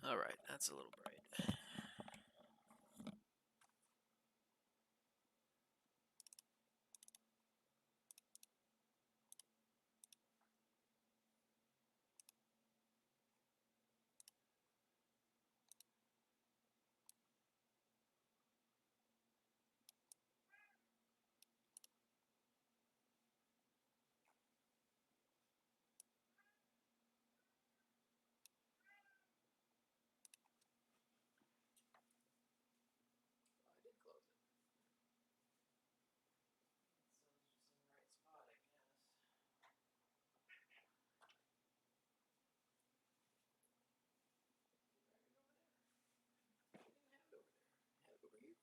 Alright, that's a little bright. I did close it. The sun's just in the right spot, I guess. Drag it over there. I didn't have it over there. I had it over here.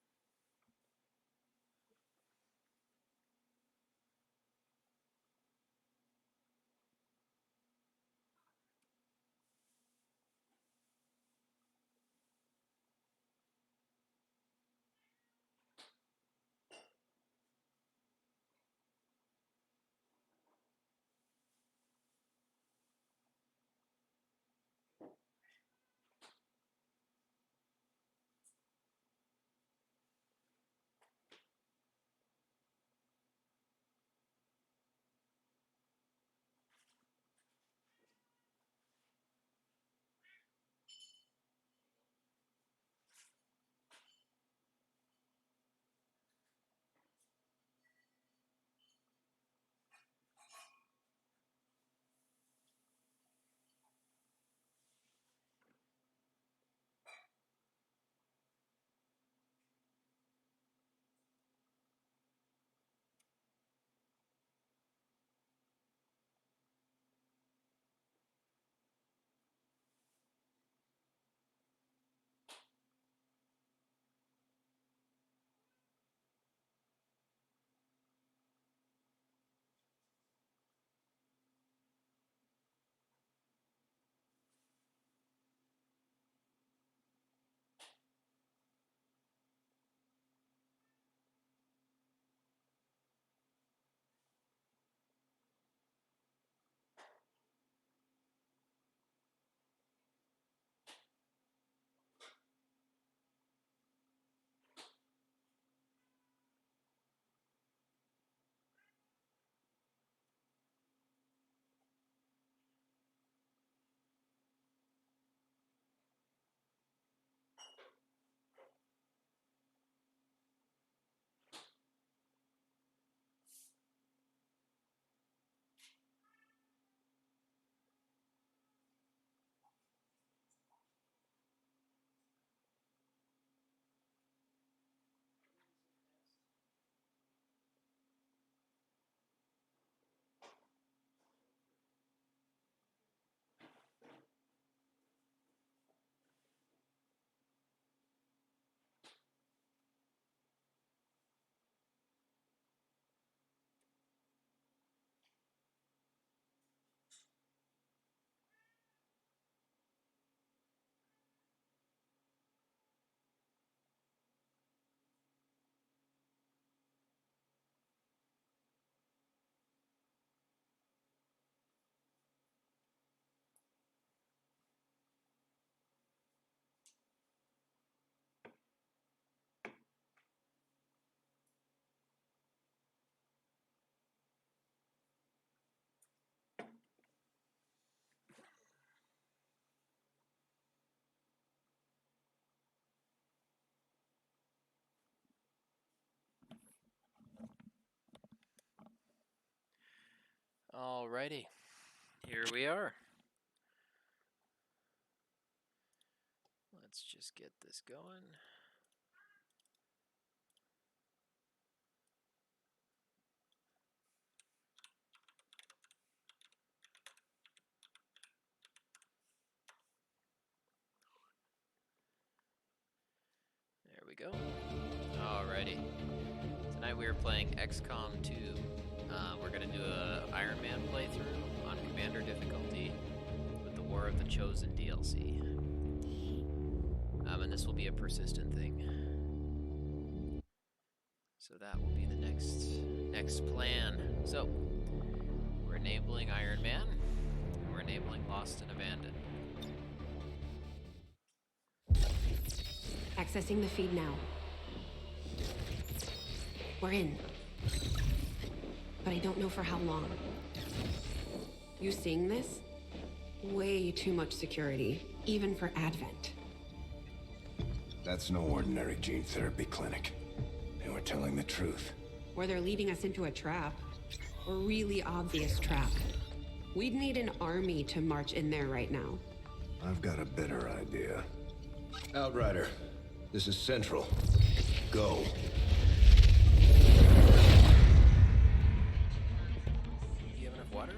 Alrighty, here we are. Let's just get this going. There we go. Alrighty. Tonight we are playing XCOM 2. We're going to do a Iron Man playthrough on Commander difficulty with the War of the Chosen DLC. And this will be a persistent thing. So that will be the next plan. So, we're enabling Iron Man, and we're enabling Lost and Abandoned. Accessing the feed now. We're in. But I don't know for how long. You seeing this? Way too much security, even for Advent. That's no ordinary gene therapy clinic. They were telling the truth. Or they're leading us into a trap. A really obvious trap. We'd need an army to march in there right now. I've got a better idea. Outrider, this is Central. Go. You have enough water?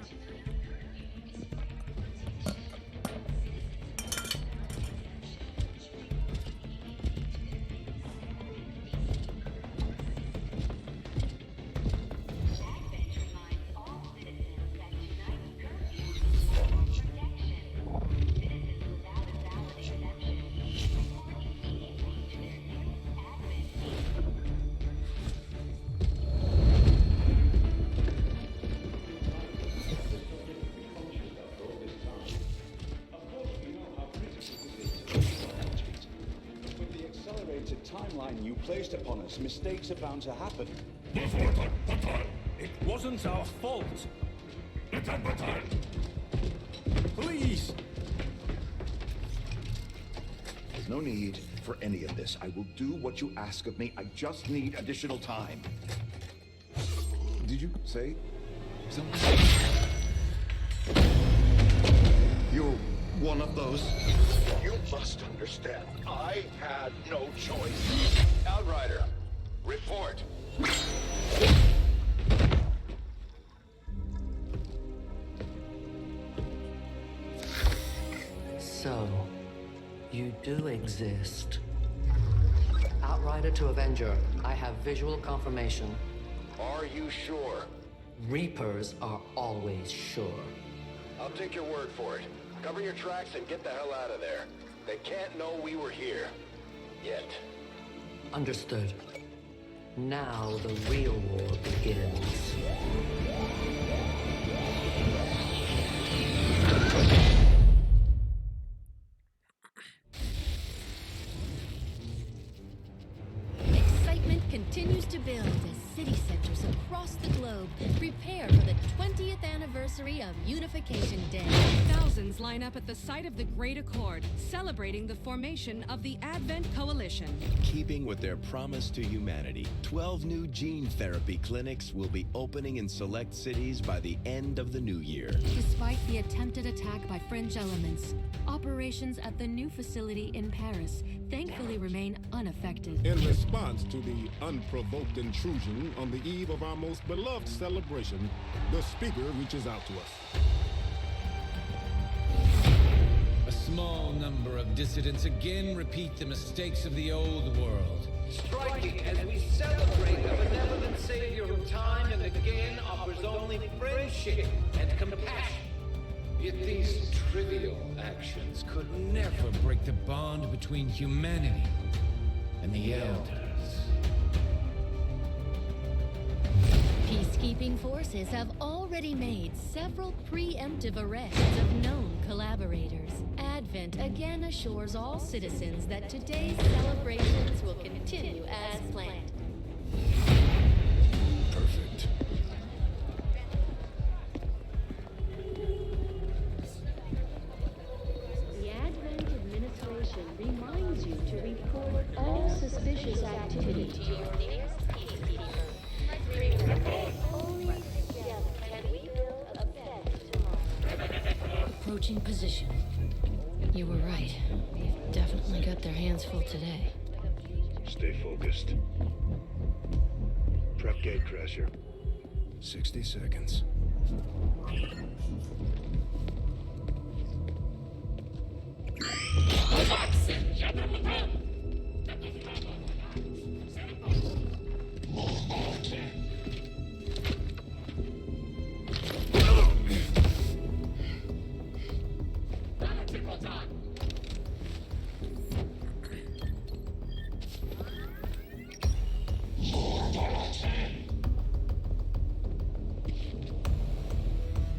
Timeline you placed upon us, mistakes are bound to happen. It wasn't our fault. Please! There's no need for any of this. I will do what you ask of me. I just need additional time. Did you say something? You're one of those. You must understand, I had no choice. Outrider, report. So, you do exist. Outrider to Avenger, I have visual confirmation. Are you sure? Reapers are always sure. I'll take your word for it. Cover your tracks and get the hell out of there. They can't know we were here. Yet. Understood. Now the real war begins. Excitement continues to build as city centers across the globe prepare for the 20th anniversary of Unification Day. Thousands line up at the site of the Great Accord, celebrating the formation of the Advent Coalition. Keeping with their promise to humanity, 12 new gene therapy clinics will be opening in select cities by the end of the new year. Despite the attempted attack by fringe elements, operations at the new facility in Paris thankfully remain unaffected. In response to the unprovoked intrusion on the eve of our most beloved celebration, the speaker reaches out to us. A small number of dissidents again repeat the mistakes of the old world. Striking as we celebrate a benevolent savior who time and again offers only friendship and compassion. Yet these trivial actions could never break the bond between humanity and the Elders. Peacekeeping forces have already made several preemptive arrests of known collaborators. Advent again assures all citizens that today's celebrations will continue as planned. Perfect. The Advent administration reminds you to report all suspicious activity to your nearest peacekeeping firm. Only together can we build a better tomorrow. Approaching position. You were right. They've definitely got their hands full today. Stay focused. Prep gate crasher. 60 seconds.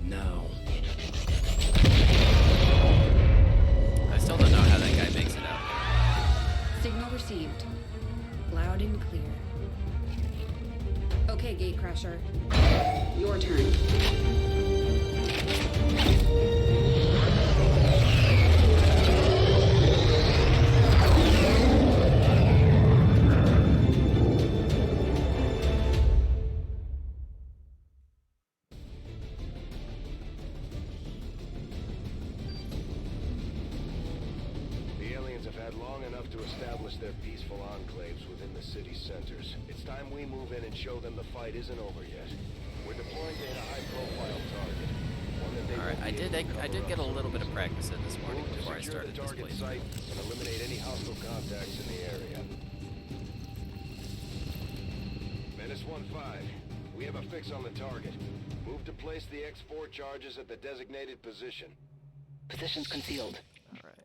Now. received. Loud and clear. Okay, Gatecrasher. Your turn. The aliens have had long enough to establish their peaceful enclaves within the city's centers. It's time we move in and show them the fight isn't over yet. We're deploying to hit a high-profile target. One that they All right, won't be able to I did cover get a up. little bit of practice in this morning Move to before I secure started the this target playthrough. site and eliminate any hostile contacts in the area. Menace 1-5. We have a fix on the target. Move to place the X4 charges at the designated position. Positions concealed. Alright.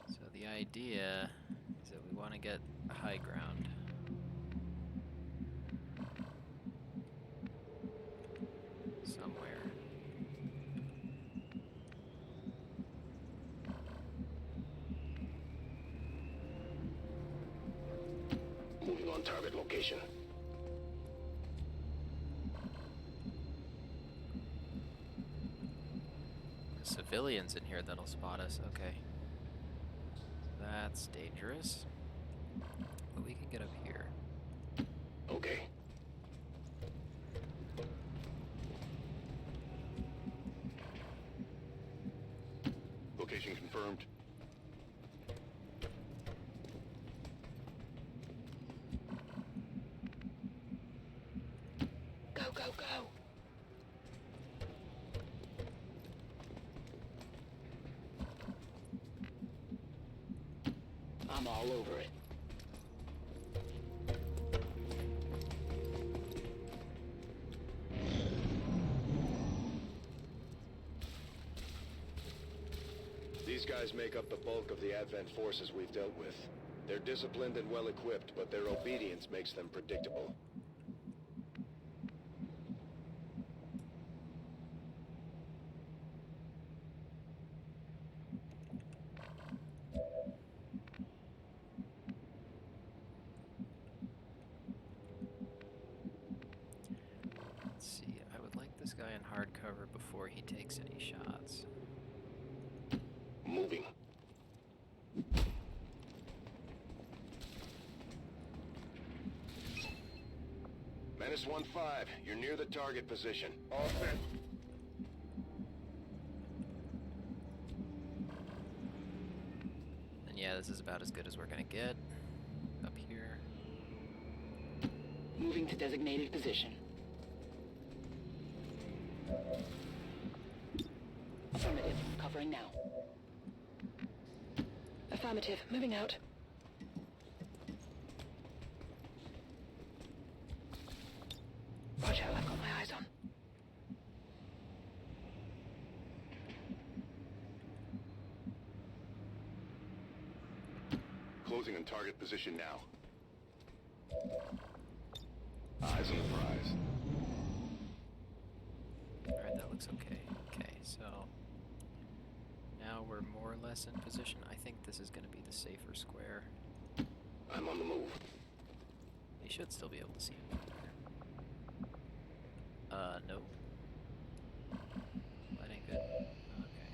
So the idea is that we want to get high ground. Somewhere. Moving on target location. Civilians in here that'll spot us, okay. That's dangerous. But we can get up here. Okay. Location confirmed. Go, go, go. I'm all over it. These guys make up the bulk of the Advent forces we've dealt with. They're disciplined and well-equipped, but their obedience makes them predictable. Let's see, I would like this guy in hard cover before he takes any shots. Moving. Menace 1-5, you're near the target position. All set. And yeah, this is about as good as we're gonna get. Up here. Moving to designated position. Affirmative. Covering now. Affirmative. Moving out. Roger, I've got my eyes on. Closing on target position now. Eyes on the prize. Alright, that looks okay. Okay, so now we're more or less in position. I think this is going to be the safer square. I'm on the move. You should still be able to see him. No. That ain't good. Okay.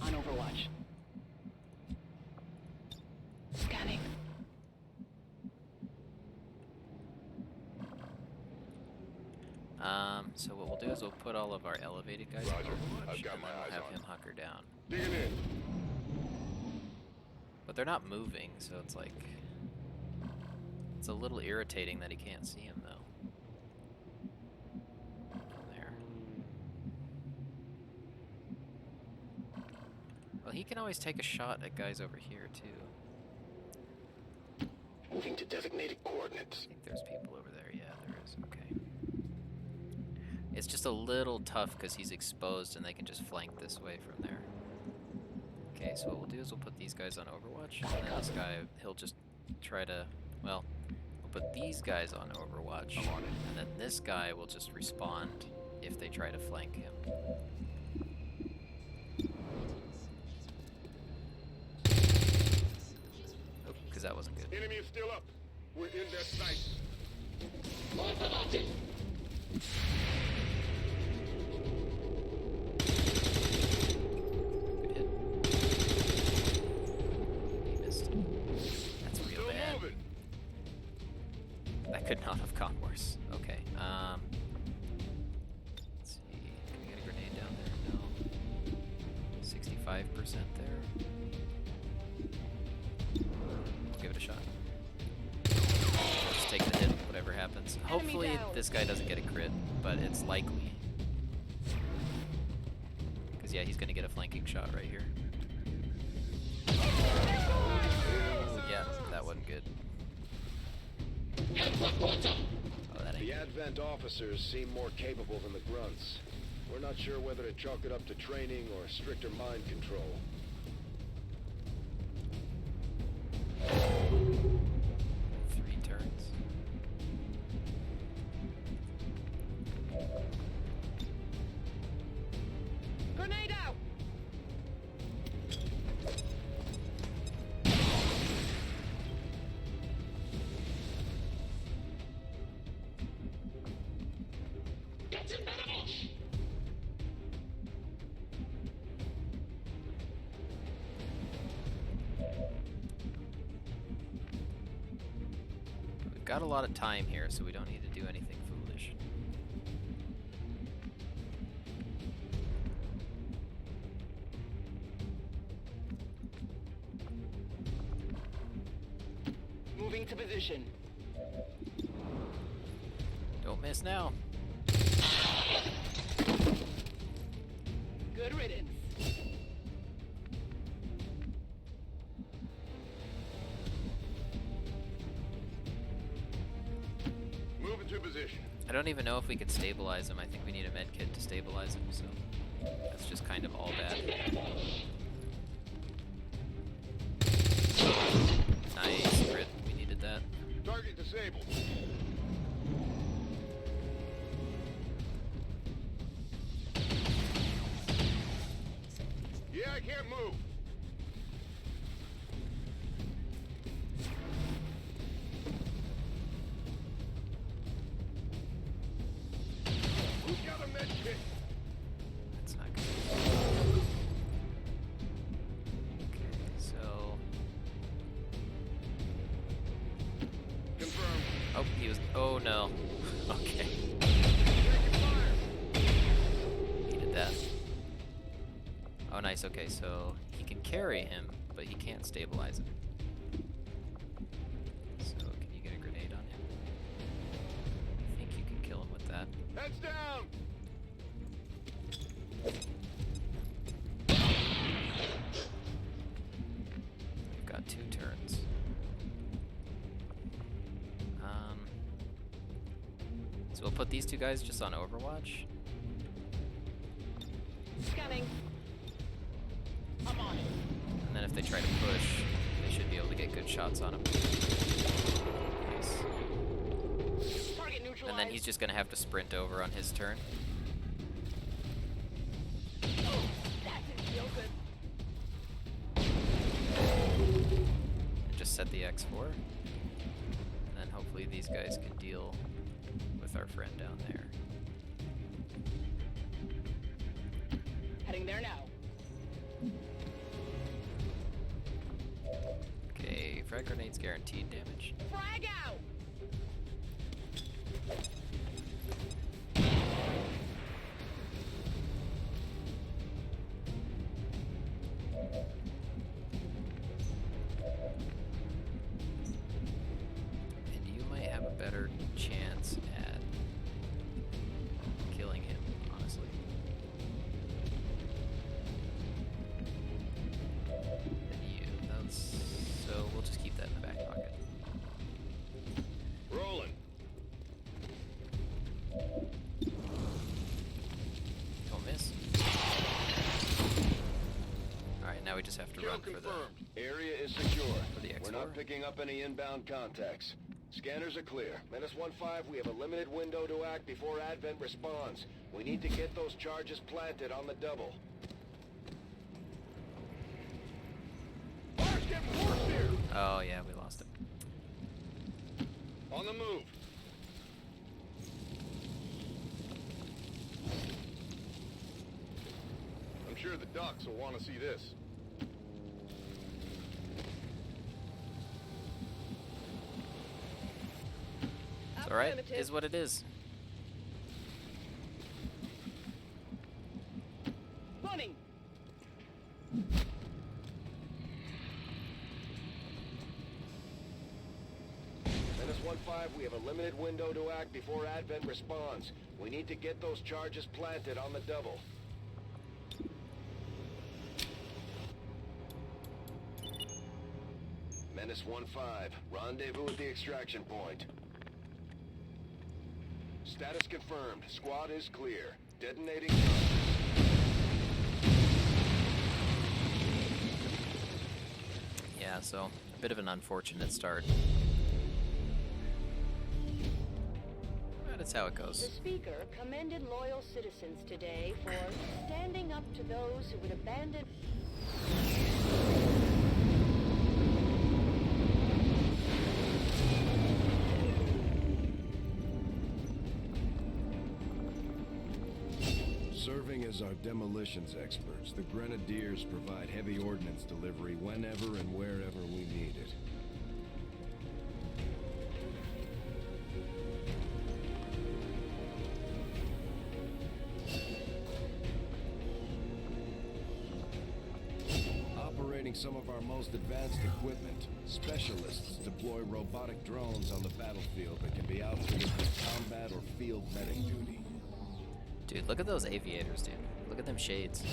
On Overwatch. Scanning. So what we'll do is we'll put all of our elevated guys Roger. on Overwatch, I've got and my then we'll eyes have on him hunker down. Digging in. But they're not moving, so it's like... It's a little irritating that he can't see him, though. There. Well, he can always take a shot at guys over here, too. Moving to designated I coordinates. think there's people over there. Yeah, there is. Okay. It's just a little tough because he's exposed and they can just flank this way from there. Okay, so what we'll do is we'll put these guys on Overwatch, and then this guy, he'll just try to, well, we'll put these guys on Overwatch, and then this guy will just respond if they try to flank him. Enemy is still up. We're in their sight. Good hit. He missed. That's real Still bad. moving. That could not have gone worse. Okay. Let's see. Can we get a grenade down there? No. 65% there. We'll give it a shot. We'll just take the hit, whatever happens. Hopefully this guy doesn't get a crit, but it's likely. Because yeah, he's gonna get a flanking shot right here. Yeah, that wasn't good. Oh, that ain't The good. Advent officers seem more capable than the grunts. We're not sure whether to chalk it up to training or stricter mind control. 3 turns. Grenade out! We've got a lot of time here, so we don't need to do anything foolish. Moving to position. Don't miss now. Good riddance. Move into position. I don't even know if we could stabilize him. I think we need a med kit to stabilize him, so that's just kind of all bad. Nice crit. We needed that. Target disabled. Yeah, I can't move. Who's got a med kit? That's not good. Okay, so Confirmed. oh, he was. Oh no. Okay. Needed that. Oh, nice. Okay, so he can carry him, but he can't stabilize him. So, can you get a grenade on him? I think you can kill him with that. Heads down. We've got 2 turns. So we'll put these 2 guys just on Overwatch. Scanning. I'm on it. And then if they try to push, they should be able to get good shots on him. Nice. Target neutralized. And then he's just gonna have to sprint over on his turn. That didn't feel good. And just set the X4. And then hopefully these guys can deal with our friend down there. Heading there now. Okay, frag grenades guaranteed damage. Frag out! And you might have a better chance at killing him, honestly. Than you. That's so we'll just keep that in the back pocket. Rolling. Don't miss. Alright, now we just have to Kill run for the Confirmed. Area is secure. For the We're X4? not picking up any inbound contacts. Scanners are clear. Menace 1-5, we have a limited window to act before Advent responds. We need to get those charges planted on the double. Fire's getting worse here. Oh yeah, we lost him. On the move. I'm sure the ducks will want to see this. It's alright. Is what it is. Running. Menace 1-5, we have a limited window to act before Advent responds. We need to get those charges planted on the double. Menace 1-5, rendezvous at the extraction point. Status confirmed. Squad is clear. Detonating charges. Yeah, so a bit of an unfortunate start. But it's how it The goes. speaker commended loyal citizens today for standing up to those who would abandon... Serving as our demolitions experts, the Grenadiers provide heavy ordnance delivery whenever and wherever we need it. Operating some of our most advanced equipment, specialists deploy robotic drones on the battlefield that can be outfitted for combat or field medic duty. Dude, look at those aviators, dude. Look at them shades.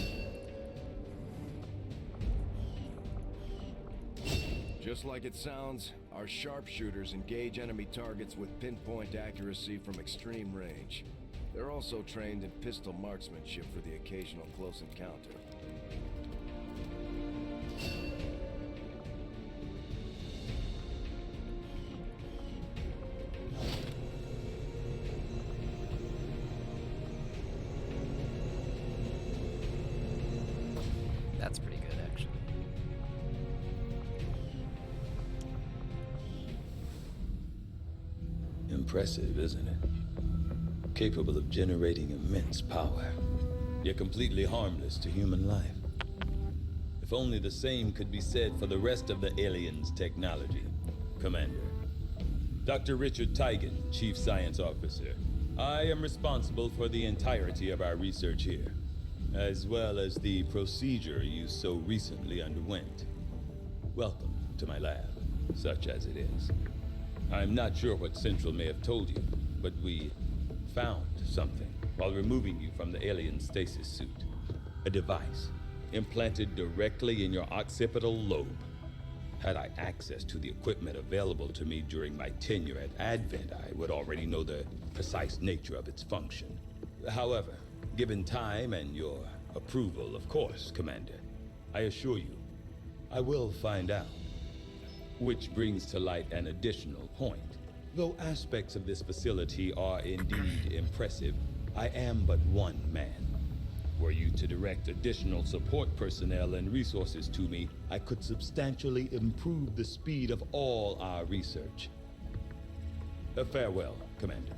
Just like it sounds, our sharpshooters engage enemy targets with pinpoint accuracy from extreme range. They're also trained in pistol marksmanship for the occasional close encounter. That's pretty good, actually. Impressive, isn't it? Capable of generating immense power, yet completely harmless to human life. If only the same could be said for the rest of the aliens' technology. Commander. Dr. Richard Tigan, Chief Science Officer. I am responsible for the entirety of our research here, as well as the procedure you so recently underwent. Welcome to my lab, such as it is. I'm not sure what Central may have told you, but we found something while removing you from the alien stasis suit. A device implanted directly in your occipital lobe. Had I access to the equipment available to me during my tenure at Advent, I would already know the precise nature of its function. However, given time and your approval, of course, Commander, I assure you, I will find out. Which brings to light an additional point. Though aspects of this facility are indeed impressive, I am but one man. Were you to direct additional support personnel and resources to me, I could substantially improve the speed of all our research. Farewell, Commander.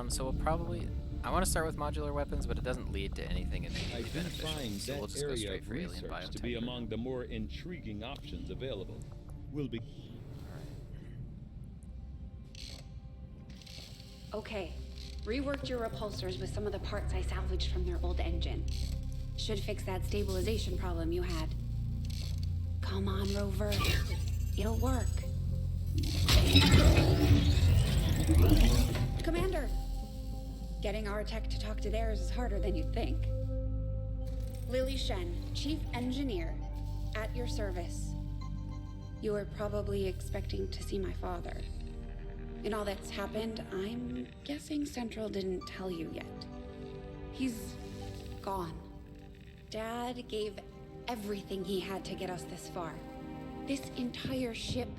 So we'll probably... I want to start with modular weapons, but it doesn't lead to anything immediately beneficial. So we'll just go straight for alien biotech. To be among the more intriguing options available. Will be... Okay. Reworked your repulsors with some of the parts I salvaged from their old engine. Should fix that stabilization problem you had. Come on, Rover. It'll work. Commander! Getting our tech to talk to theirs is harder than you'd think. Lily Shen, Chief Engineer, at your service. You were probably expecting to see my father. In all that's happened, I'm guessing Central didn't tell you yet. He's gone. Dad gave everything he had to get us this far. This entire ship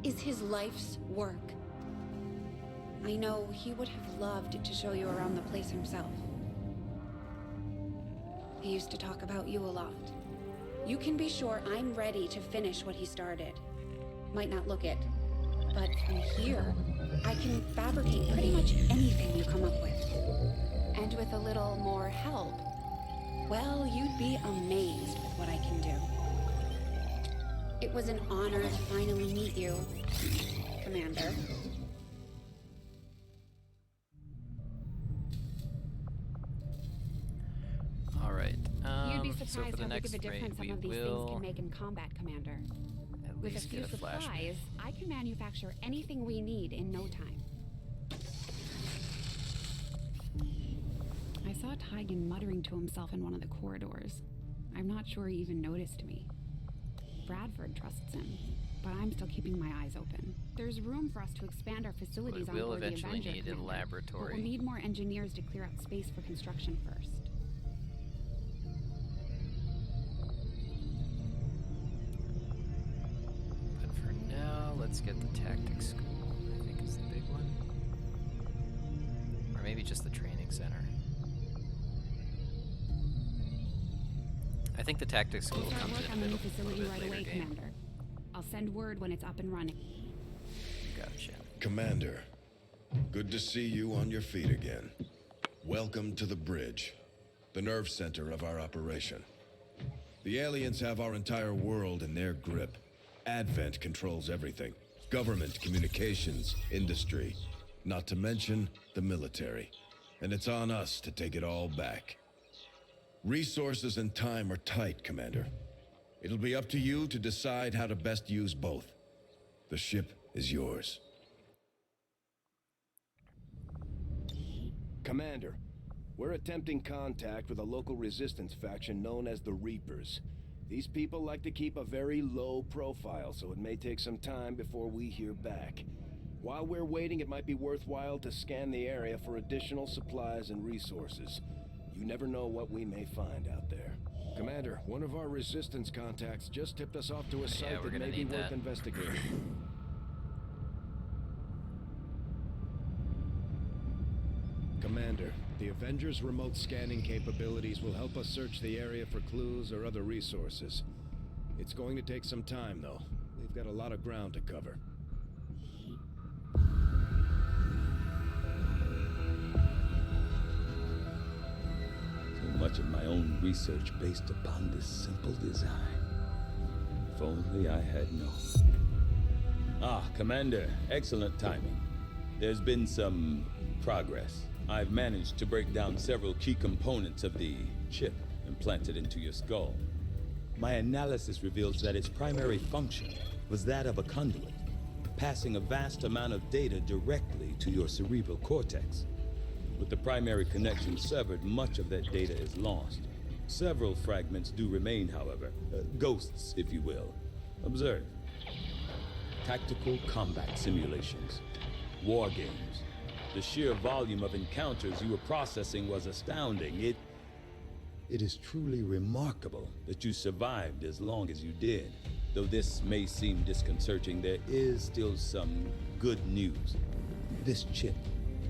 is his life's work. I know he would have loved to show you around the place himself. He used to talk about you a lot. You can be sure I'm ready to finish what he started. Might not look it, but from here, I can fabricate pretty much anything you come up with. And with a little more help, well, you'd be amazed with what I can do. It was an honor to finally meet you, Commander. All right. You'd be So surprised for the how big next of a difference some raid, of we these things will can make in combat, Commander. at With a least few get a flashback. supplies, I can manufacture anything we need in no time. I saw Tygan muttering to himself in one of the corridors. I'm not sure he even noticed me. Bradford trusts him, but I'm still keeping my eyes open. There's room for us to expand our facilities on We'll board the eventually Avenger, need a Commander, laboratory. but we'll need more engineers to clear out space for construction first. But for now, let's get the tactics school, I think is the big one. Or maybe just the training center. I think the tactics school We'll start comes work in on a the new little facility bit right later away, game. Commander. I'll send word when it's up and running. Gotcha. Commander, good to see you on your feet again. Welcome to the bridge, the nerve center of our operation. The aliens have our entire world in their grip. Advent controls everything. Government, communications, industry, not to mention the military. And it's on us to take it all back. Resources and time are tight, Commander. It'll be up to you to decide how to best use both. The ship is yours. Commander, we're attempting contact with a local resistance faction known as the Reapers. These people like to keep a very low profile, so it may take some time before we hear back. While we're waiting, it might be worthwhile to scan the area for additional supplies and resources. You never know what we may find out there. Commander, one of our resistance contacts just tipped us off to a site we're that gonna may be need worth that. investigating. Commander, the Avengers' remote scanning capabilities will help us search the area for clues or other resources. It's going to take some time, though. We've got a lot of ground to cover. So much of my own research based upon this simple design. If only I had known. Ah, Commander, excellent timing. There's been some progress. I've managed to break down several key components of the chip implanted into your skull. My analysis reveals that its primary function was that of a conduit, passing a vast amount of data directly to your cerebral cortex. With the primary connection severed, much of that data is lost. Several fragments do remain, however. Ghosts, if you will. Observe. Tactical combat simulations. War games. The sheer volume of encounters you were processing was astounding. It is truly remarkable that you survived as long as you did. Though this may seem disconcerting, there is still some good news. This chip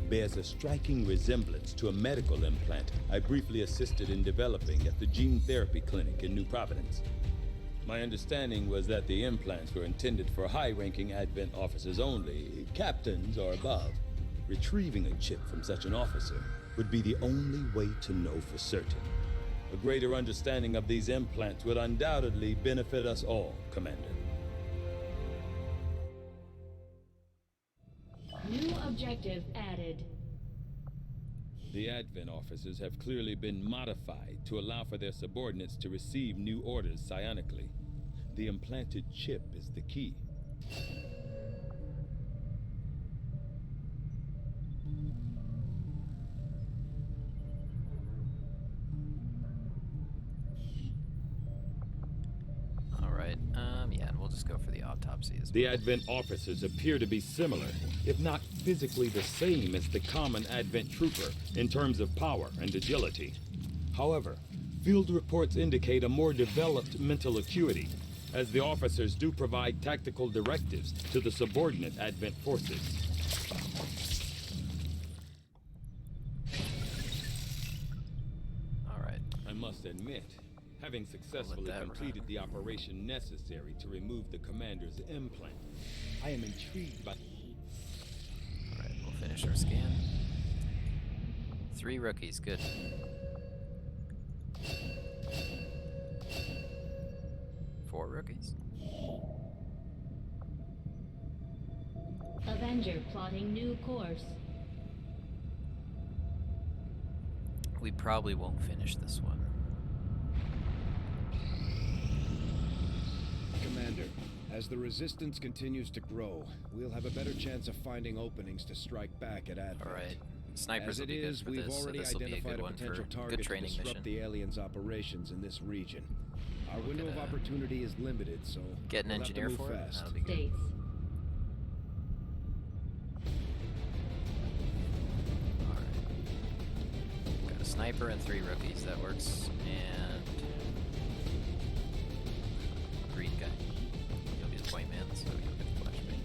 bears a striking resemblance to a medical implant I briefly assisted in developing at the gene therapy clinic in New Providence. My understanding was that the implants were intended for high-ranking Advent officers only, captains or above. Retrieving a chip from such an officer would be the only way to know for certain. A greater understanding of these implants would undoubtedly benefit us all, Commander. New objective added. The Advent officers have clearly been modified to allow for their subordinates to receive new orders psionically. The implanted chip is the key. Alright, yeah, and we'll just go for the autopsy as well. The Advent officers appear to be similar, if not physically the same as the common Advent trooper in terms of power and agility. However, field reports indicate a more developed mental acuity, as the officers do provide tactical directives to the subordinate Advent forces. Alright. I must admit, admit, having successfully that completed run. the operation necessary to remove the commander's implant, I am intrigued by... Alright, we'll finish our scan. 3 rookies, good. Four rookies. Avenger plotting new course. We probably won't finish this one. Commander, as the resistance continues to grow, we'll have a better chance of finding openings to strike back at Advent. Alright. Snipers As will it be good is, for we've this, so already this will be a identified good a one for potential good target to training disrupt mission. the aliens' operations in this region. Our window of gonna opportunity is limited, so Get an we'll have to engineer move for it? fast. That'll be good. Dates. Alright. Got a sniper and 3 rookies, that works. And green guy. He'll be the point man, so he'll get the flashbang.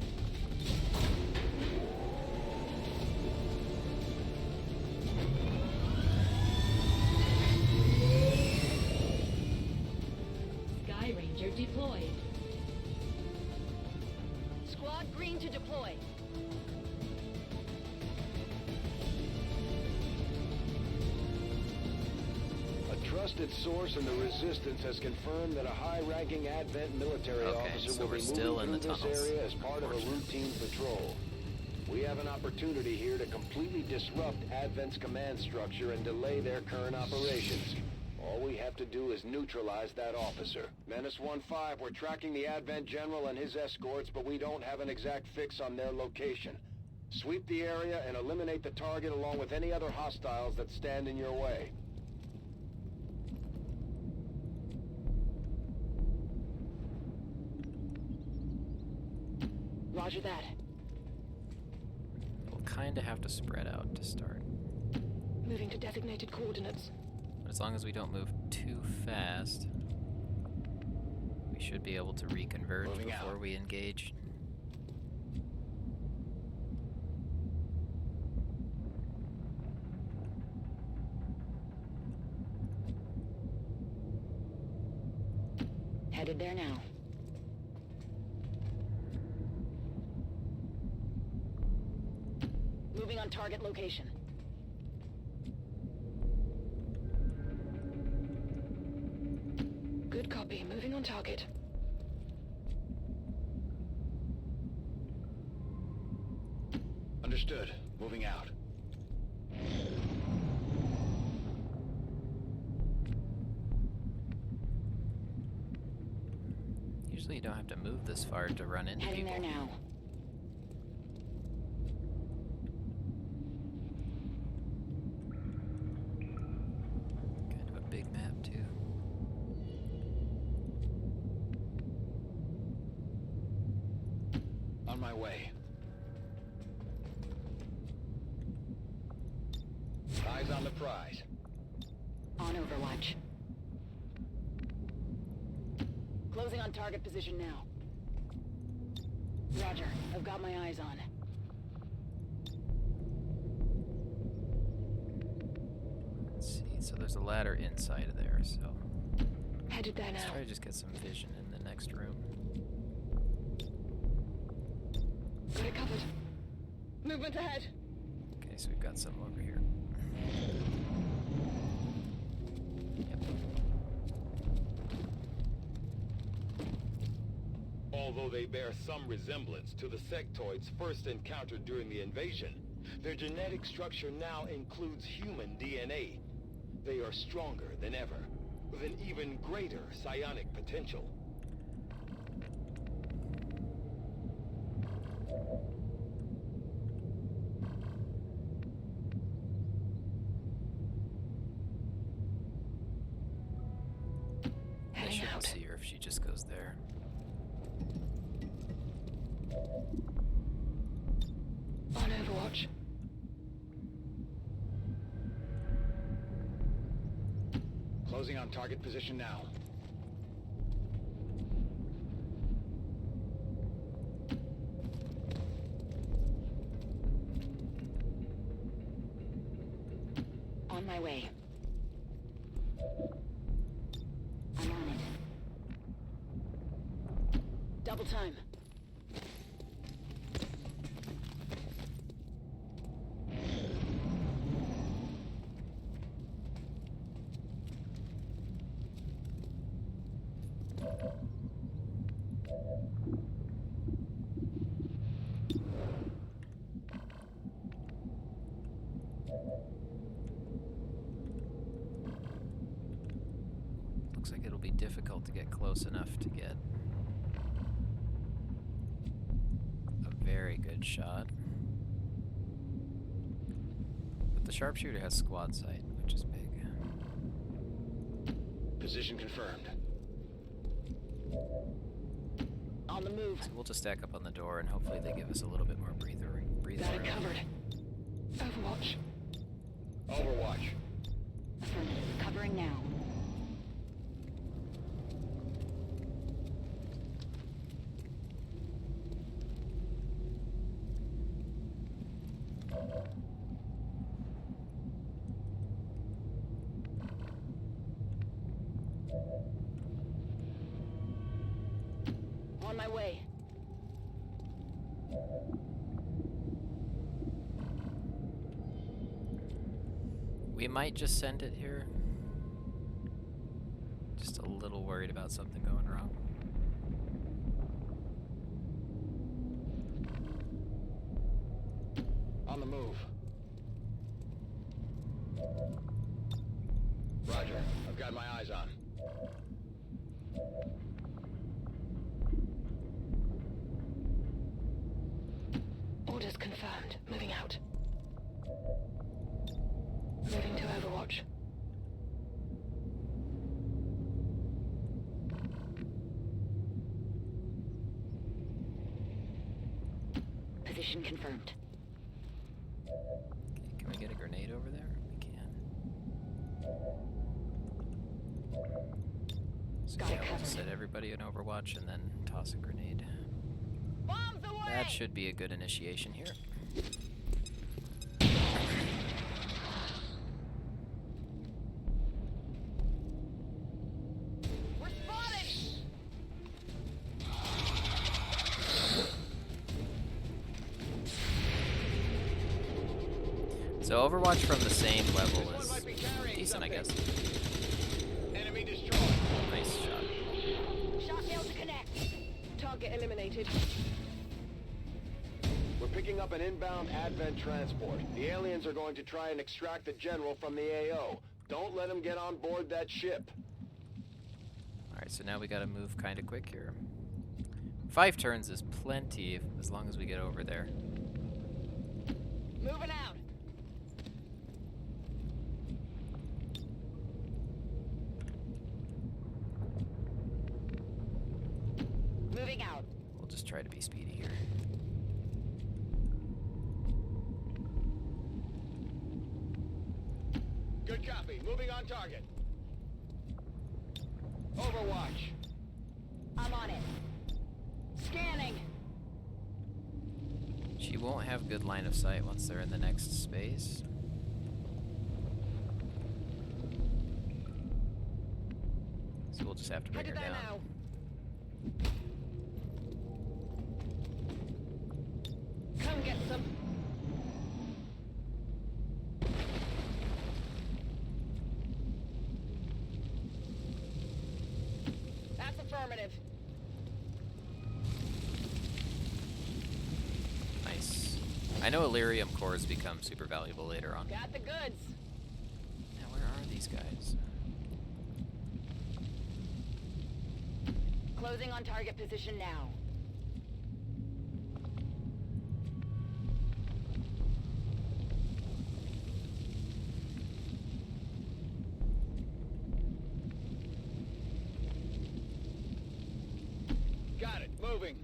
Sky Ranger deployed. Squad green to deploy. A trusted source in the Resistance has confirmed that a high-ranking Advent military Okay, officer so will we're be still in moving through the this tunnels, area as part of a routine patrol. We have an opportunity here to completely disrupt Advent's command structure and delay their current operations. All we have to do is neutralize that officer. Menace 1-5, we're tracking the Advent General and his escorts, but we don't have an exact fix on their location. Sweep the area and eliminate the target along with any other hostiles that stand in your way. Roger that. We'll kinda have to spread out to start. Moving to designated coordinates. But as long as we don't move too fast, we should be able to reconverge Moving before out. we engage. Headed there now. Moving on target location. Good copy. Moving on target. Understood. Moving out. Usually you don't have to move this far to run into Heading people. there now. Kind of a big map too. On my way. Eyes on the prize. On Overwatch. Closing on target position now. Roger. I've got my eyes on. Let's see, so there's a ladder inside of there, so Headed there let's now. try to just get some vision in the next room. Got it covered. Movement ahead. Okay, so we've got some over here. Yep. Although they bear some resemblance to the sectoids first encountered during the invasion, their genetic structure now includes human DNA. They are stronger than ever, with an even greater psionic potential. I Heading shouldn't out. see her if she just goes there. On Overwatch. Closing on target position now. On my way. difficult to get close enough to get a very good shot. But the sharpshooter has squad sight, which is big. Position confirmed. On the move. So we'll just stack up on the door and hopefully they give us a little bit more breather room. Got it covered. Overwatch. Overwatch. Affirmative. Covering now. On my way. We might just send it here. Just a little worried about something going wrong. On the move. Roger. I've got my eyes on. Orders confirmed. Moving out. Moving to Overwatch. Position confirmed. Okay, can we get a grenade over there? We can. So Got it yeah, we'll covered. set everybody in Overwatch and then toss a grenade. Bombs away! That should be a good initiation here. We're spotted! So Overwatch from the same level is decent, I guess. Enemy destroyed. Nice shot. Shot failed to connect. Target eliminated. We're picking up an inbound Advent transport. The aliens are going to try and extract the general from the AO. Don't let them get on board that ship. Alright, so now we gotta move kinda quick here. 5 turns is plenty as long as we get over there. Moving out. Moving out. We'll just try to be speedy here. Good copy. Moving on target. Overwatch. I'm on it. Scanning. She won't have good line of sight once they're in the next space. So we'll just have to bring her Headed there down. now. Come get some. That's affirmative. Nice. I know Illyrium cores become super valuable later on. Got the goods. Now where are these guys? Closing on target position now. Got it. Moving.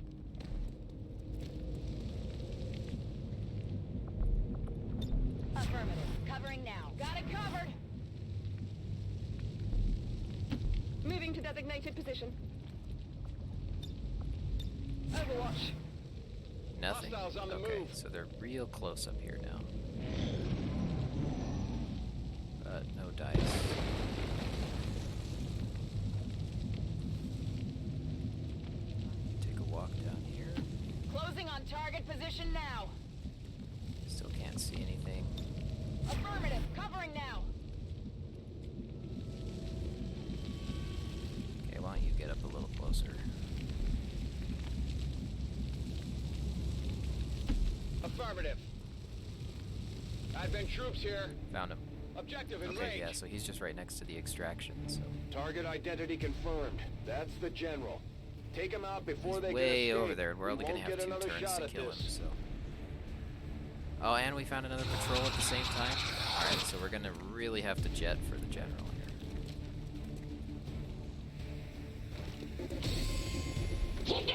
Affirmative. Covering now. Got it covered. Moving to designated position. Overwatch. Nothing. Hostiles on the Okay, move. so they're real close up here now. But no dice. Take a walk down here. Closing on target position now. Still can't see anything. Affirmative. Covering now. Okay, why don't you get up a little closer? Affirmative. Advent troops here. Found him. Objective in Okay, range. yeah, so he's just right next to the extraction, so... Target identity confirmed. That's the general. Take him out before they way can escape. over there, and we're only gonna won't have get 2 another turns shot to at kill him, this. so... Oh, and we found another patrol at the same time? Alright, so we're gonna really have to jet for the general here.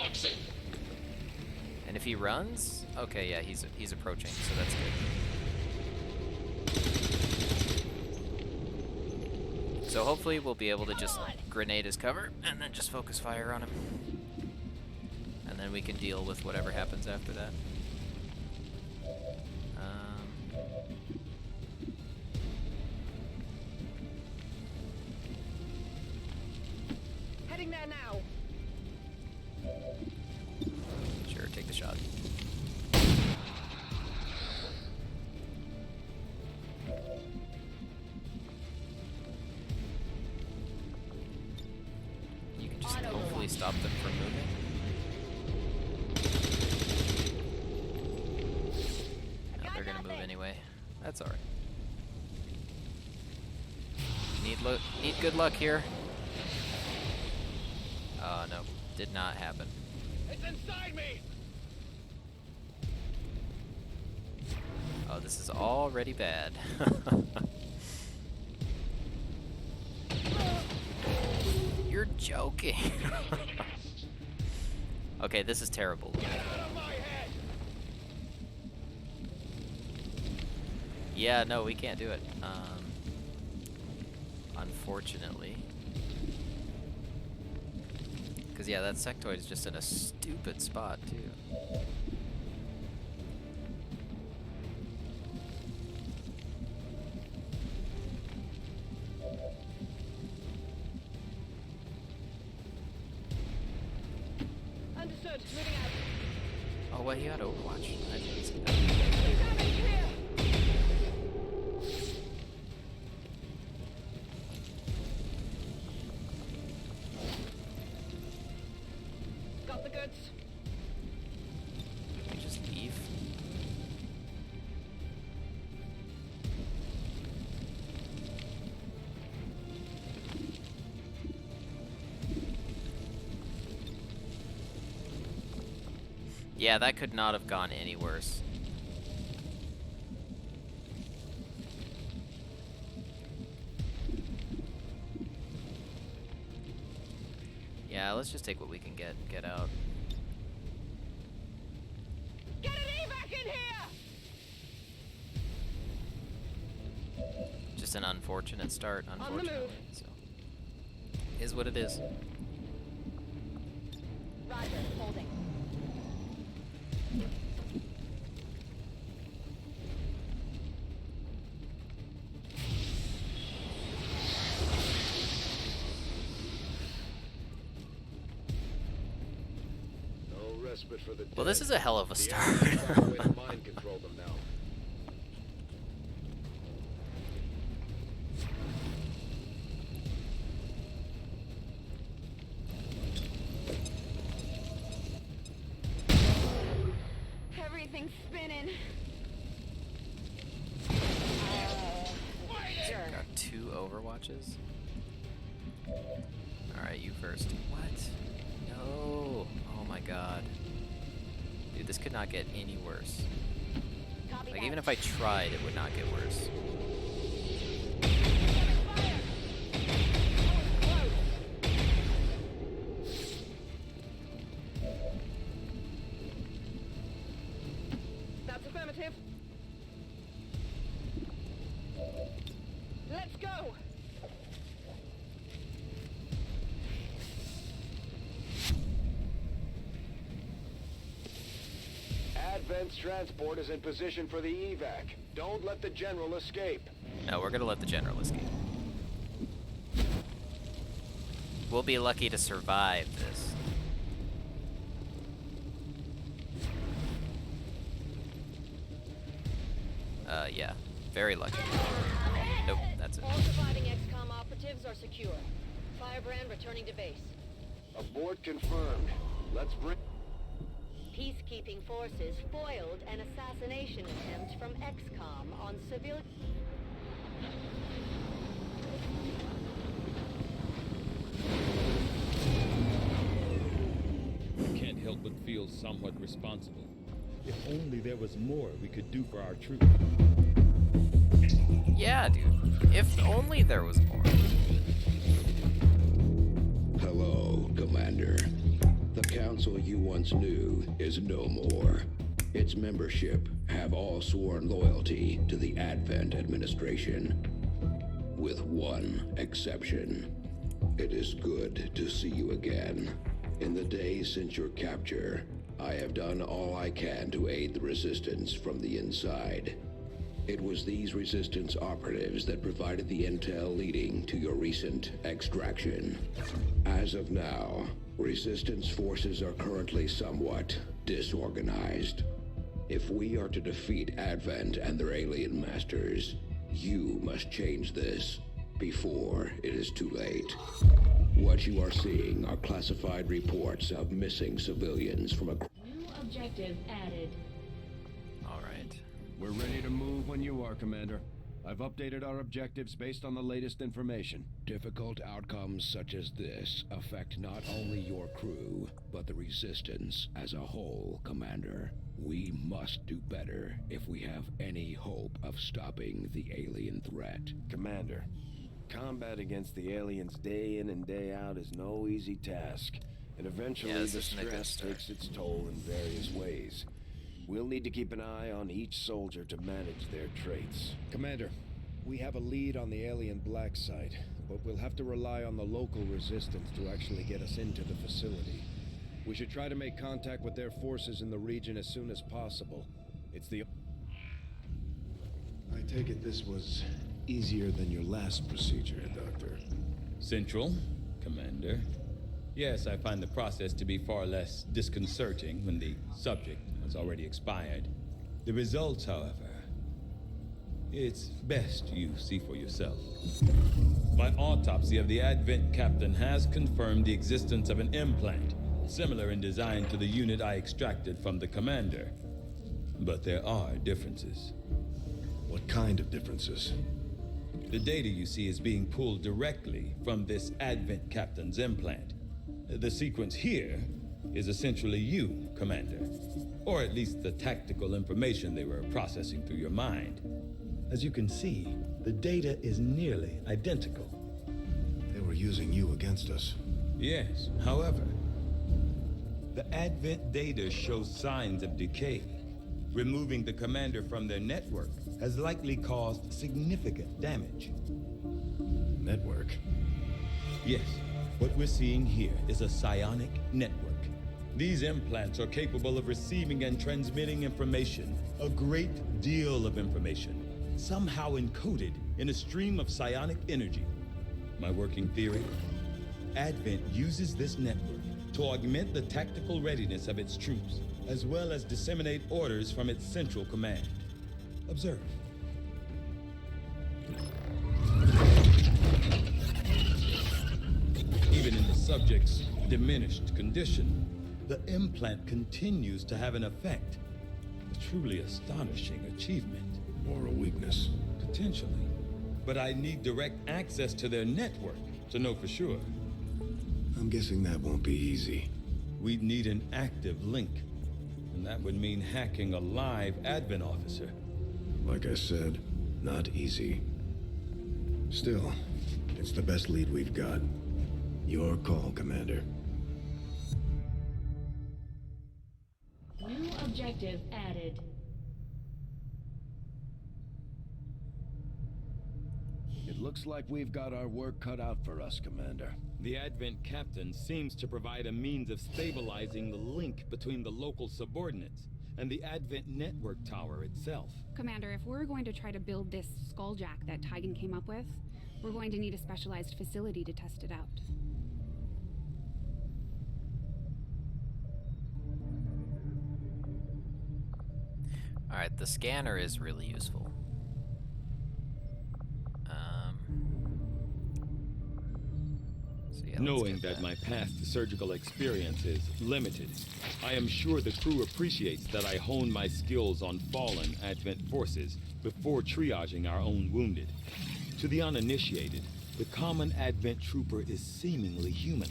And if he runs? Okay, yeah, he's approaching, so that's good. So hopefully we'll be able to just grenade his cover, and then just focus fire on him. And then we can deal with whatever happens after that. Heading there now. Sure, take the shot. You can just hopefully stop them from moving. No, they're gonna move anyway. That's alright. Need good luck here. Oh no, did not happen. It's inside me. Oh, this is already bad. You're joking. Okay, this is terrible. Get out of my head. Yeah, no, we can't do it. Unfortunately. Because, yeah, that sectoid is just in a stupid spot, too. Understood. Moving out. Oh, wait, you had Overwatch. I didn't see that. Damage here. Got the goods. Can we just leave? Yeah, that could not have gone any worse. Yeah, let's just take what we can get out. Get an evac in here. Just an unfortunate start, On the unfortunately. move. So, is what it is. Roger. Holding. No respite for the Well, this dead. is a hell of a The start. Aliens found a way to mind control them now. Everything's spinning. Got 2 Overwatches. Alright, you first. What? No. Oh my god. Dude, this could not get any worse. Copy Like, that. even if I tried, it would not get worse. That's affirmative. Let's go. Advent's transport is in position for the evac. Don't let the general escape. No, we're gonna let the general escape. We'll be lucky to survive this. Yeah. Very lucky. Nope, that's it. All surviving XCOM operatives are secure. Firebrand returning to base. Abort confirmed. Let's bring... Peacekeeping forces foiled an assassination attempt from XCOM on civilian. I can't help but feel somewhat responsible. If only there was more we could do for our troops. Yeah, dude. If only there was more. Hello, Commander. The council you once knew is no more. Its membership have all sworn loyalty to the Advent administration. With one exception. It is good to see you again. In the days since your capture, I have done all I can to aid the resistance from the inside. It was these resistance operatives that provided the intel leading to your recent extraction. As of now, resistance forces are currently somewhat disorganized. If we are to defeat Advent and their alien masters, you must change this before it is too late. What you are seeing are classified reports of missing civilians from a... New objective added. Alright. We're ready to move when you are, Commander. I've updated our objectives based on the latest information. Difficult outcomes such as this affect not only your crew, but the Resistance as a whole, Commander. We must do better if we have any hope of stopping the alien threat. Commander, combat against the aliens day in and day out is no easy task. And eventually Yeah, this the isn't a good stress start. takes its toll in various ways. We'll need to keep an eye on each soldier to manage their traits. Commander, we have a lead on the alien black site, but we'll have to rely on the local resistance to actually get us into the facility. We should try to make contact with their forces in the region as soon as possible. It's the... I take it this was easier than your last procedure, Doctor. Central, Commander. Yes, I find the process to be far less disconcerting when the subject has already expired. The results, however, it's best you see for yourself. My autopsy of the Advent captain has confirmed the existence of an implant, similar in design to the unit I extracted from the commander. But there are differences. What kind of differences? The data you see is being pulled directly from this Advent captain's implant. The sequence here is essentially you, Commander. Or at least the tactical information they were processing through your mind. As you can see, the data is nearly identical. They were using you against us. Yes, however, the Advent data shows signs of decay. Removing the commander from their network has likely caused significant damage. Network? Yes, what we're seeing here is a psionic network. These implants are capable of receiving and transmitting information, a great deal of information, somehow encoded in a stream of psionic energy. My working theory? Advent uses this network to augment the tactical readiness of its troops, as well as disseminate orders from its central command. Observe. Even in the subject's diminished condition, the implant continues to have an effect. A truly astonishing achievement. Or a weakness? Potentially. But I need direct access to their network to know for sure. I'm guessing that won't be easy. We'd need an active link. And that would mean hacking a live Advent officer. Like I said, not easy. Still, it's the best lead we've got. Your call, Commander. New objective added. It looks like we've got our work cut out for us, Commander. The Advent captain seems to provide a means of stabilizing the link between the local subordinates and the Advent network tower itself. Commander, if we're going to try to build this skulljack that Tigan came up with, we're going to need a specialized facility to test it out. Alright, the scanner is really useful. So yeah, let's Knowing get that my past surgical experience is limited, I am sure the crew appreciates that I hone my skills on fallen Advent forces before triaging our own wounded. To the uninitiated, the common Advent trooper is seemingly human.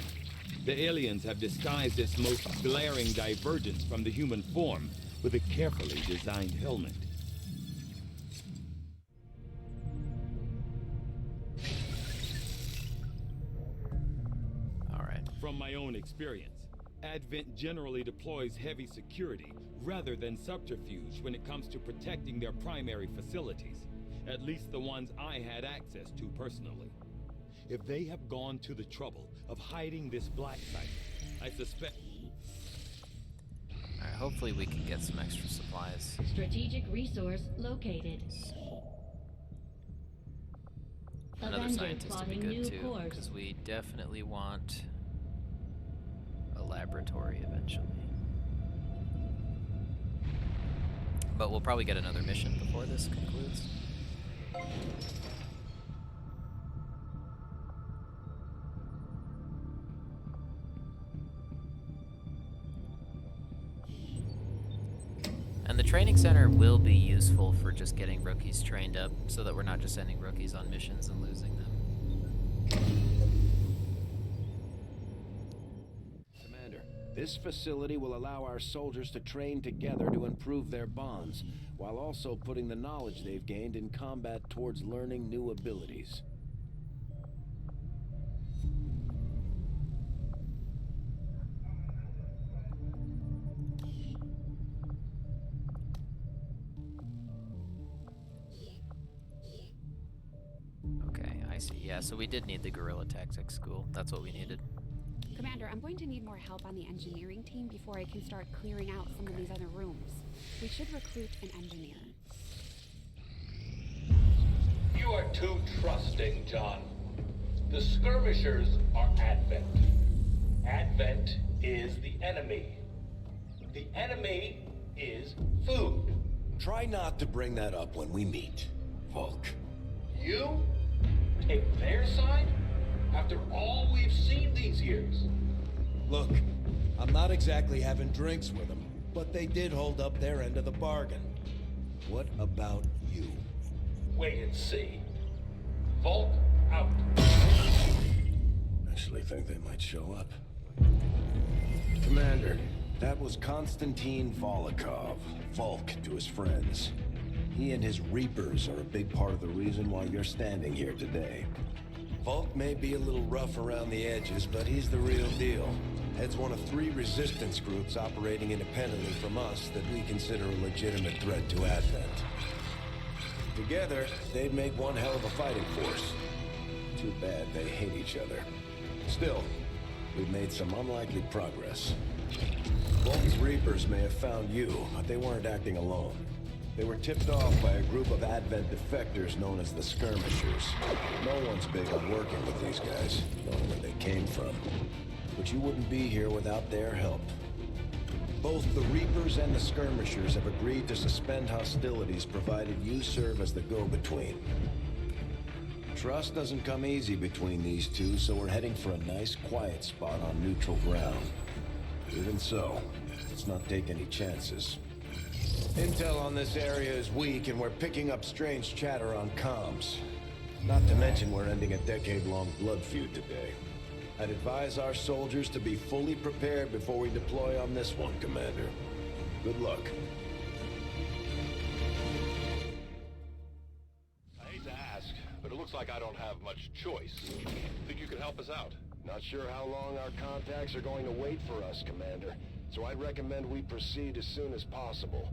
The aliens have disguised its most glaring divergence from the human form with a carefully designed helmet. All right. From my own experience, Advent generally deploys heavy security rather than subterfuge when it comes to protecting their primary facilities, at least the ones I had access to personally. If they have gone to the trouble of hiding this black site, I suspect... Alright, hopefully we can get some extra supplies. Strategic resource located. Another Avenger scientist would be plotting good new too, course. because we definitely want a laboratory eventually. But we'll probably get another mission before this concludes. And the training center will be useful for just getting rookies trained up so that we're not just sending rookies on missions and losing them. Commander, this facility will allow our soldiers to train together to improve their bonds, while also putting the knowledge they've gained in combat towards learning new abilities. Okay, I see. Yeah, so we did need the guerrilla tactics school. That's what we needed. Commander, I'm going to need more help on the engineering team before I can start clearing out some of these other rooms. We should recruit an engineer. You are too trusting, John. The skirmishers are Advent. Advent is the enemy. The enemy is food. Try not to bring that up when we meet, Volk. You take their side after all we've seen these years? Look, I'm not exactly having drinks with them, but they did hold up their end of the bargain. What about you? Wait and see. Volk out. Actually think they might show up. Commander, that was Konstantin Volokov, Volk to his friends. He and his Reapers are a big part of the reason why you're standing here today. Volk may be a little rough around the edges, but he's the real deal. Heads one of 3 resistance groups operating independently from us that we consider a legitimate threat to Advent. Together, they'd make one hell of a fighting force. Too bad they hate each other. Still, we've made some unlikely progress. Volk's Reapers may have found you, but they weren't acting alone. They were tipped off by a group of Advent defectors known as the Skirmishers. No one's big on working with these guys, knowing where they came from. But you wouldn't be here without their help. Both the Reapers and the Skirmishers have agreed to suspend hostilities provided you serve as the go-between. Trust doesn't come easy between these two, so we're heading for a nice, quiet spot on neutral ground. Even so, let's not take any chances. Intel on this area is weak, and we're picking up strange chatter on comms. Not to mention we're ending a decade-long blood feud today. I'd advise our soldiers to be fully prepared before we deploy on this one, Commander. Good luck. I hate to ask, but it looks like I don't have much choice. Think you could help us out? Not sure how long our contacts are going to wait for us, Commander. So I'd recommend we proceed as soon as possible.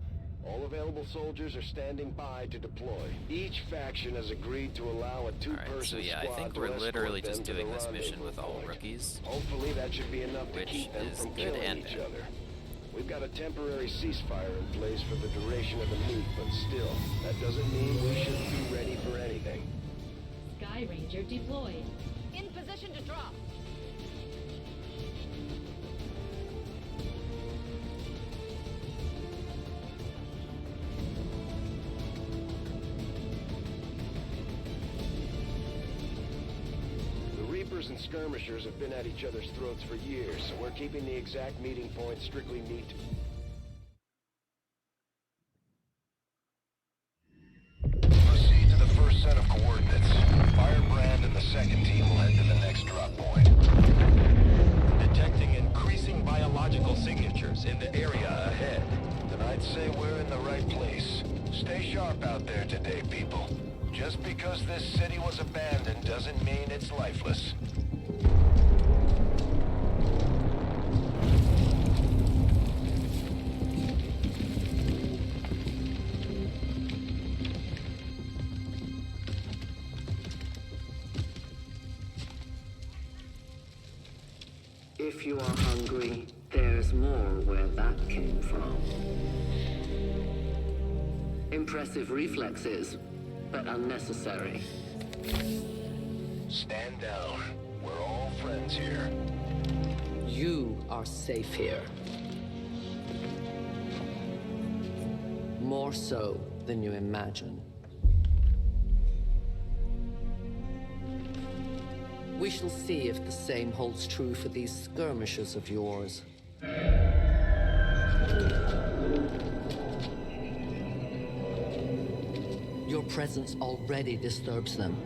All available soldiers are standing by to deploy. Each faction has agreed to allow a 2-person so yeah, I squad think to we're escort literally them just to doing the this mission rendezvous with all point. rookies. Hopefully that should be enough to Which keep them is from good killing and each bad. other. We've got a temporary ceasefire in place for the duration of the meet, but still, that doesn't mean we shouldn't be ready for anything. Sky Ranger deployed. In position to drop. The Reapers and Skirmishers have been at each other's throats for years, so we're keeping the exact meeting point strictly neat. Proceed to the first set of coordinates. second team will head to the next drop point. Detecting increasing biological signatures in the area ahead. Then I'd say we're in the right place. Stay sharp out there today, people. Just because this city was abandoned doesn't mean it's lifeless. If you are hungry, there's more where that came from. Impressive reflexes, but unnecessary. Stand down. We're all friends here. You are safe here. More so than you imagine. We shall see if the same holds true for these skirmishes of yours. Your presence already disturbs them.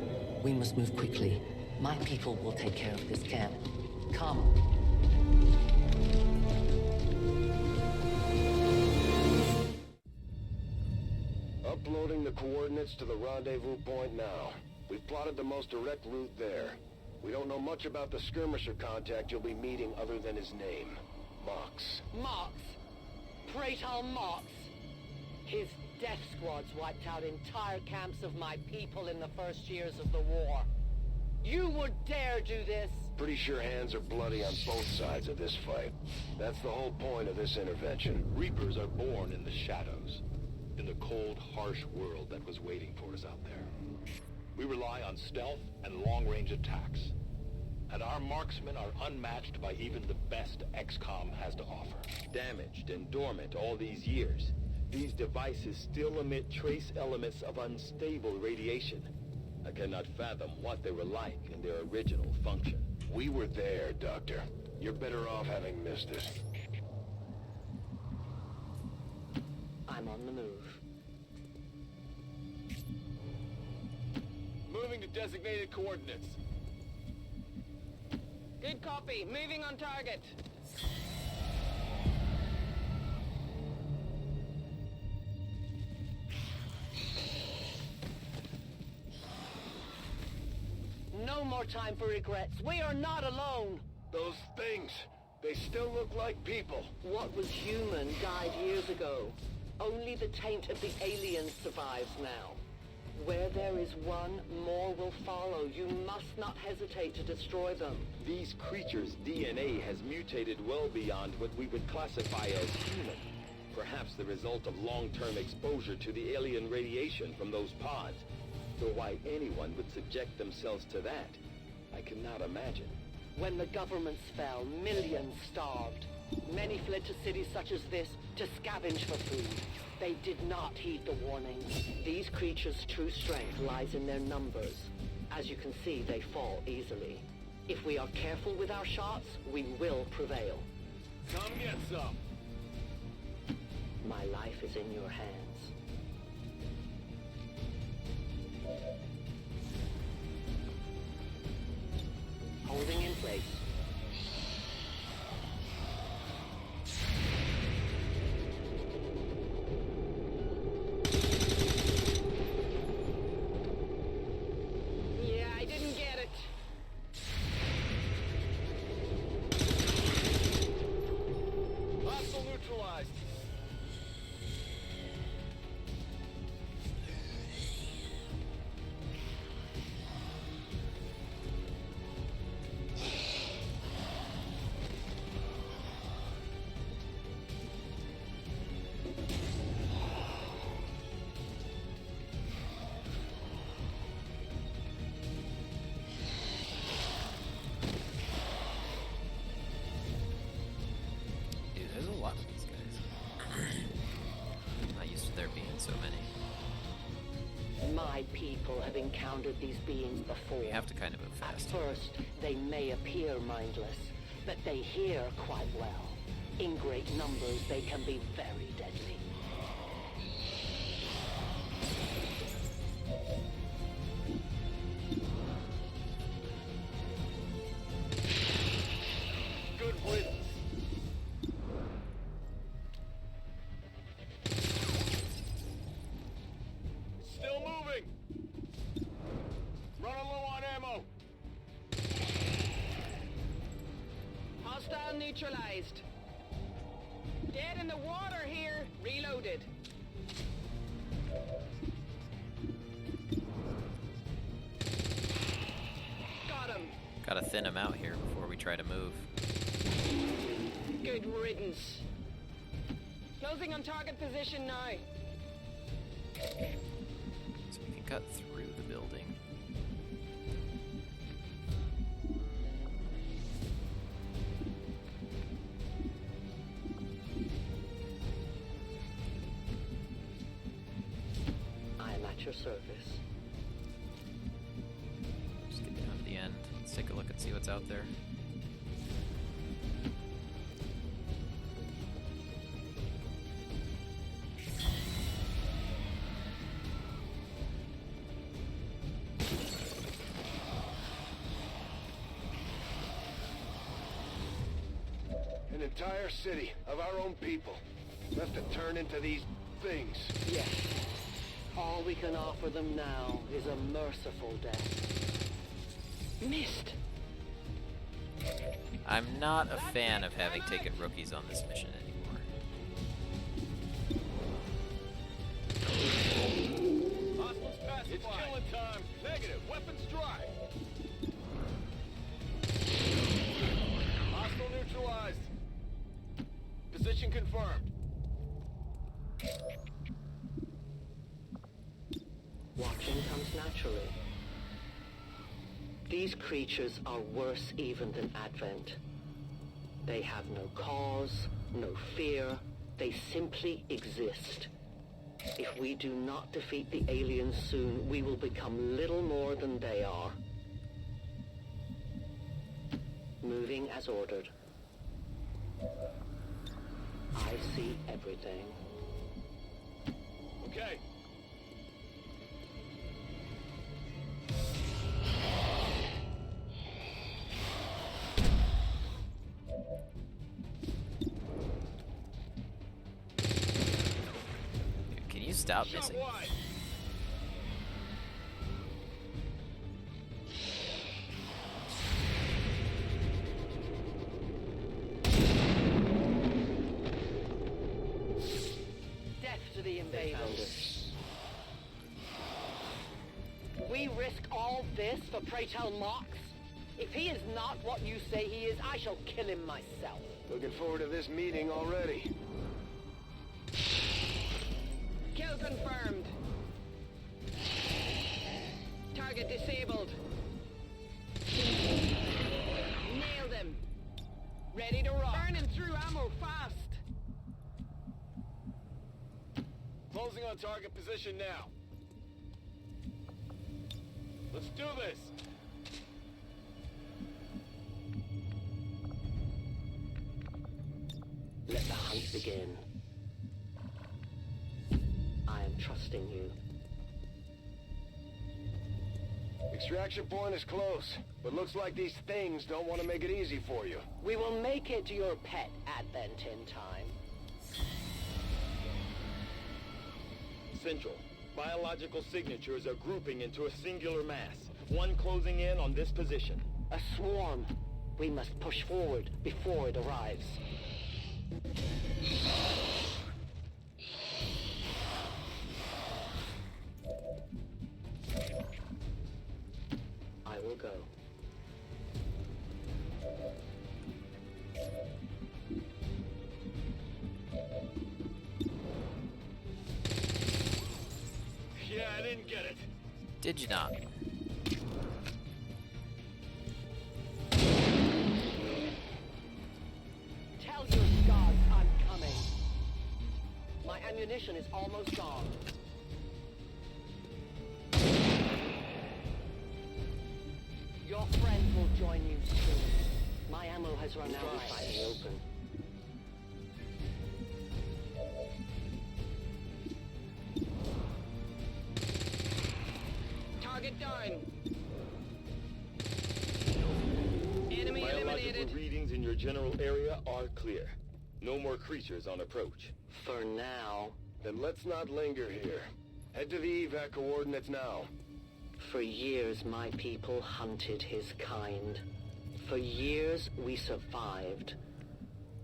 We must move quickly. My people will take care of this camp. Come. Uploading the coordinates to the rendezvous point now. We've plotted the most direct route there. We don't know much about the skirmisher contact you'll be meeting other than his name. Mox. Mox? Praetor Mox? His death squads wiped out entire camps of my people in the first years of the war. You would dare do this? Pretty sure hands are bloody on both sides of this fight. That's the whole point of this intervention. Reapers are born in the shadows, in the cold, harsh world that was waiting for us out there. We rely on stealth and long-range attacks. And our marksmen are unmatched by even the best XCOM has to offer. Damaged and dormant all these years, these devices still emit trace elements of unstable radiation. I cannot fathom what they were like in their original function. We were there, Doctor. You're better off having missed it. I'm on the move. Moving to designated coordinates. Good copy. Moving on target. No more time for regrets. We are not alone. Those things, they still look like people. What was human died years ago. Only the taint of the aliens survives now. Where there is one, more will follow. You must not hesitate to destroy them. These creatures' DNA has mutated well beyond what we would classify as human. Perhaps the result of long-term exposure to the alien radiation from those pods. Though why anyone would subject themselves to that, I cannot imagine. When the governments fell, millions starved. Many fled to cities such as this to scavenge for food. They did not heed the warnings. These creatures' true strength lies in their numbers. As you can see, they fall easily. If we are careful with our shots, we will prevail. Come get some. My life is in your hands. Holding in place. Yeah, I didn't get it. Hostile neutralized. Dude, there's a lot of these guys. I'm not used to there being so many. My people have encountered these beings before. You have to kind of move At fast. first, they may appear mindless, but they hear quite well. In great numbers, they can be very deadly. Still moving! Running low on ammo! Hostile neutralized. Dead in the water here. Reloaded. Got him. Gotta thin him out here before we try to move. Good riddance. Closing on target position now. So we can cut through the building. I am at your service. Just get down to the end. Let's take a look and see what's out there. An entire city of our own people left to turn into these things. Yes. All we can offer them now is a merciful death. Missed. I'm not a fan of having taken rookies on this mission anymore. Hostiles pacified. It's killing time. Negative. Weapons dry. Hostile neutralized. Position confirmed. Watching comes naturally. These creatures are worse even than Advent. They have no cause, no fear. They simply exist. If we do not defeat the aliens soon, we will become little more than they are. Moving as ordered. I see everything. Okay. Can you stop missing? Wide. Death to the invaders. We risk all this for pray tell Mox? If he is not what you say he is, I shall kill him myself. Looking forward to this meeting already. Kill confirmed. Target disabled. Nailed him. Ready to rock. Burning through ammo fast. Closing on target position now. Let's do this. Let the hunt begin. I am trusting you. Extraction point is close, but looks like these things don't want to make it easy for you. We will make it to your pet Advent in time. Central. Biological signatures are grouping into a singular mass. One closing in on this position. A swarm. We must push forward before it arrives. I will go. Yeah, I didn't get it. Did you not? Tell your gods I'm coming. My ammunition is almost gone. Your friends will join you soon. My ammo has run out in the open. Target down. Enemy Biological eliminated. readings in your general area are clear. No more creatures on approach. For now. Then let's not linger here. Head to the evac coordinates now. For years, my people hunted his kind. For years, we survived.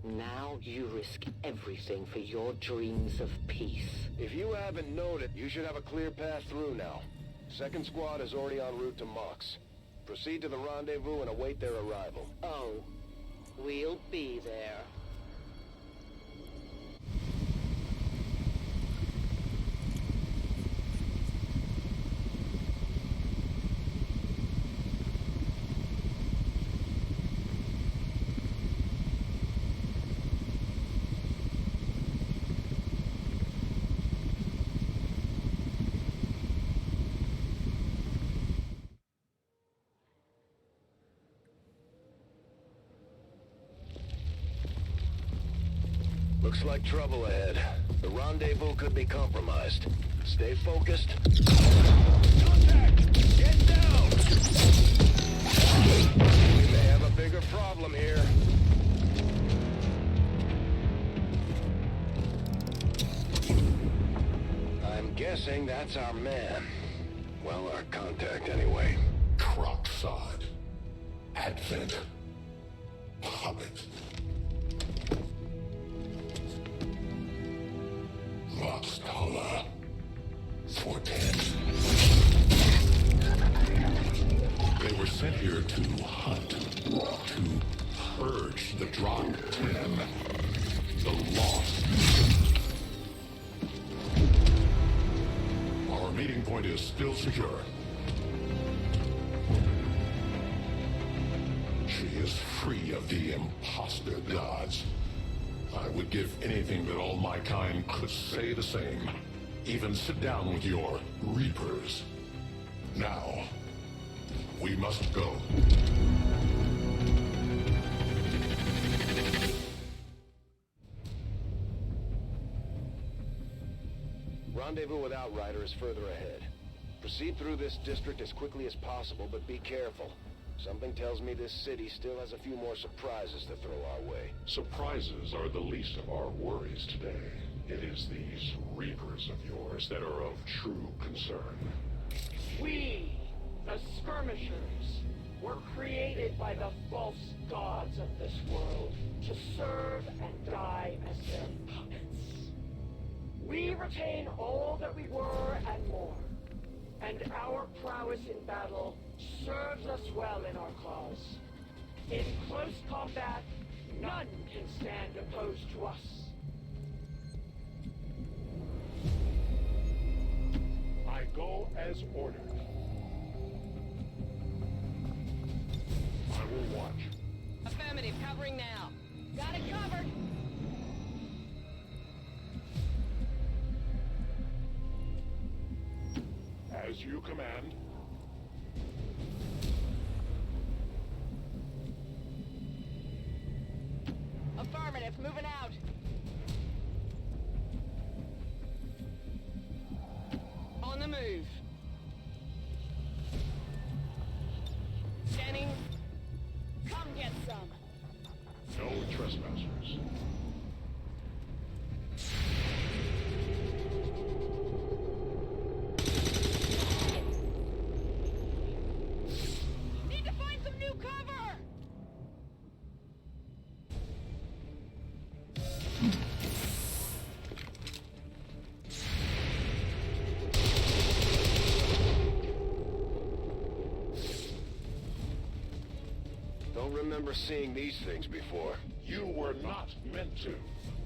Now you risk everything for your dreams of peace. If you haven't known it, you should have a clear path through now. Second squad is already en route to Mox. Proceed to the rendezvous and await their arrival. Oh, we'll be there. Looks like trouble ahead. The rendezvous could be compromised. Stay focused. Contact! Get down! We may have a bigger problem here. I'm guessing that's our man. Well, our contact anyway. Crocksod. Advent. Hobbit. Voxtala. 410. They were sent here to hunt, to purge the Drop 10, the Lost. Our meeting point is still secure. She is free of the imposter gods. I would give anything that all my kind could say the same. Even sit down with your Reapers. Now, we must go. Rendezvous with Outrider is further ahead. Proceed through this district as quickly as possible, but be careful. Something tells me this city still has a few more surprises to throw our way. Surprises are the least of our worries today. It is these Reapers of yours that are of true concern. We, the skirmishers, were created by the false gods of this world to serve and die as their puppets. We retain all that we were and more, and our prowess in battle serves us well in our cause. In close combat, none can stand opposed to us. I go as ordered. I will watch. Affirmative, covering now. Got it covered. As you command. Affirmative, moving out. On the move. Scanning. Come get some. No trespassers. Need to find some new cover! Don't remember seeing these things before. You were not meant to.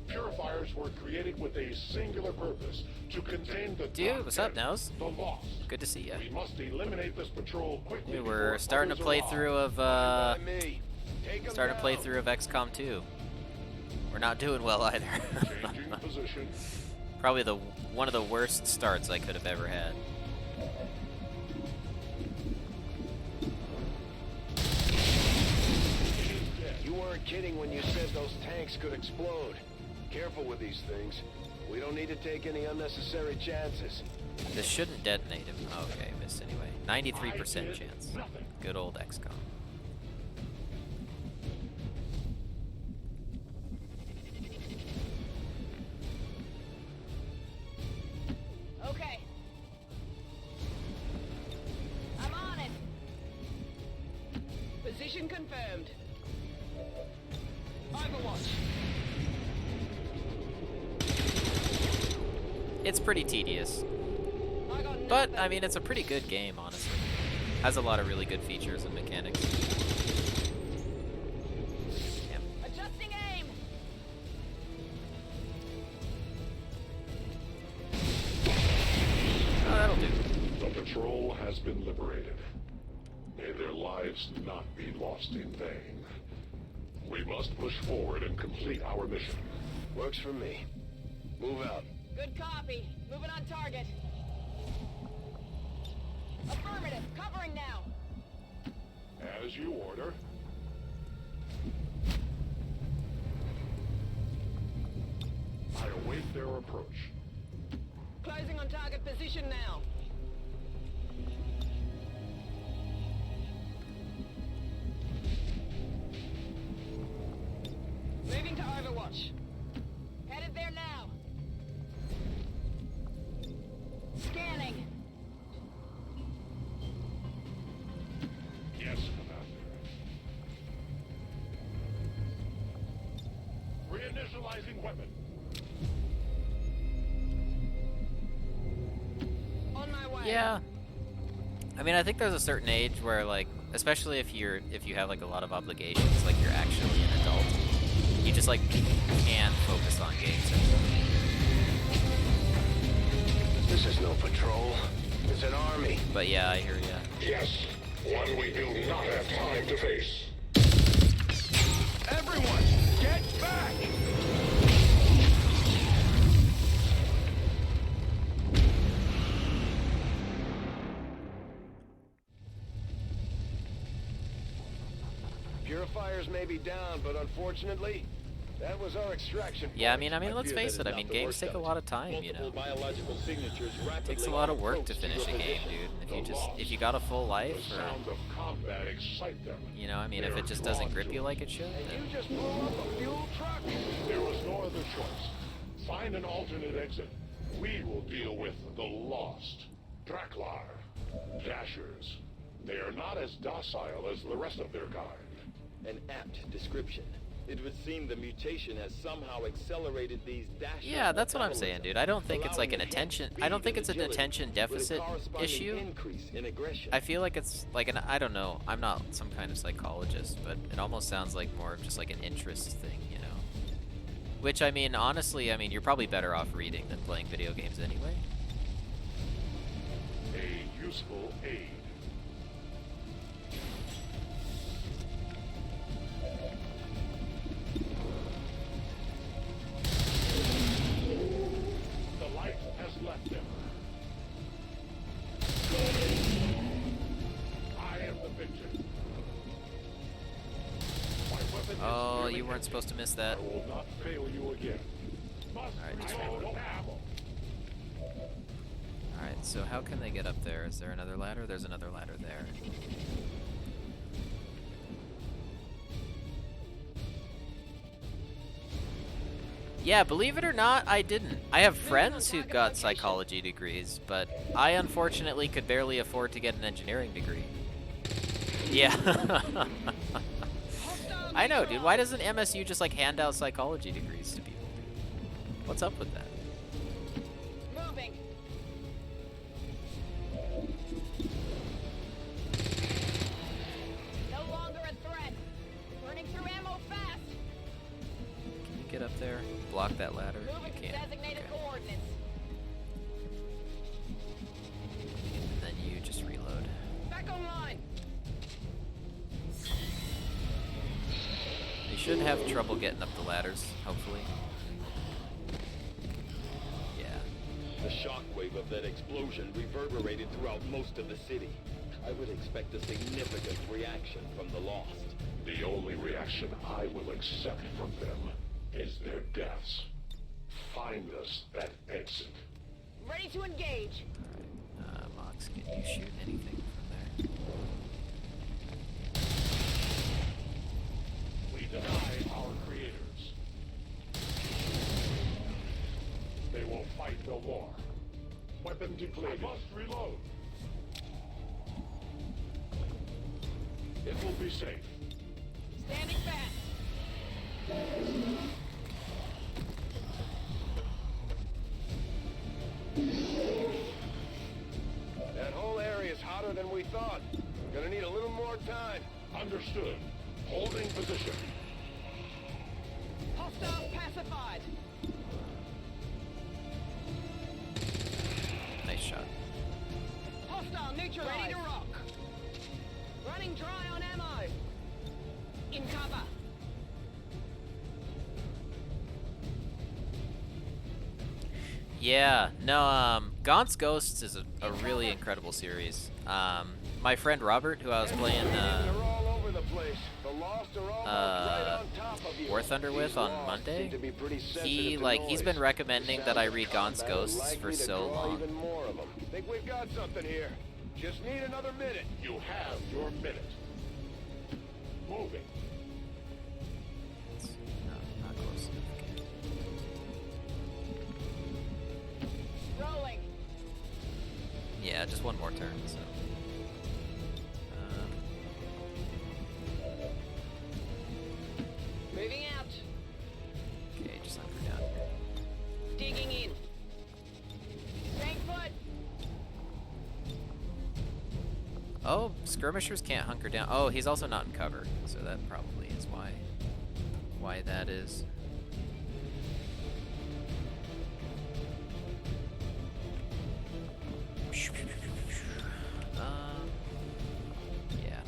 Purifiers were created with a singular purpose, to contain the Dude, what's up, Nose? The Lost. Good to see ya. We must eliminate this patrol quickly. Dude, we're starting a playthrough of XCOM 2. We're not doing well either. Changing position. Probably one of the worst starts I could have ever had. You weren't kidding when you said those tanks could explode. Careful with these things. We don't need to take any unnecessary chances. This shouldn't detonate him. Oh, okay, missed anyway. 93% chance. Good old XCOM. Okay, Mission confirmed. Overwatch. It's pretty tedious. But, I mean, it's a pretty good game, honestly. Has a lot of really good features and mechanics. Yep. Adjusting aim. Oh, that'll do. The patrol has been liberated. May their lives not be lost in vain. We must push forward and complete our mission. Works for me. Move out. Good copy. Moving on target. Affirmative. Covering now. As you order. I await their approach. Closing on target position now. Moving to Overwatch. Headed there now. Scanning. Yes, Commander. Reinitializing weapon. On my way. Yeah. I mean, I think there's a certain age where, like, especially if you have like a lot of obligations, like you're actually an adult, you just like can't focus on games anymore. This is no patrol. It's an army. But yeah, I hear ya. Yes, one we do not have time to face. Everyone, get back! Purifiers may be down, but unfortunately, that was our extraction point. Yeah, I mean, let's face it. I mean, games take a lot of time, you know. It takes a lot of work to finish a game, dude. If you got a full life, or you know, I mean, if it just doesn't grip you like it should. You just blew up a fuel truck. There was no other choice. Find an alternate exit. We will deal with the Lost, Draklar, Dashers. They are not as docile as the rest of their kind. An apt description. It would seem the mutation has somehow accelerated these dashes. Yeah, that's what I'm saying, dude. I don't think it's like an attention. I don't think it's an attention deficit issue. I feel like it's like an. I don't know. I'm not some kind of psychologist, but it almost sounds like more of just like an interest thing, you know. Which, I mean, honestly, I mean, you're probably better off reading than playing video games anyway. A useful aid. The light has left them. I am the victim. My weapon is Oh, nearly you weren't empty. supposed to miss that. I will not fail you again. Alright, just reload. Alright, so how can they get up there? Is there another ladder? There's another ladder there. Yeah, believe it or not, I didn't. I have friends who got psychology degrees, but I unfortunately could barely afford to get an engineering degree. Yeah. I know, dude. Why doesn't MSU just like hand out psychology degrees to people? What's up with that? Moving. No longer a threat. Burning through ammo fast. Can you get up there? Block that ladder? Moving You to can't. designated Okay. coordinates. And then you just reload. Back online. You shouldn't have trouble getting up the ladders, hopefully. Yeah. The shockwave of that explosion reverberated throughout most of the city. I would expect a significant reaction from the Lost. The only reaction I will accept from them is their deaths. Find us that exit. Ready to engage. Mox, can you shoot anything from there? We deny our creators. They will fight no more. Weapon depleted. I must reload. It will be safe. Standing fast. That whole area is hotter than we thought. Gonna need a little more time. Understood. Holding position. Hostiles pacified. Nice shot. Hostile neutralized. Ready to rock. Running dry on ammo. In cover. Yeah, no, Gaunt's Ghosts is a really incredible series. My friend Robert, who I was playing They're all over the place. The Lost are all right on top of you. War Thunder with These on Lost Monday, seem to be pretty sensitive he's to been noise. recommending that I Sounds read like Gaunt's Combat is Ghosts for likely to so draw long. Even more of them. Think we've got something here. Just need another minute. You have your minute. Moving. Not close enough. Rolling. Yeah, just one more turn, so. Moving out. Okay, just hunker down here. Digging in. Staying put. Oh, skirmishers can't hunker down. Oh, he's also not in cover, so that probably is why that is. Yeah.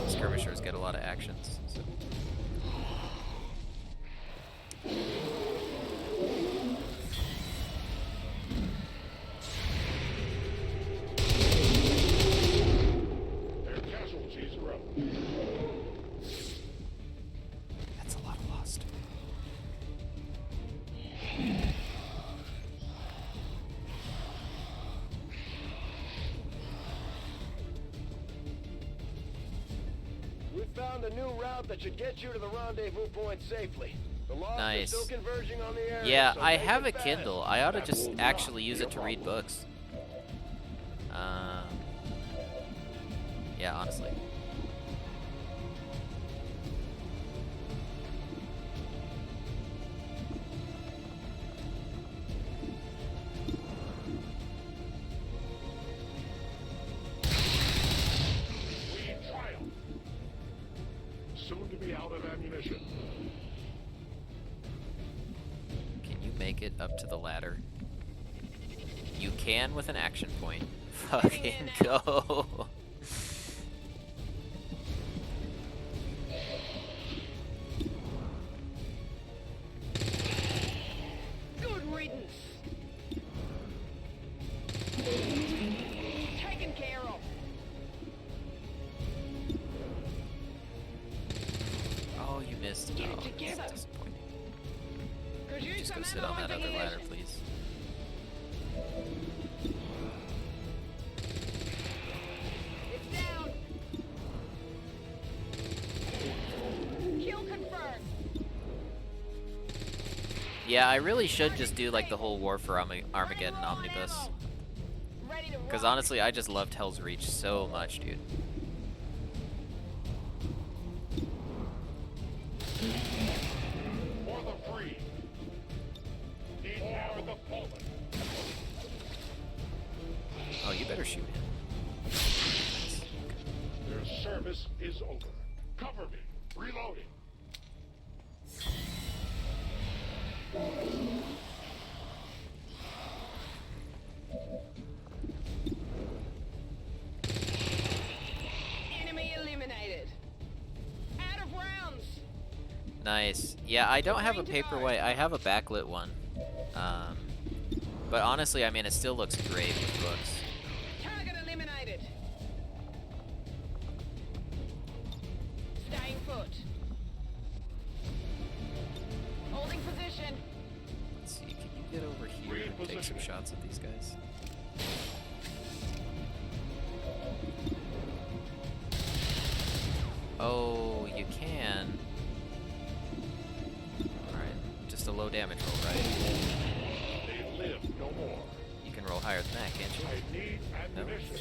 Skirmishers get a lot of actions, so. Their casualties are up. That's a lot of lost. We found a new route that should get you to the rendezvous point safely. The Lost Nice. are still converging on the area. Yeah, so I make have a it fast. Kindle. I ought to That just will not actually use be a it to read problem. books. Yeah, honestly. We triumph. Soon to be out of ammunition. Can you make it up to the ladder? You can with an action point. Fucking go. Good riddance. Taken care of. Oh, you missed. Get Oh, that's together. disappointing. Could use Just go some sit on that other ladder, ammunition. please. It's down. Kill confirmed. Yeah, I really should just do like the whole War for Armageddon omnibus. Ready to Because rock. honestly, I just loved Hell's Reach so much, dude. For the free. Need more of the fallen. Oh, you better shoot him. Their service is over. Cover me. Reloading. Enemy eliminated. Out of rounds. Nice. Yeah, I don't have a paperweight. I have a backlit one. But honestly, I mean, it still looks great with books. Target eliminated. Staying put. Holding position. Let's see, can you get over here and take some shots at these guys? Oh, you can. Alright, just a low damage roll, right? They live no more. You can roll higher than that, can't you? I need No? ammunition.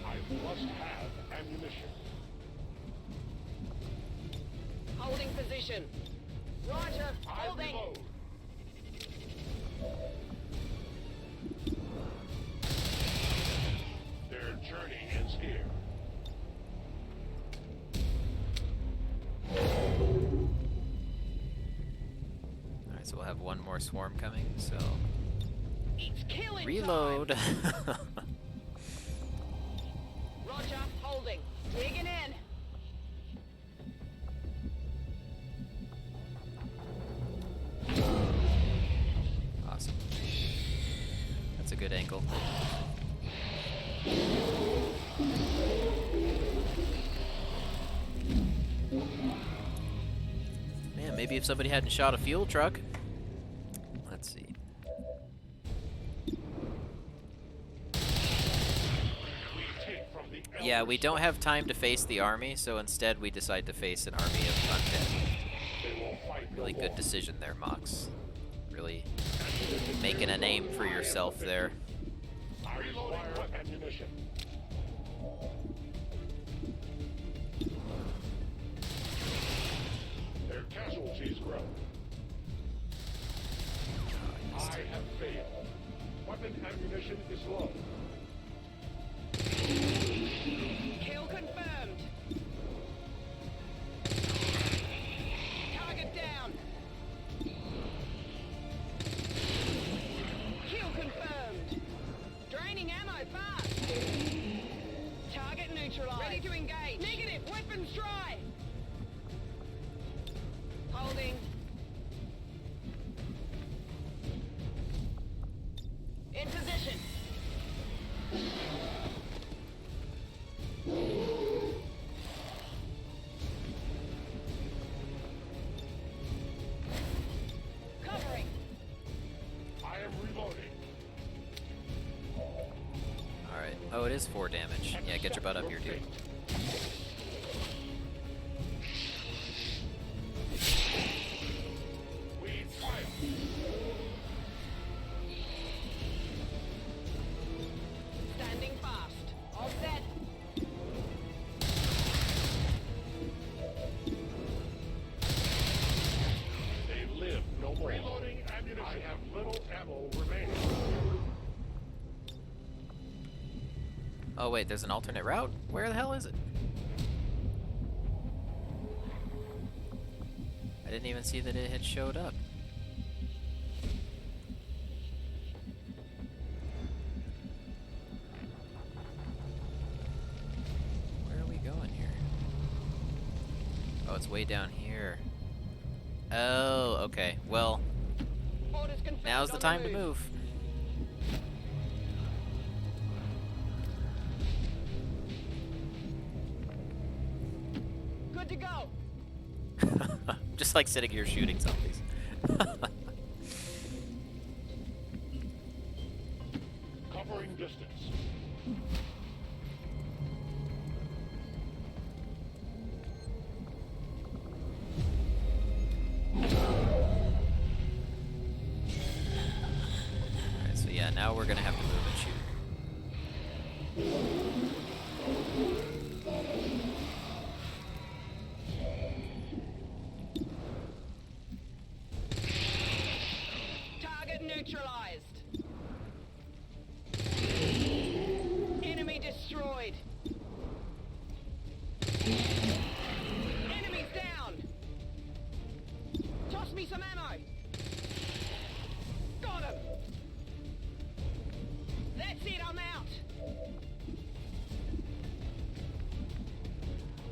I must have ammunition. Holding position. Roger, holding. Their journey ends here. Alright, so we'll have one more swarm coming, so... It's killing reload! time. Roger, holding. Digging in. Awesome. That's a good angle. Man, maybe if somebody hadn't shot a fuel truck. Let's see. Yeah, we don't have time to face the army, so instead we decide to face an army of undead. Really good decision there, Mox. Really making a name for yourself there. Ammunition. Their casualties grow. I have failed. Weapon ammunition is low. Kill confirmed. Target down. Kill confirmed. Draining ammo fast. Target neutralized. Ready to engage. Negative. Weapons dry. Holding. In position. Covering. I am reloading. Alright. Oh, it is 4 damage. Yeah, get your butt up here, dude. Standing fast. All set. They live no more. Reloading ammunition. I have little ammo remaining. Oh wait, there's an alternate route? Where the hell is it? I didn't even see that it had showed up. Where are we going here? Oh, it's way down here. Oh, okay. Well, Orders confirmed now's the on time to move. move. Good to go. Just like sitting here shooting zombies. Covering distance. Alright, so yeah, now we're gonna have to move and shoot. Target neutralized. Enemy destroyed. Enemies down. Toss me some ammo. Got him. That's it, I'm out.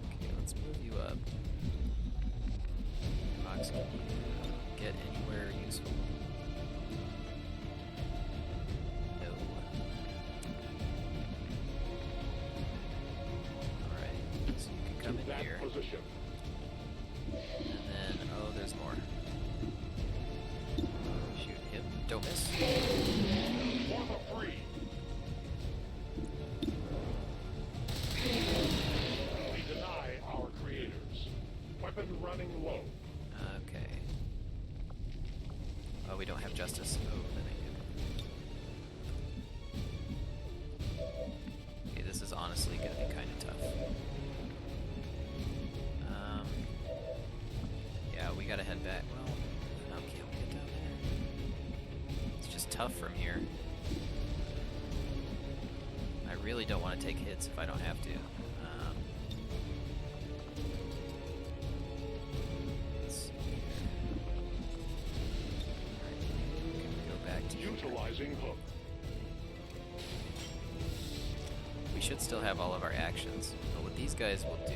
Okay, let's move you up. Mox, can you get anywhere useful? No. Alright, so you can come in here. Position. And then, oh, there's more. Shoot him. Don't miss. For the free. We deny our creators. Weapon running low. Okay. Oh, we don't have justice. Oh, then I do. Okay, this is honestly gonna be kind of tough. tough from here. I really don't want to take hits if I don't have to. Let's see here. Alright, go back to utilizing hook. We should still have all of our actions. But what these guys will do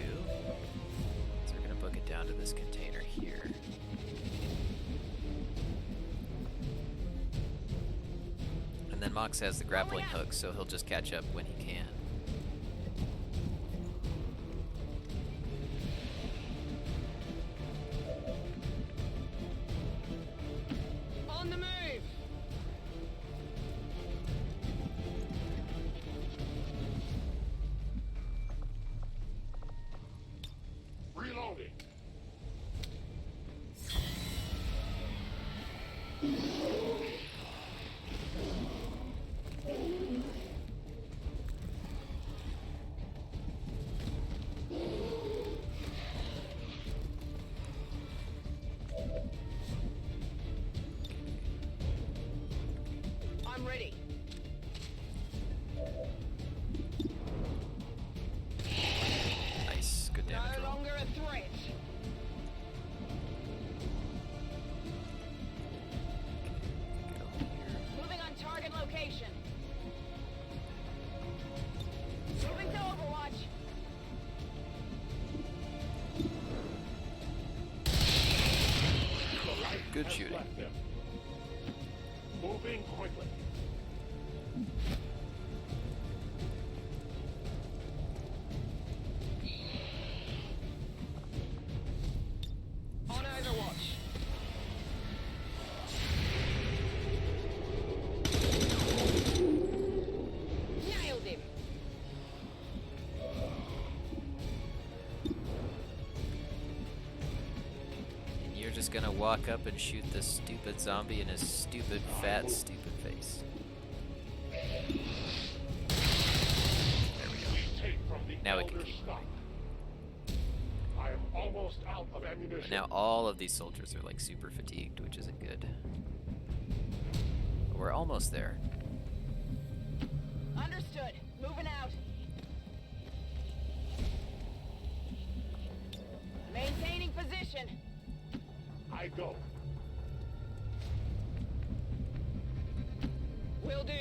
is they're going to book it down to this container here. And then Mox has the grappling hook, so he'll just catch up when he can. On the move! Reloading. I'm ready. Nice, good damage No roll. longer a threat. Moving on target location. Moving to Overwatch. Good shooting. Left them. Moving quickly. On Overwatch. Nailed him. And you're just gonna walk up and shoot this stupid zombie in his stupid, fat, stupid face. There we go. Take from the Now we can elder keep stock. I am almost out of ammunition. But now all of these soldiers are like super fatigued, which isn't good. But we're almost there. Understood. Moving out. Maintaining position. I go. Will do.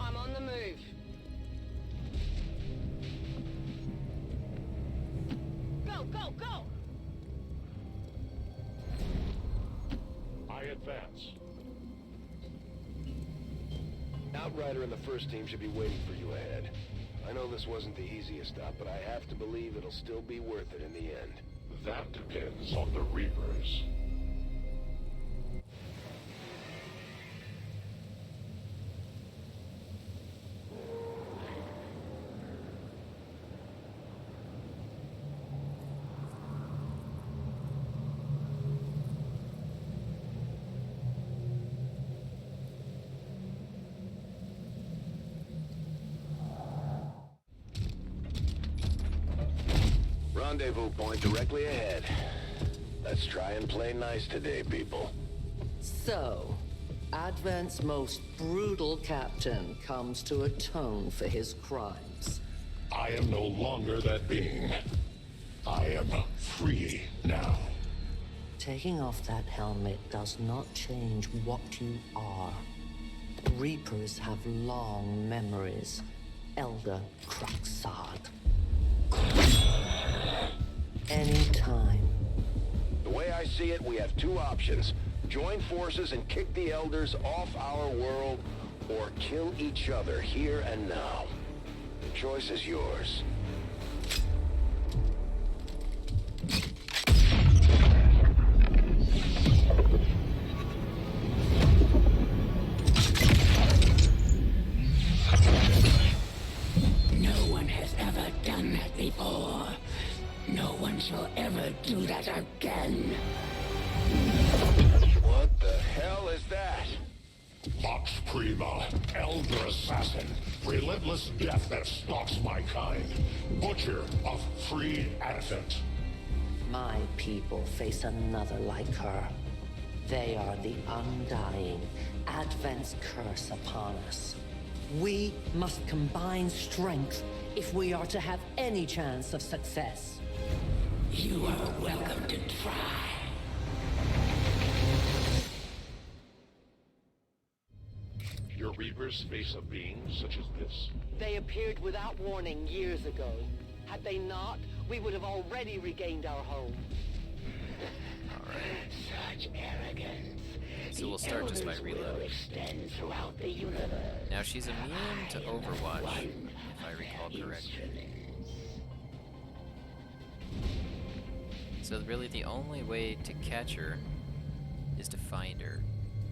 I'm on the move. Go, go, go! I advance. Outrider and the first team should be waiting for you ahead. I know this wasn't the easiest stop, but I have to believe it'll still be worth it in the end. That depends on the Reapers. Rendezvous point directly ahead. Let's try and play nice today, people. So, Advent's most brutal captain comes to atone for his crimes. I am no longer that being. I am free now. Taking off that helmet does not change what you are. Reapers have long memories. Elder Craxard. Anytime. The way I see it, we have two options. Join forces and kick the Elders off our world, or kill each other here and now. The choice is yours. No one has ever done that before. No one shall ever do that again. What the hell is that? Vox Prima, Elder Assassin, relentless death that stalks my kind, Butcher of free Advent. My people face another like her. They are the undying, Advent's curse upon us. We must combine strength if we are to have any chance of success. You are welcome to try. Your Reapers face a being such as this? They appeared without warning years ago. Had they not, we would have already regained our home. Such arrogance. So we'll start just by reloading. Throughout the universe. Now she's immune to Overwatch, if I recall correctly. So really the only way to catch her is to find her,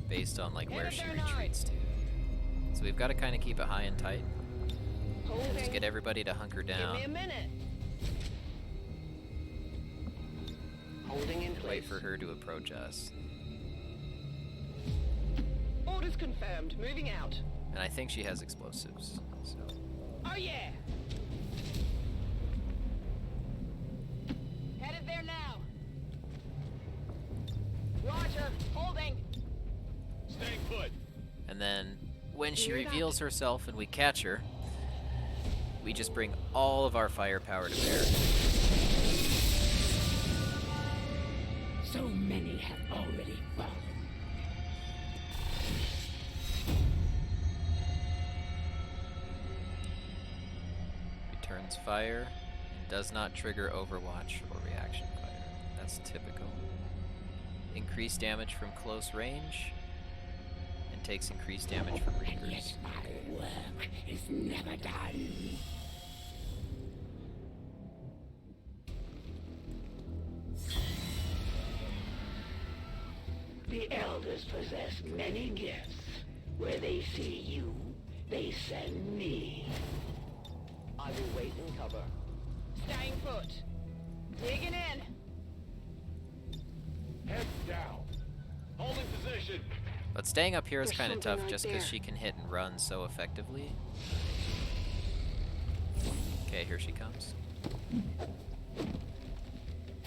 based on like where she retreats to. So we've got to kind of keep it high and tight. Just get everybody to hunker down. Give me a minute. Holding in place. Wait for her to approach us. Orders confirmed. Moving out. And I think she has explosives. So Oh yeah. Headed there now. Roger. Holding. Staying put. and then when she reveals herself and we catch her, we just bring all of our firepower to bear. So many have already fallen. Returns fire and does not trigger Overwatch or reaction fire. That's typical. Increased damage from close range and takes increased damage from Reapers. My work is never done. The Elders possess many gifts. Where they see you, they send me. I will wait in cover. Staying put. Digging in. Head down. Holding position. But staying up here is There's kind of something tough right just because there. she can hit and run so effectively. Okay, here she comes.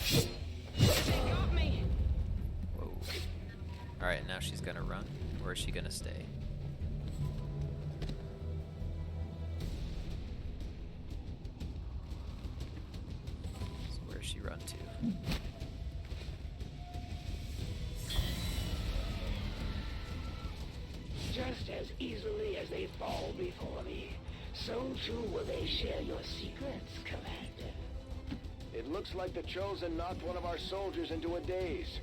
They got me. Whoa. Alright, now she's gonna run. Or is she gonna stay? So where's she run to? Just as easily as they fall before me, so too will they share your secrets, Commander. It looks like the Chosen knocked one of our soldiers into a daze.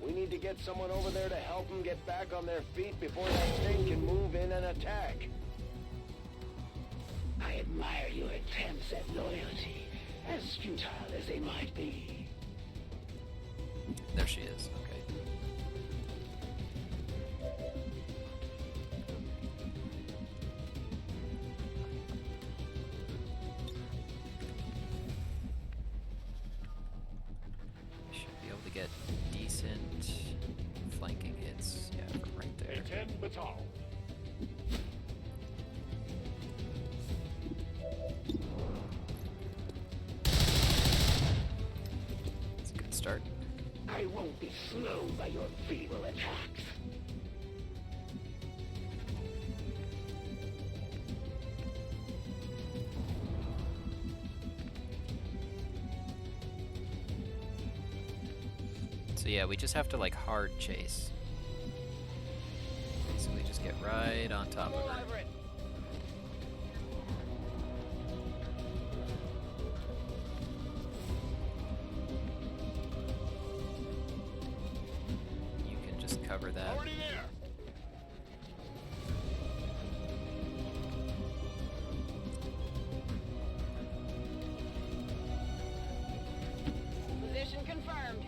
We need to get someone over there to help them get back on their feet before that thing can move in and attack. I admire your attempts at loyalty, as futile as they might be. There she is, okay. Should be able to get decent flanking hits. Yeah, from right there. A-10 Batal. It's a good start. I won't be slowed by your feeble attacks. So yeah, we just have to like hard chase. Basically just get right on top of All her. over it. You can just cover that. Already there. Position confirmed.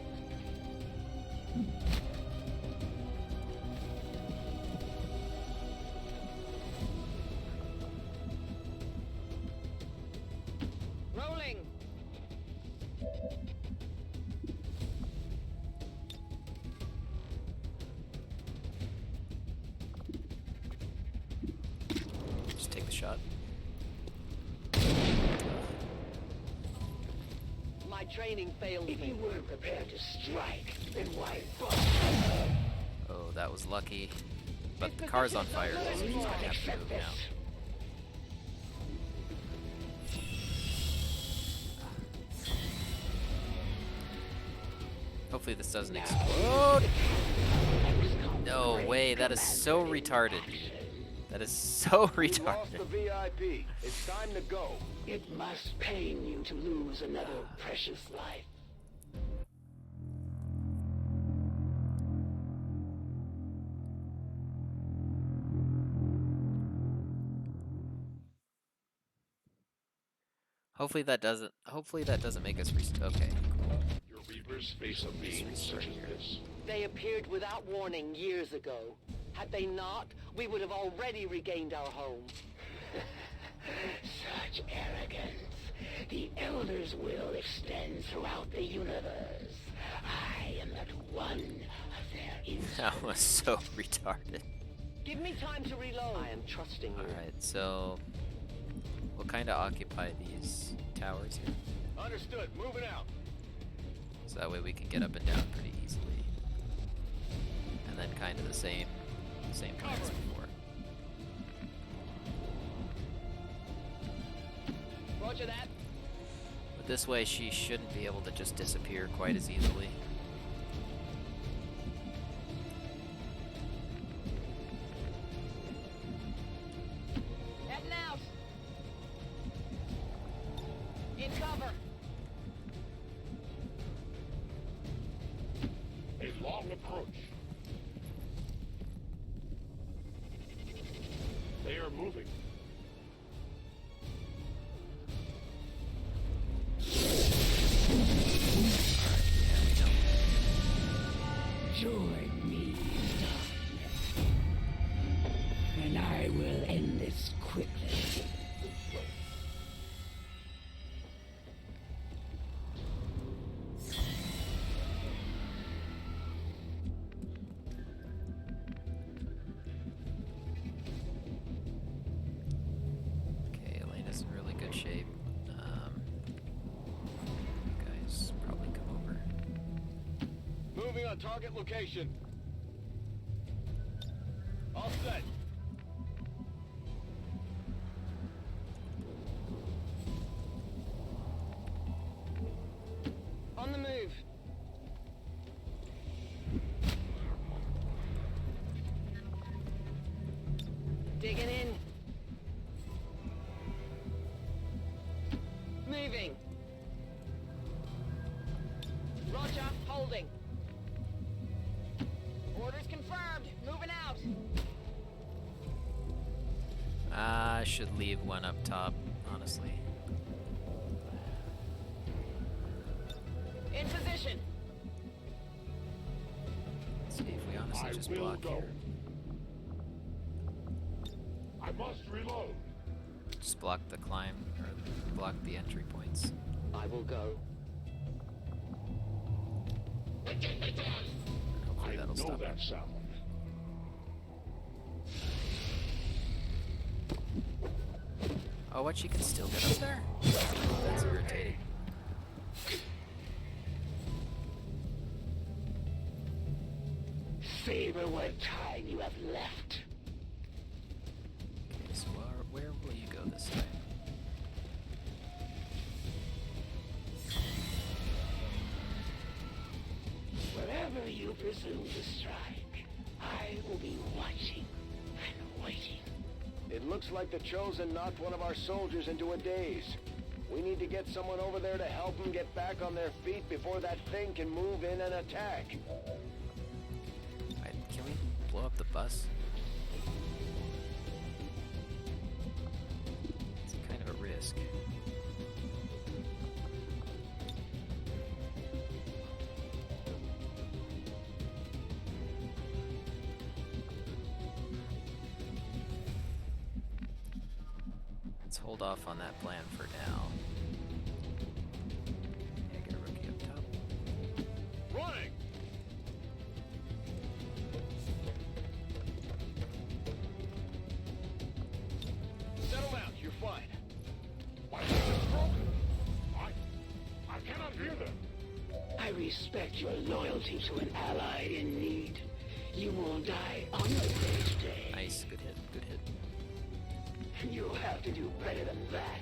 Rolling. shot. My training failed me. If you weren't prepared to strike, then why bother? Oh, that was lucky. But the car's on fire, so he's gonna have to move now. Hopefully this doesn't explode. No way, that is so retarded. That is so retarded. Lost the VIP. It's time to go. It must pain you to lose another precious life. Hopefully that doesn't make us okay. Your Reapers face a being such as this. They appeared without warning years ago. Had they not, we would have already regained our home. Such arrogance. The Elder's will extends throughout the universe. I am but one of their instruments. That was so retarded. Give me time to reload. I am trusting you. Alright, so we'll kind of occupy these towers here. Understood. Moving out. So that way we can get up and down pretty easily. And then kind of the same plan as before. Roger that. But this way she shouldn't be able to just disappear quite as easily. Heading out. In cover. A long approach. They are moving. Join me, darkness, and I will end this quickly. Okay, Elena's in really good shape. You guys probably come over. Moving on target location. All set. On the move. Digging in. Moving. Roger, holding. Orders confirmed. Moving out. I should leave one up top, honestly. In position. Let's see if we honestly just will block go. here. I must reload. Just block the climb, or block the entry points. I will go. Hopefully I that'll know stop that him. sound. Oh, what? She can still get up there? That's irritating. Savor what time you have left. Okay, so where will you go this time? Wherever you presume to strike, I will be watching and waiting. It looks like the Chosen knocked one of our soldiers into a daze. We need to get someone over there to help them get back on their feet before that thing can move in and attack. Can we blow up the bus? It's kind of a risk. Let's hold off on that plan for now. Yeah, get a rookie up top. Running. Settle expect your loyalty to an ally in need. You will die on your first day. Nice, good hit, good hit. You'll have to do better than that.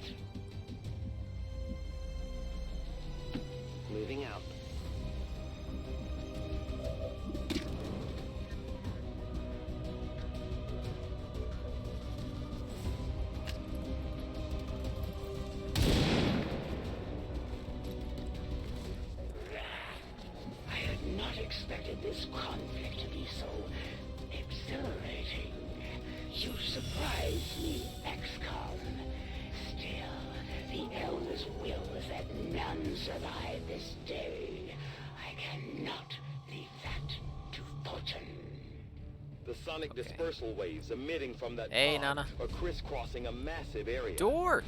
Moving out. I had not expected this conflict to be so exhilarating. You surprised me, XCOM. Still, the Elder's will is that none survive this day. I cannot leave that to fortune. The sonic dispersal waves emitting from that Hey, pod Nana. are crisscrossing a massive area. Door!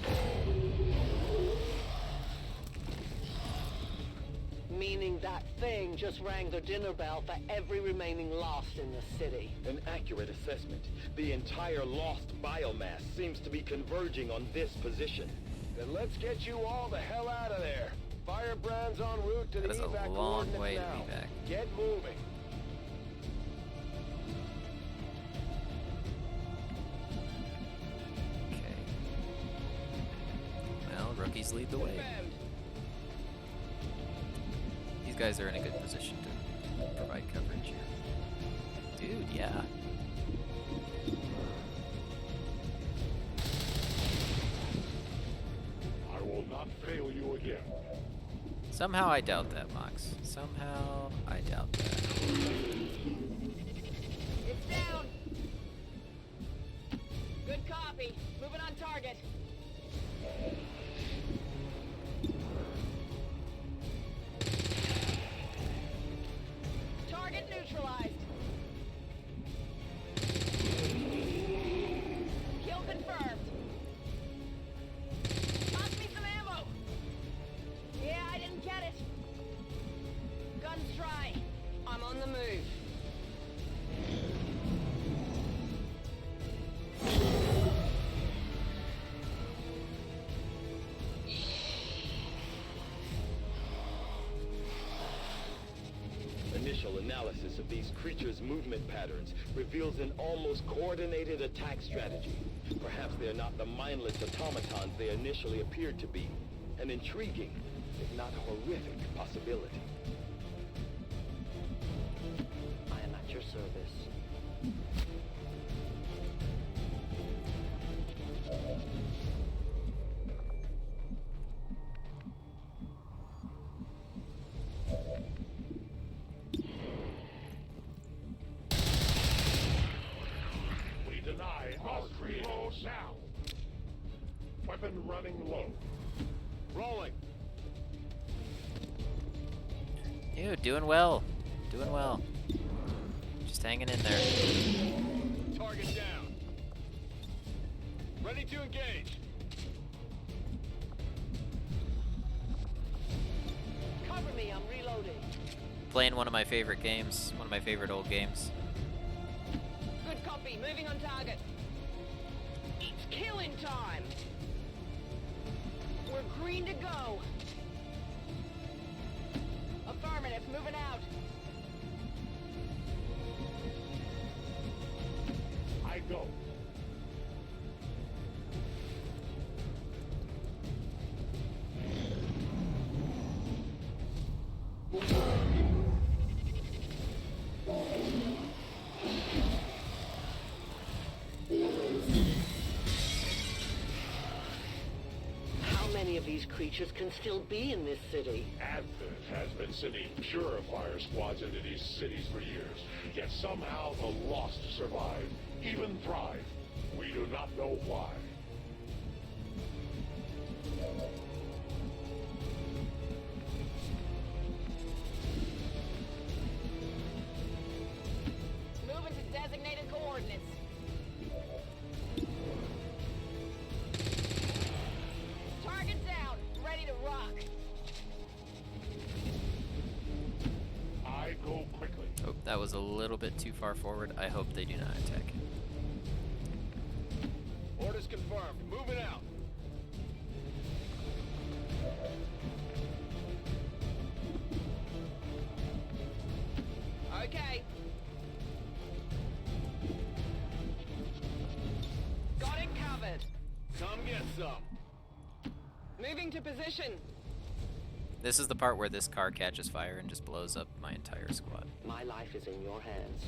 Meaning that thing just rang the dinner bell for every remaining lost in the city. An accurate assessment. The entire lost biomass seems to be converging on this position. Then let's get you all the hell out of there. Firebrand's en route to That the is a evac long coordinates way to now. be back. Get moving. Okay. Well, rookies lead the way. These guys are in a good position to provide coverage here. Dude, yeah. I will not fail you again. Somehow I doubt that, Mox. Somehow I doubt that. It's down. Good copy. Moving on target. Target neutralized. Kill confirmed. Toss me some ammo. Yeah, I didn't get it. Guns dry. I'm on the move. Initial analysis of these creatures' movement patterns reveals an almost coordinated attack strategy. Perhaps they're not the mindless automatons they initially appeared to be. An intriguing, if not horrific, possibility. I am at your service. We deny our creed. Now. Weapon running low. Rolling. Dude, doing well. Doing well. Just hanging in there. Target down. Ready to engage. Cover me, I'm reloading. Playing one of my favorite games. One of my favorite old games. Good copy. Moving on target. It's killing time. We're green to go. Affirmative. Moving out. I go. How many of these creatures can still be in this city? Advent has been sending purifier squads into these cities for years, yet somehow the lost survive, even thrive. We do not know why. Moving to designated coordinates. Target down. Ready to rock. I go quickly. Oh, that was a little bit too far forward. I hope they do not attack. Orders confirmed. Moving out. Okay. Got it covered. Come get some. Moving to position. This is the part where this car catches fire and just blows up my entire squad. My life is in your hands.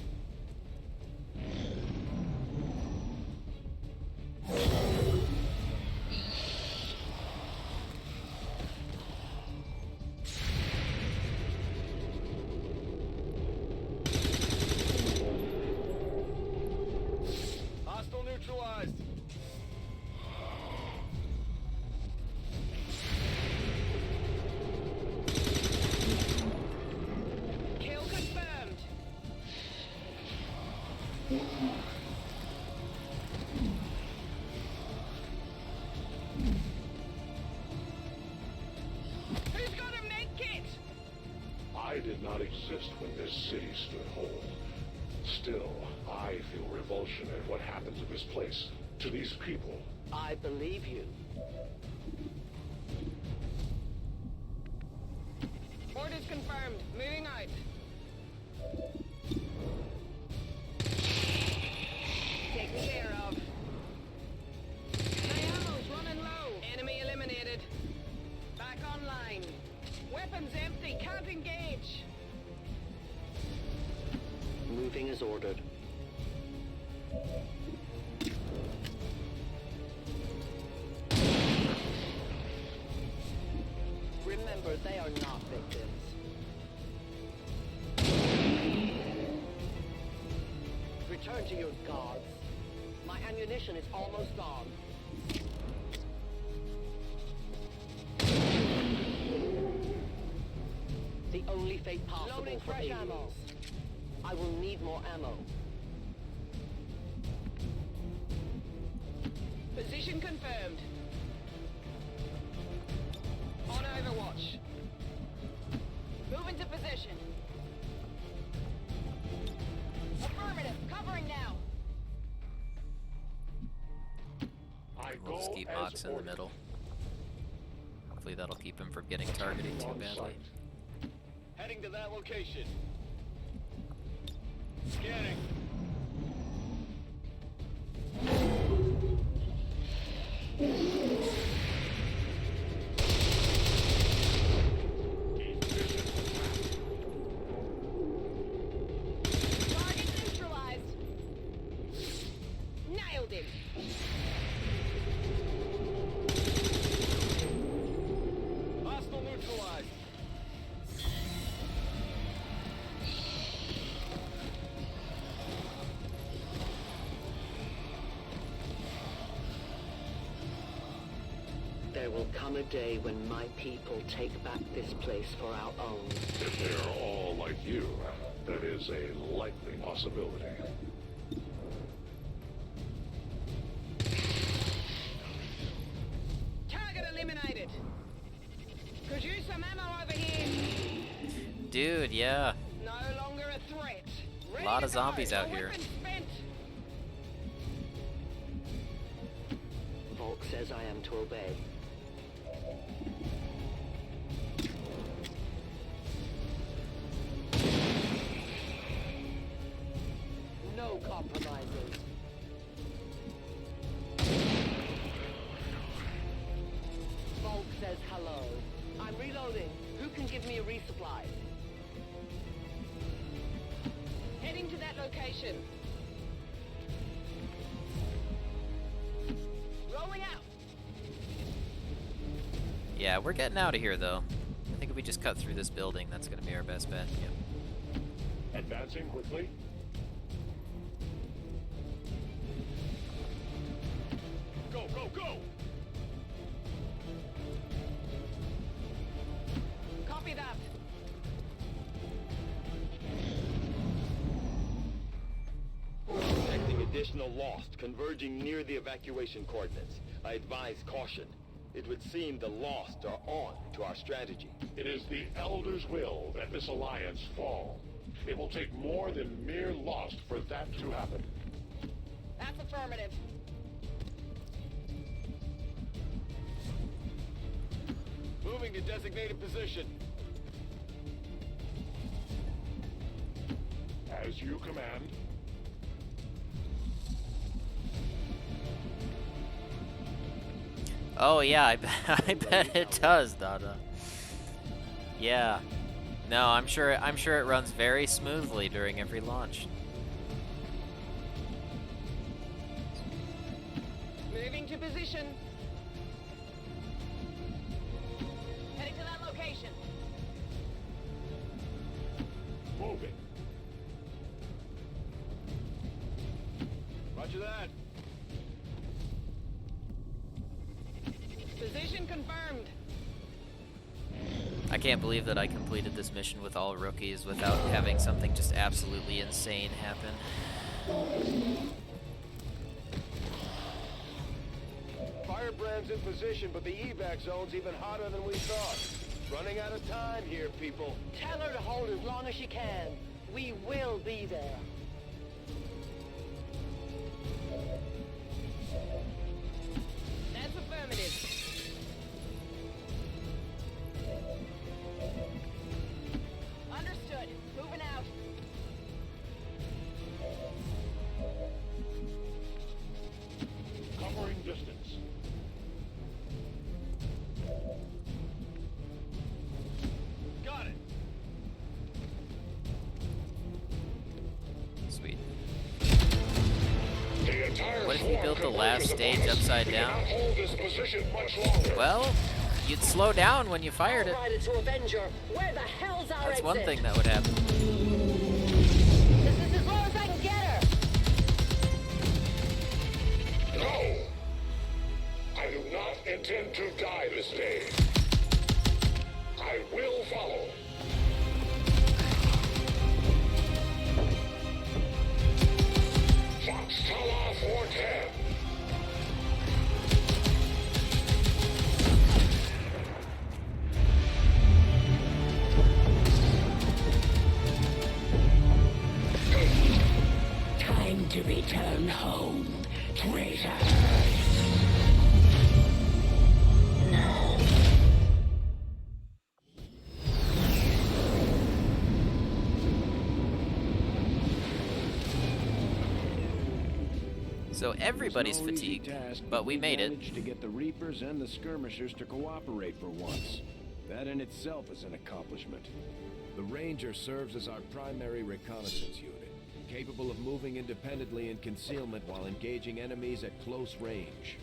Hostile neutralized. Kill confirmed. Who's got a med kit? I did not exist when this city stood whole. Still, I feel revulsion at what happened to this place, to these people. I believe you. Orders confirmed. Moving out. Taken care of. My ammo's running low. Enemy eliminated. Back online. Weapons empty. Can't engage. Moving as ordered. Remember, they are not victims. Return to your gods. My ammunition is almost gone. The only fate possible Loading for fresh aliens. ammo. I will need more ammo. Position confirmed. On Overwatch. Move into position. Affirmative. Covering now. We'll just keep Mox in the middle. Hopefully that'll keep him from getting targeted too badly. Heading to that location. Scanning. Target neutralized. Nailed him. Hostile neutralized. There will come a day when my people take back this place for our own. If they are all like you, that is a likely possibility. Target eliminated. Could use some ammo over here. Dude, yeah. No longer a threat. A lot of zombies out here. Weapons spent. Volk says I am to obey. No compromises. Volk says hello. I'm reloading. Who can give me a resupply? Heading to that location. Rolling out. Yeah, we're getting out of here though. I think if we just cut through this building, that's gonna be our best bet. Yep. Advancing quickly. Go, go, go! Copy that. Detecting additional Lost converging near the evacuation coordinates. I advise caution. It would seem the Lost are on to our strategy. It is the Elder's will that this alliance fall. It will take more than mere lost for that to happen. That's affirmative. Moving to designated position. As you command. Oh yeah, I bet it does, Dada. Yeah. No, I'm sure it runs very smoothly during every launch. Moving to position. Heading to that location. Moving. Roger that. Position confirmed. I can't believe that I completed this mission with all rookies without having something just absolutely insane happen. Firebrand's in position, but the evac zone's even hotter than we thought. Running out of time here, people. Tell her to hold as long as she can. We will be there. That's affirmative. Understood. Moving out. Covering distance. Got it. Sweet. The entire What if you built the last stage upside down? hold this position much longer. Well, you'd slow down when you fired it. Rider to Avenger. Where the hell's our That's exit? one thing that would happen. This is as low as I can get her. No! I do not intend to die this day. I will follow. Foxtrot 410. Time to return home, traitor. So everybody's It's no easy fatigued, task, but we made it. managed to get the Reapers and the Skirmishers to cooperate for once. That in itself is an accomplishment. The Ranger serves as our primary reconnaissance unit, capable of moving independently in concealment while engaging enemies at close range.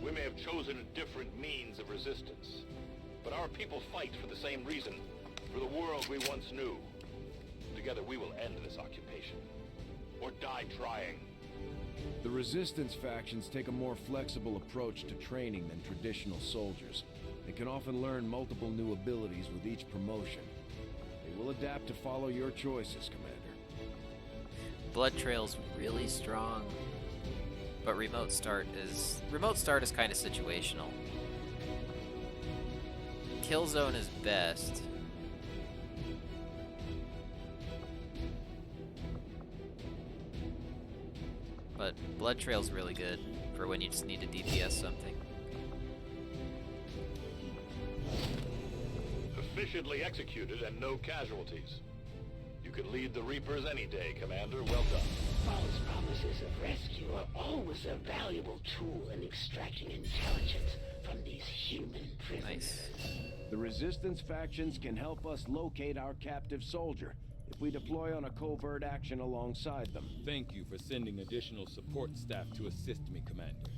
We may have chosen a different means of resistance, but our people fight for the same reason, for the world we once knew. Together we will end this occupation, or die trying. The Resistance factions take a more flexible approach to training than traditional soldiers. They can often learn multiple new abilities with each promotion. They will adapt to follow your choices, Commander. Blood Trail's really strong, but Remote Start is kind of situational. Killzone is best. But Blood Trail's really good for when you just need to DPS something. Efficiently executed and no casualties. You can lead the Reapers any day, Commander. Well done. False promises of rescue are always a valuable tool in extracting intelligence from these human prisoners. The Resistance factions can help us locate our captive soldier if we deploy on a covert action alongside them. Thank you for sending additional support staff to assist me, Commander.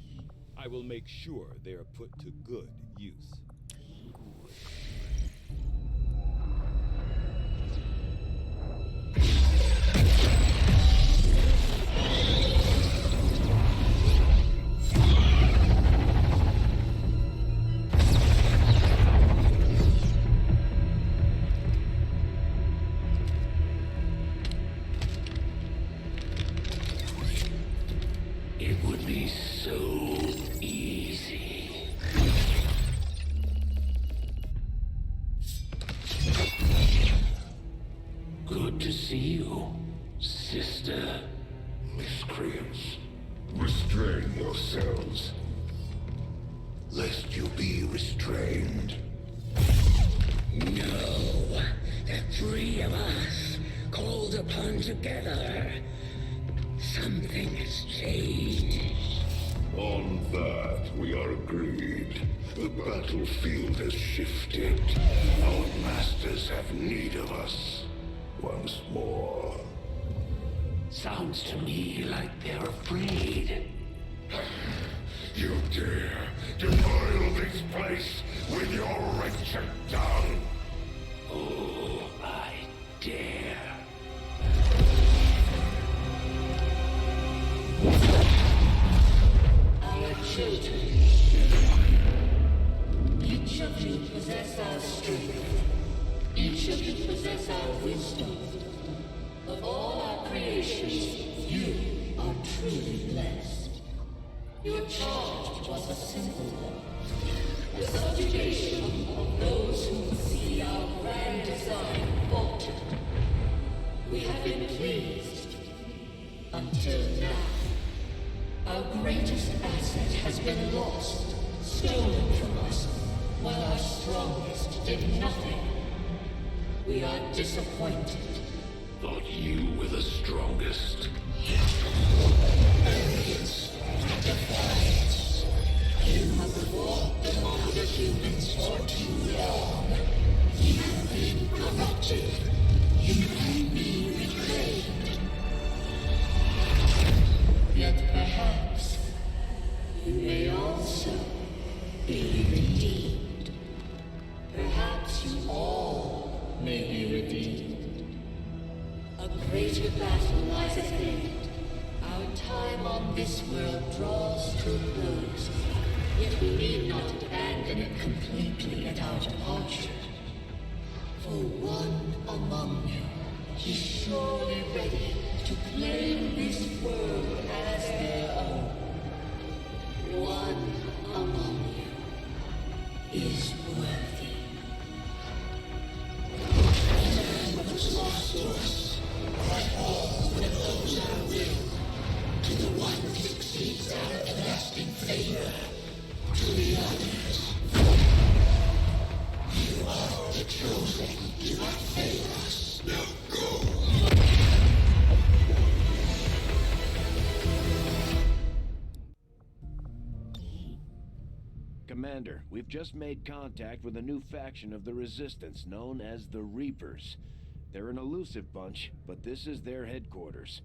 I will make sure they are put to good use. It would be so easy. restrained. No, the three of us, called upon together. Something has changed. On that, we are agreed. The battlefield has shifted. Our masters have need of us. Once more. Sounds to me like they're afraid. You dare defile this place with your wretched tongue? Oh, I dare. Our children. Each of you possess our strength. Each of you possess our wisdom. Of all our creations, you are truly blessed. Your charge was a simple one. The subjugation of those who would see our grand design falter. We have been pleased. Until now. Our greatest asset has been lost, stolen from us, while our strongest did nothing. We are disappointed. Thought you were the strongest. Arrogance, defiance. You have walked among the humans for too long. You have been corrupted. You can be reclaimed. Yet perhaps you may also be redeemed. Perhaps you all may be redeemed. A greater battle lies ahead. Our time on this world draws to a close. Yet we need not abandon it completely at our departure. For one among you is surely ready to claim this world as their own. One among you is worthy. The man was lost to us, but all that those our will, to the one who succeeds our everlasting favor, to the others. You are the chosen. Do not fail us. Now go. Commander, we've just made contact with a new faction of the Resistance known as the Reapers. They're an elusive bunch, but this is their headquarters.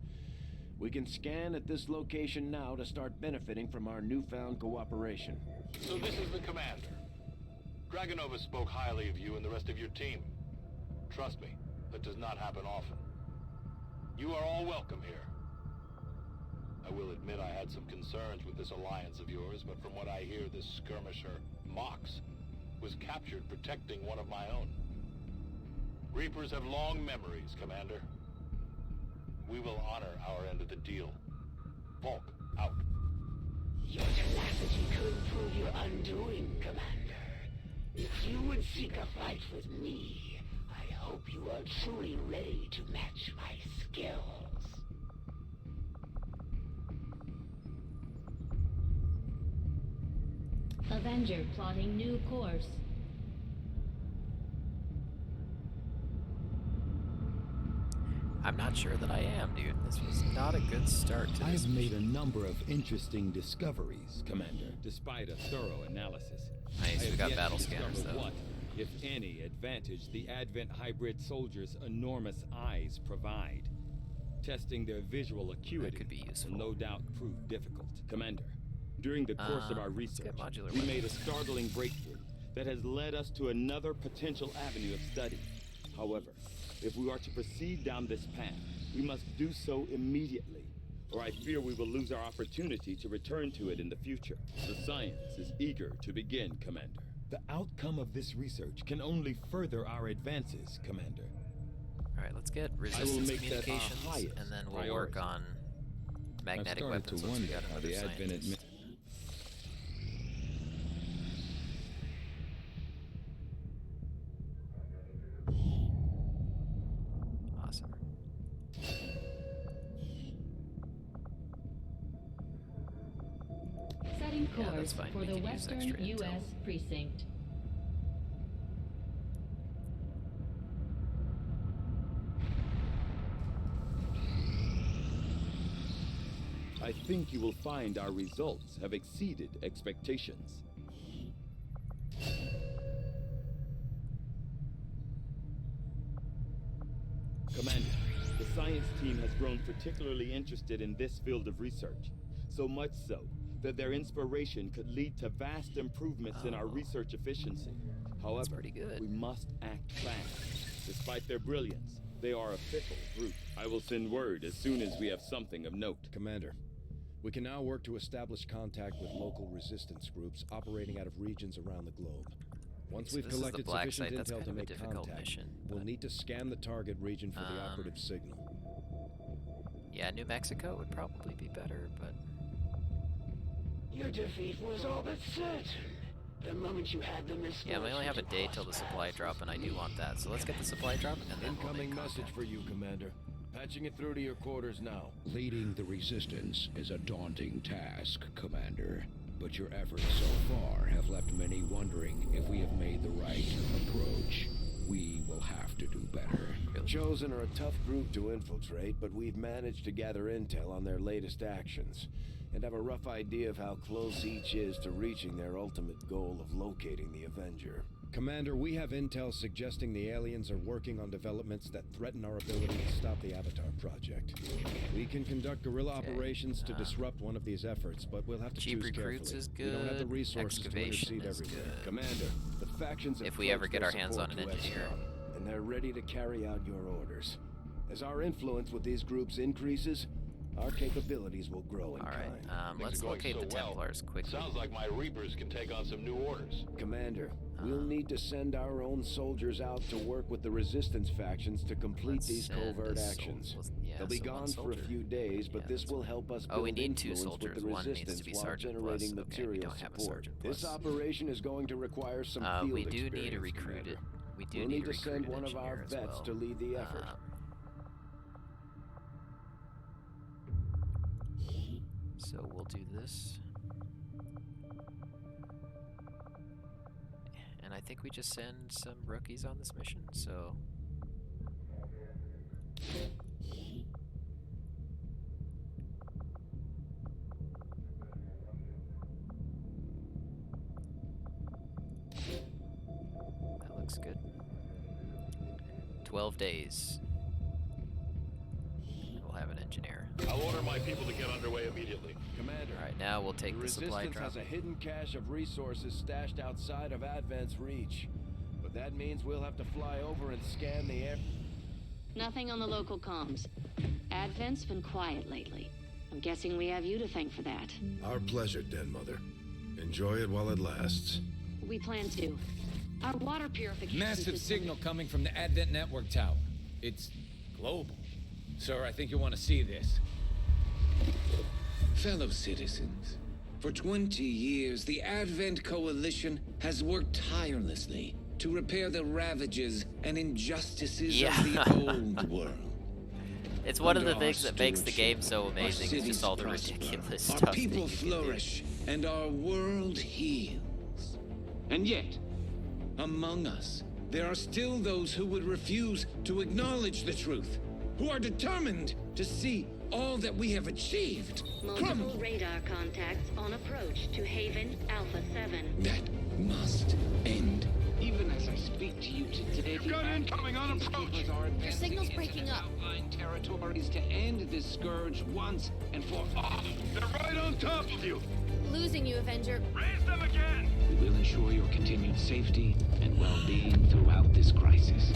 We can scan at this location now to start benefiting from our newfound cooperation. So this is the commander. Dragonova spoke highly of you and the rest of your team. Trust me, that does not happen often. You are all welcome here. I will admit I had some concerns with this alliance of yours, but from what I hear, this skirmisher, Mox, was captured protecting one of my own. Reapers have long memories, Commander. We will honor our end of the deal. Volk, out. Your tenacity could prove your undoing, Commander. If you would seek a fight with me, I hope you are truly ready to match my skills. Avenger plotting new course. I'm not sure that I am, dude. This was not a good start to this. I've made a number of interesting discoveries, Commander, despite a thorough analysis. Nice, we got yet battle to scanners, discover though. what, if any, advantage the Advent hybrid soldiers' enormous eyes provide. Testing their visual acuity could be useful. will no doubt prove difficult. Commander, during the course of our let's get research, modular we made a weapons. startling breakthrough that has led us to another potential avenue of study. However, if we are to proceed down this path, we must do so immediately, or I fear we will lose our opportunity to return to it in the future. The science is eager to begin, Commander. The outcome of this research can only further our advances, Commander. Alright, let's get resistance communications, and then we'll work on magnetic weapons once we got another scientist. Awesome. Setting course fine. for We the can use Western extra intel. U.S. precinct. I think you will find our results have exceeded expectations. Commander, the science team has grown particularly interested in this field of research. So much so that their inspiration could lead to vast improvements in our research efficiency. However, we must act fast. Despite their brilliance, they are a fickle group. I will send word as soon as we have something of note. Commander, we can now work to establish contact with local resistance groups operating out of regions around the globe. Once we've collected sufficient intel to make contact, we'll need to scan the target region for the operative signal. Yeah, New Mexico would probably be better, but... Your defeat was all but certain. The moment you had the misfortune. Yeah, we only have a day till the supply drop, and I do want that. So let's get the supply drop, and then Incoming message for you, Commander. Patching it through to your quarters now. Leading the resistance is a daunting task, Commander. But your efforts so far have left many wondering if we have made the right approach. We will have to do better. Chosen are a tough group to infiltrate, but we've managed to gather intel on their latest actions, and have a rough idea of how close each is to reaching their ultimate goal of locating the Avenger. Commander, we have intel suggesting the aliens are working on developments that threaten our ability to stop the Avatar Project. We can conduct guerrilla operations to disrupt one of these efforts, but we'll have to cheap choose recruits carefully. is We don't have the good, resources to excavation intercede is everywhere. good. Commander, the factions have If we ever pledged get their our hands support on an to engineer. XCOM, and they're ready to carry out your orders. As our influence with these groups increases, our capabilities will grow in kind. Let's locate the Templars quickly. Sounds like my Reapers can take on some new orders. Commander, we'll need to send our own soldiers out to work with the resistance factions to complete these covert actions. They'll be gone for a few days, but this will help us build we need 2 influence soldiers. with the One needs resistance to be while Sergeant generating Plus. Okay, we material don't have a support. Sergeant This Plus. operation is going to require some field We do need experience, a recruited. Commander. We do We'll need need a to send recruited one of our engineer as vets well. to lead the effort. So we'll do this. And I think we just send some rookies on this mission, so... That looks good. 12 days. We'll have an engineer. I'll order my people to get underway immediately. Commander, Alright, now we'll take the supply Resistance drop. has a hidden cache of resources stashed outside of Advent's reach. But that means we'll have to fly over and scan the air. Nothing on the local comms. Advent's been quiet lately. I'm guessing we have you to thank for that. Our pleasure, Den Mother. Enjoy it while it lasts. We plan to. Our water purification Massive system- signal coming from the Advent Network Tower. It's global. Sir, I think you want to see this. Fellow citizens, for 20 years, the Advent Coalition has worked tirelessly to repair the ravages and injustices of the old world. It's one of the Under things that makes the game so our amazing. It's just cities all the prosper, ridiculous our stuff that people you can do. flourish, and our world heals. And yet, among us, there are still those who would refuse to acknowledge the truth, who are determined to see all that we have achieved Multiple radar contacts on approach to Haven Alpha 7. That must end. Even as I speak to you today, You've got incoming on approach. Your signal's breaking up. Outlying territories to end this scourge once and for all. They're right on top of you. Losing you, Avenger. Raise them again. We will ensure your continued safety and well-being throughout this crisis.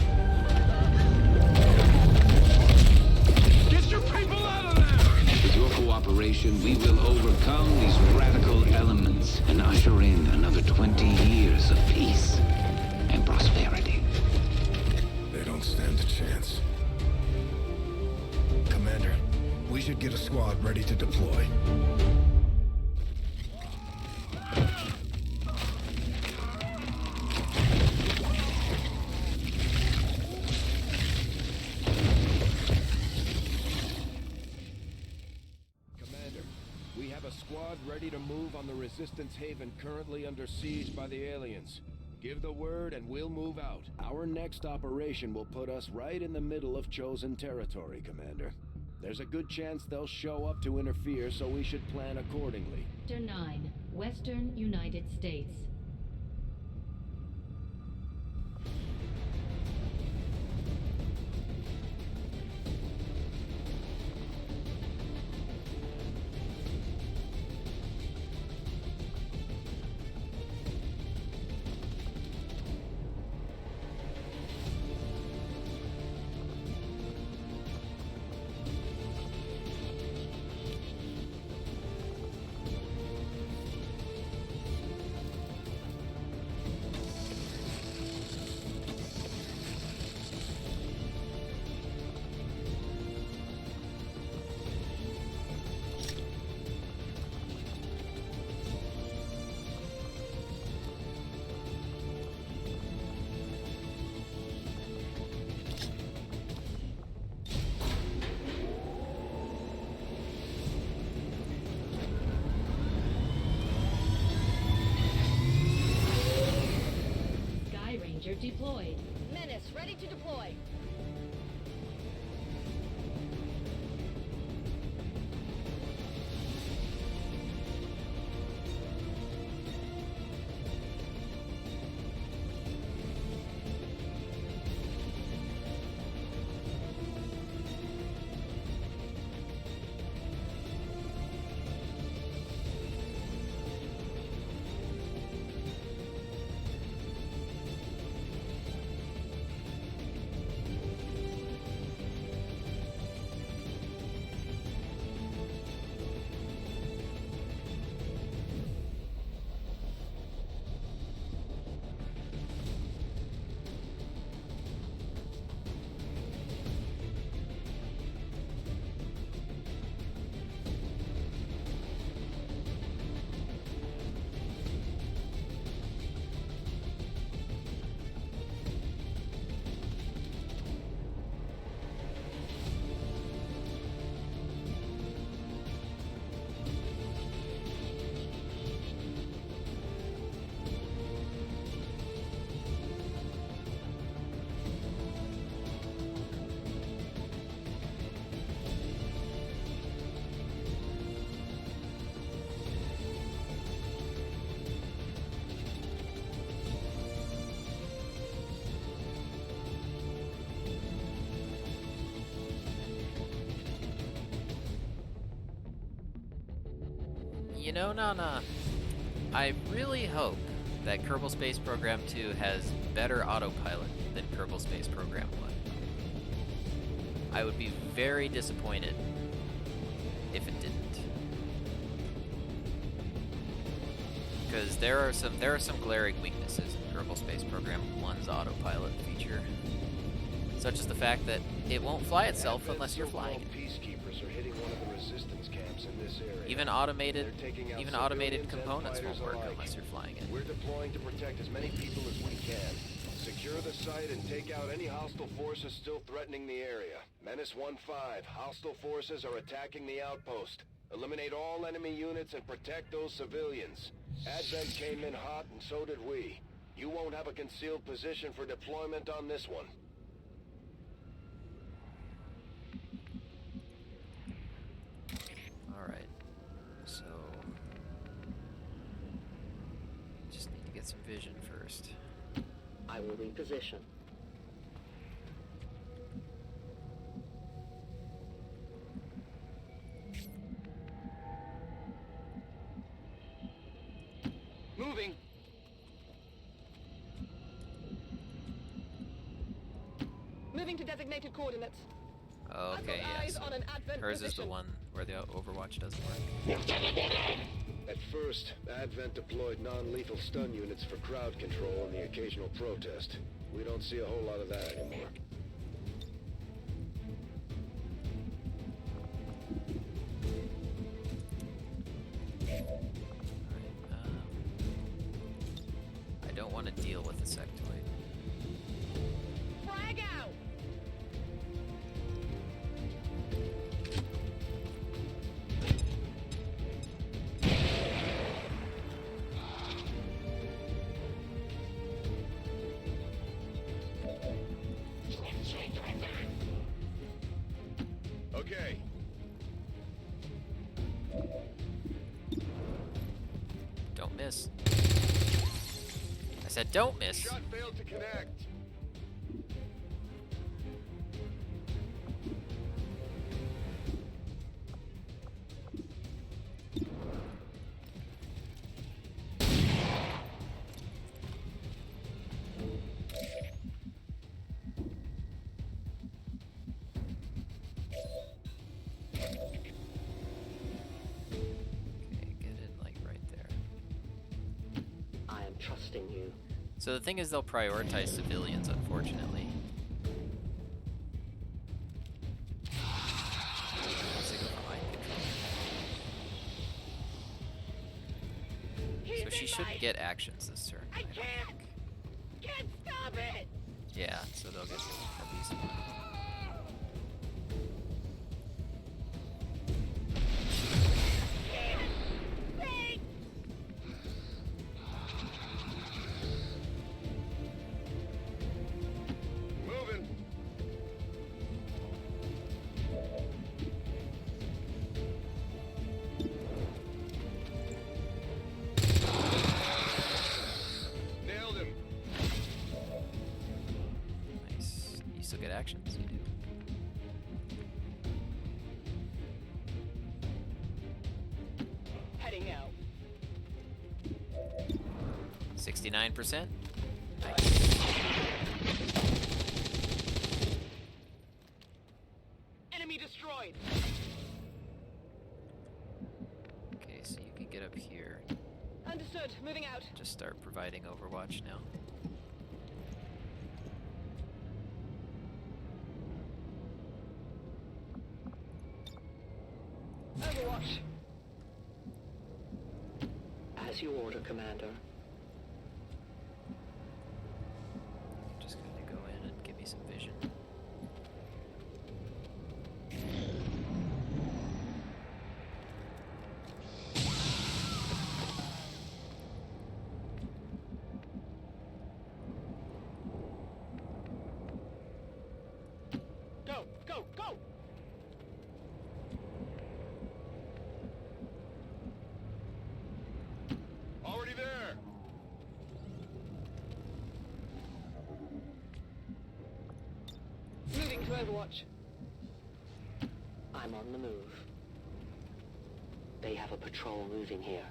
Get your people out of there! With your cooperation, we will overcome these radical elements and usher in another 20 years of peace and prosperity. They don't stand a chance. Commander, we should get a squad ready to deploy. Commander, we have a squad ready ready to move on the Resistance Haven currently under siege by the aliens. Give the word and we'll move out. Our next operation will put us right in the middle of chosen territory, Commander. There's a good chance they'll show up to interfere, so we should plan accordingly. Sector 9, Western United States. Deployed. Menace, ready to deploy. You know, Nana, I really hope that Kerbal Space Program 2 has better autopilot than Kerbal Space Program 1. I would be very disappointed if it didn't. Because there are some glaring weaknesses in Kerbal Space Program 1's autopilot feature, such as the fact that it won't fly itself unless you're flying it. Peacekeepers are hitting one of the resistance camps in this area. Even automated components won't work unless you're flying it. We're deploying to protect as many people as we can. Secure the site and take out any hostile forces still threatening the area. Menace 1-5, hostile forces are attacking the outpost. Eliminate all enemy units and protect those civilians. Advent came in hot and so did we. You won't have a concealed position for deployment on this one. Alright, so just need to get some vision first. I will reposition. Moving. Moving to designated coordinates. Okay, yeah, so hers is the one where the Overwatch doesn't work. At first, Advent deployed non-lethal stun units for crowd control and the occasional protest. We don't see a whole lot of that anymore. I don't want to deal with the sectoid. Frag out! said don't miss. Shot failed to connect. Trusting you. So the thing is, they'll prioritize civilians, unfortunately. Once they go for mind control. So she shouldn't get actions this turn. I can't stop it. Yeah, so they'll get at least one. Actions, you do. 69%. Nice. Enemy destroyed. Okay, so you can get up here. Understood. Moving out. Just start providing Overwatch now. Overwatch. As you order, Commander. Just gonna go in and give me some vision. Go, go, go! Already there. Moving to Overwatch. I'm on the move. They have a patrol moving here.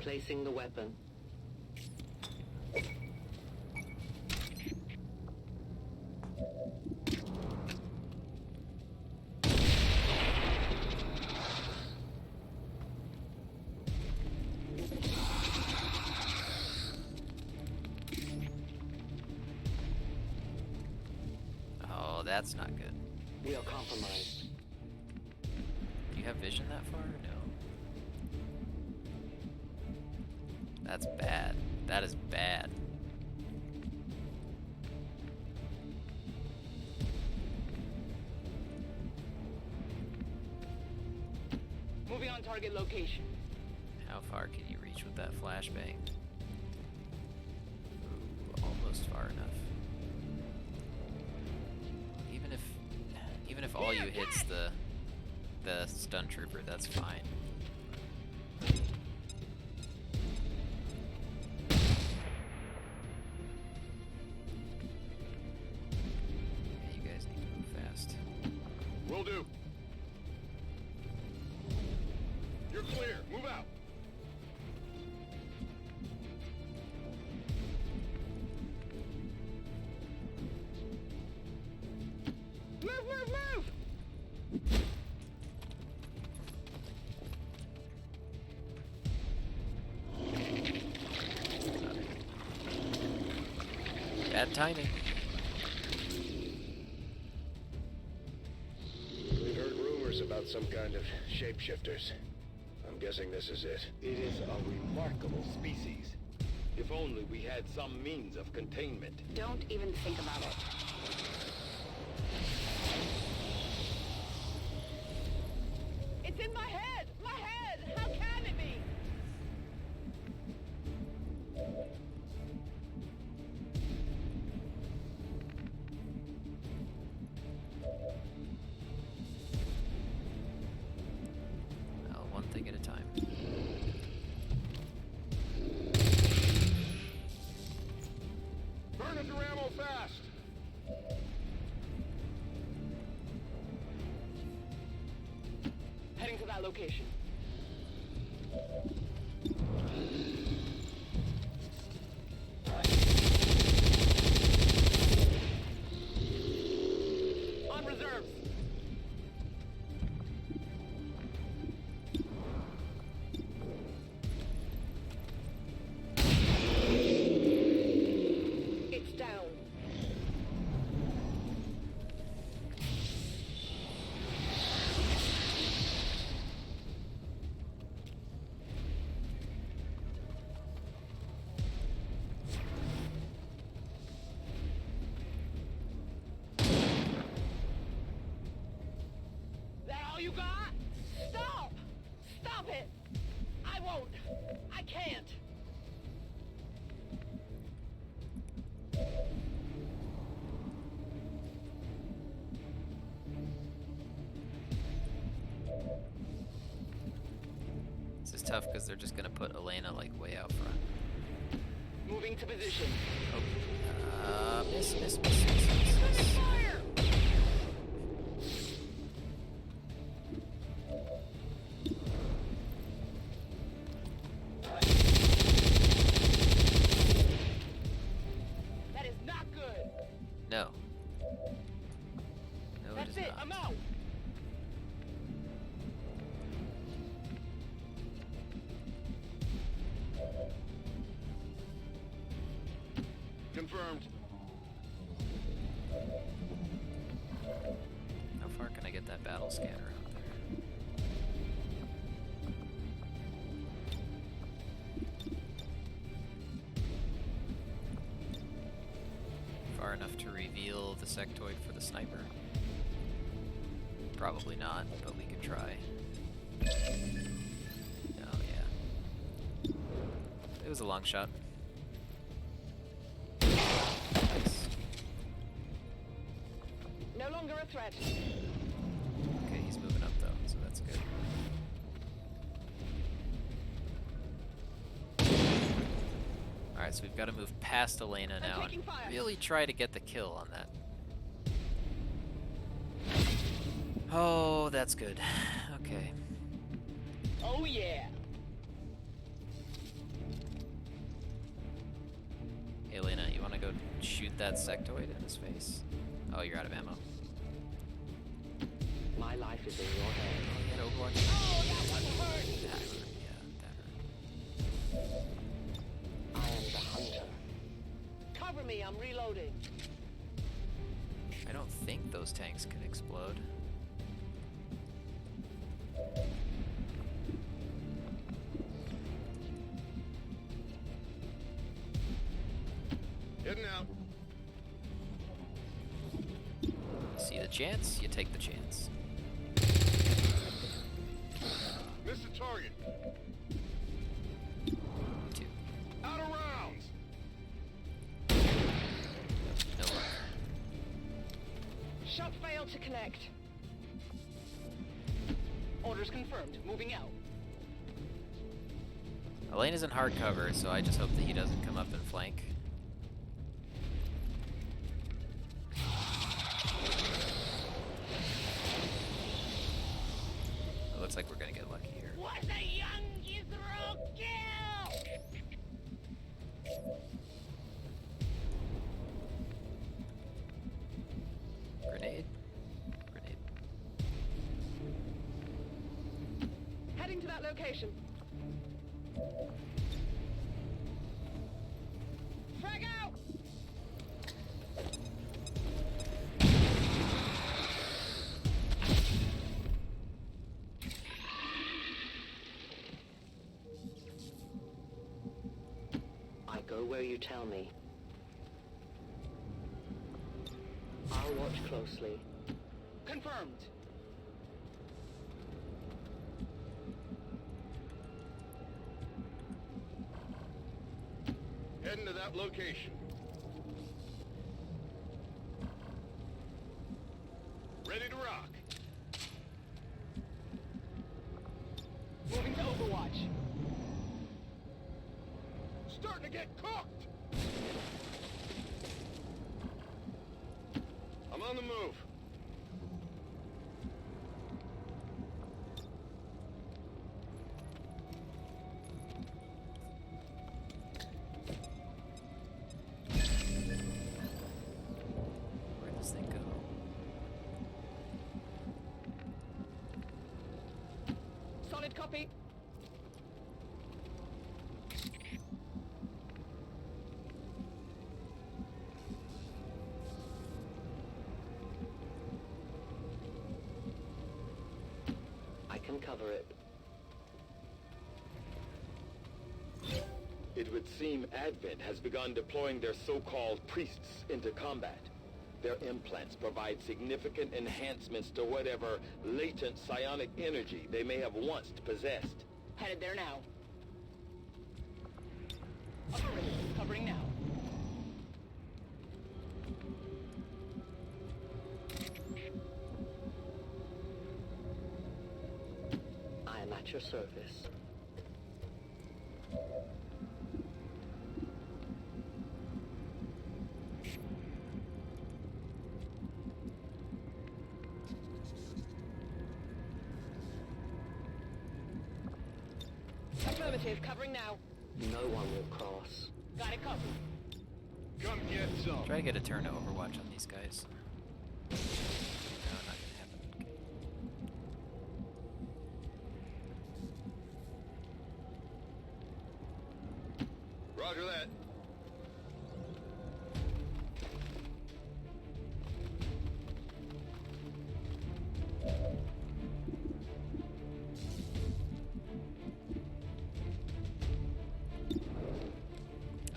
Placing the weapon. Oh, that's not good. We are compromised. Do you have vision that far? No. That's bad. That is bad. Moving on target location. How far can you reach with that flashbang? Ooh, almost far enough. Even if all you hits the stun trooper, that's fine. Will do. You're clear. Move out. Move, move, move! Bad timing. About some kind of shapeshifters. I'm guessing this is it. It is a remarkable species. If only we had some means of containment. Don't even think about it. location. On reserves. It's down. That all you got? Stop! Stop it! I won't! I can't! This is tough because they're just gonna put Elena like way out front. Moving to position. Miss. Fire! That is not good. No. No, That's it is it. not. I'm out. Confirmed. How far can I get that battle scanner out there? Far enough to reveal the sectoid for the sniper? Probably not, but we could try. Oh yeah. It was a long shot. Nice. No longer a threat. Okay, he's moving up though, so that's good. Alright, so we've got to move past Elena now and really try to get the kill on that. Oh, that's good. Okay. Oh yeah. Hey, Elena, you want to go shoot that sectoid in his face? Oh, you're out of ammo. My life is in your hands. Oh, you had Overwatch. Oh, that one hurt. That hurt, yeah, that hurt. I am the hunter. Cover me, I'm reloading. I don't think those tanks can explode. Heading out. See the chance, you take the chance. Missed the target. 2. Out of rounds. No luck. Shot failed to connect. Orders confirmed. Moving out. Elena's in hard cover, so I just hope that he doesn't come up and flank. It looks like we're gonna get lucky here. What a young Israel kill! Grenade. Grenade. Heading to that location. Frag out! I go where you tell me. I'll watch closely. Confirmed. Heading to that location. Ready to rock. Moving to Overwatch. Starting to get cooked. I'm on the move. Good copy. I can cover it. It would seem Advent has begun deploying their so-called priests into combat. Their implants provide significant enhancements to whatever latent psionic energy they may have once possessed. Headed there now. Affirmative. Covering now. I am at your service. Affirmative. Covering now. No one will cross. Got it covered. Come get some. Try to get a turn to Overwatch on these guys. No, not gonna happen. Okay. Roger that.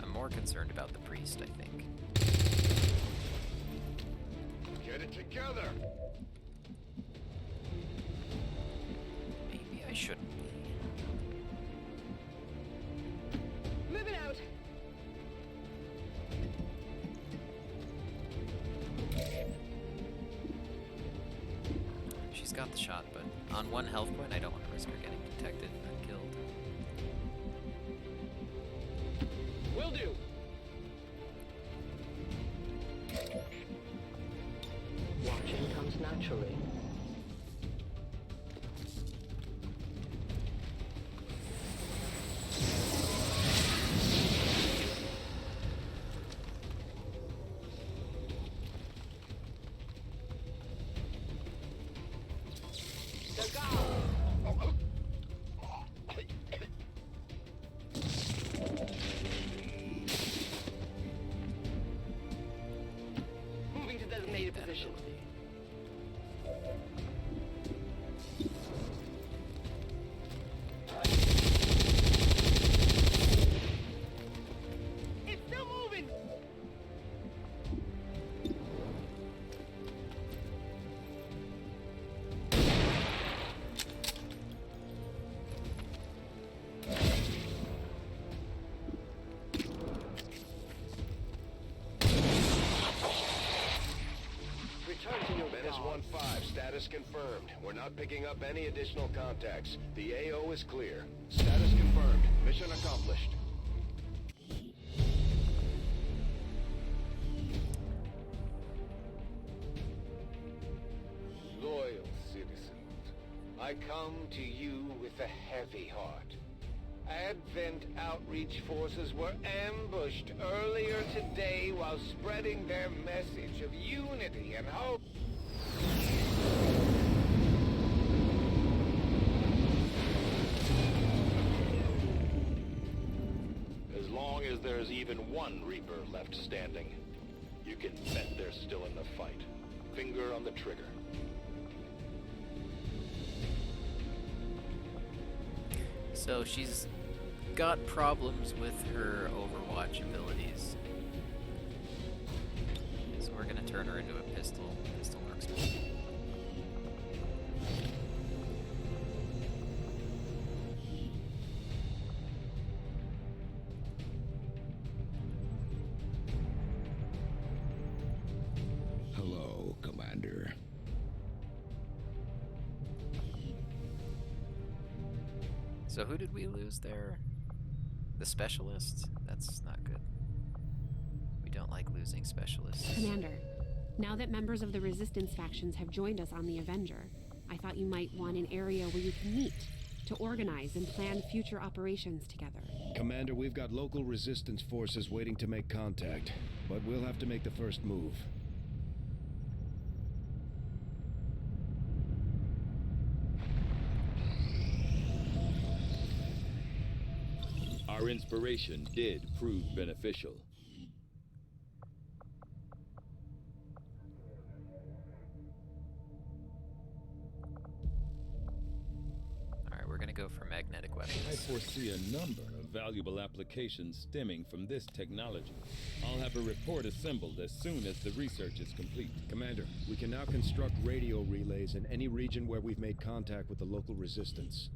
I'm more concerned about the priest, I think. Get it together. Maybe I shouldn't be. Moving out. She's got the shot, but on one health point, I don't want to risk her getting detected and killed. Will do. Watching comes naturally. Moving to designated position. It's still moving. Return to your Menace guard. 1-5, status confirmed. We're not picking up any additional contacts. The AO is clear. Status confirmed. Mission accomplished. Loyal citizens, I come to you with a heavy heart. Advent outreach forces were ambushed earlier today while spreading their message of unity and hope. As long as there's even one Reaper left standing, you can bet they're still in the fight. Finger on the trigger. So she's got problems with her Overwatch abilities. So we're gonna turn her into a pistol marksman. Hello, Commander. So who did we lose there? The specialist? That's not good. We don't like losing specialists. Commander, now that members of the Resistance factions have joined us on the Avenger, I thought you might want an area where you can meet to organize and plan future operations together. Commander, we've got local resistance forces waiting to make contact, but we'll have to make the first move. Our inspiration did prove beneficial. Alright, we're gonna go for magnetic weapons. I foresee a number of valuable applications stemming from this technology. I'll have a report assembled as soon as the research is complete. Commander, we can now construct radio relays in any region where we've made contact with the local resistance.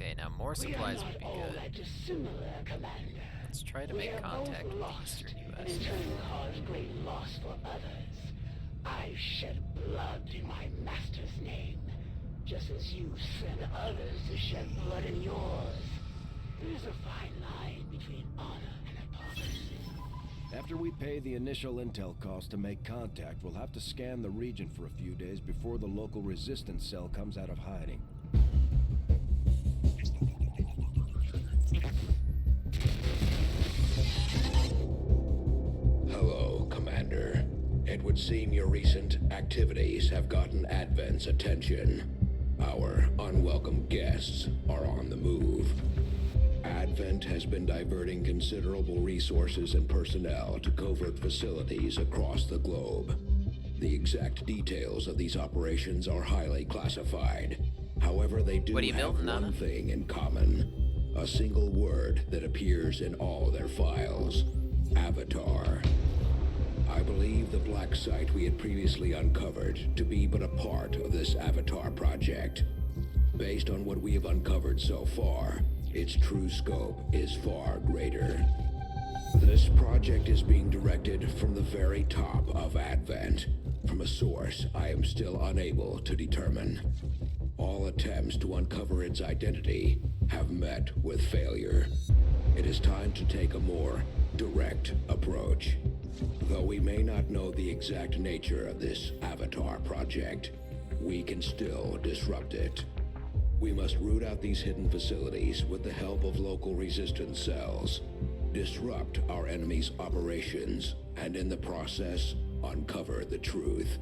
Okay, now more supplies would be all good. that dissimilar, Commander. Let's try to We make have contact both with the lost, eastern and US. in turn caused great loss for others. I've shed blood in my master's name, just as you send others to shed blood in yours. There's a fine line between honor and hypocrisy. After we pay the initial intel cost to make contact, we'll have to scan the region for a few days before the local resistance cell comes out of hiding. Hello, Commander. It would seem your recent activities have gotten Advent's attention. Our unwelcome guests are on the move. Advent has been diverting considerable resources and personnel to covert facilities across the globe. The exact details of these operations are highly classified. However, they do have one thing in common. A single word that appears in all their files. Avatar. I believe the black site we had previously uncovered to be but a part of this Avatar project. Based on what we have uncovered so far, its true scope is far greater. This project is being directed from the very top of Advent, from a source I am still unable to determine. All attempts to uncover its identity have met with failure. It is time to take a more direct approach. Though we may not know the exact nature of this Avatar project, we can still disrupt it. We must root out these hidden facilities with the help of local resistance cells, disrupt our enemy's operations, and in the process, uncover the truth.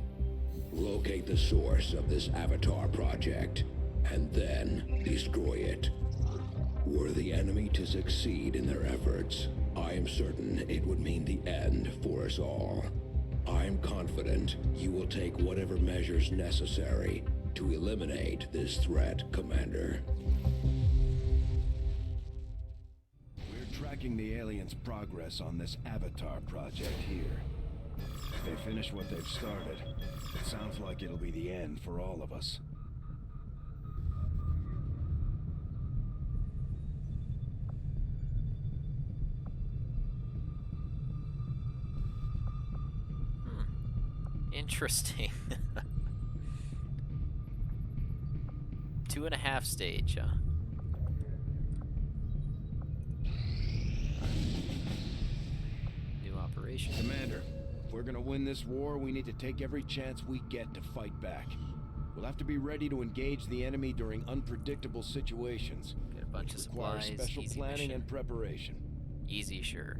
Locate the source of this Avatar project, and then destroy it. Were the enemy to succeed in their efforts, I am certain it would mean the end for us all. I'm confident you will take whatever measures necessary to eliminate this threat, Commander. We're tracking the aliens' progress on this Avatar project here. If they finish what they've started, it sounds like it'll be the end for all of us. Interesting. 2.5 stage, huh? New operation. Commander, if we're gonna win this war, we need to take every chance we get to fight back. We'll have to be ready to engage the enemy during unpredictable situations. Get a bunch of Requires supplies, special easy planning mission. and preparation. Easy, sure.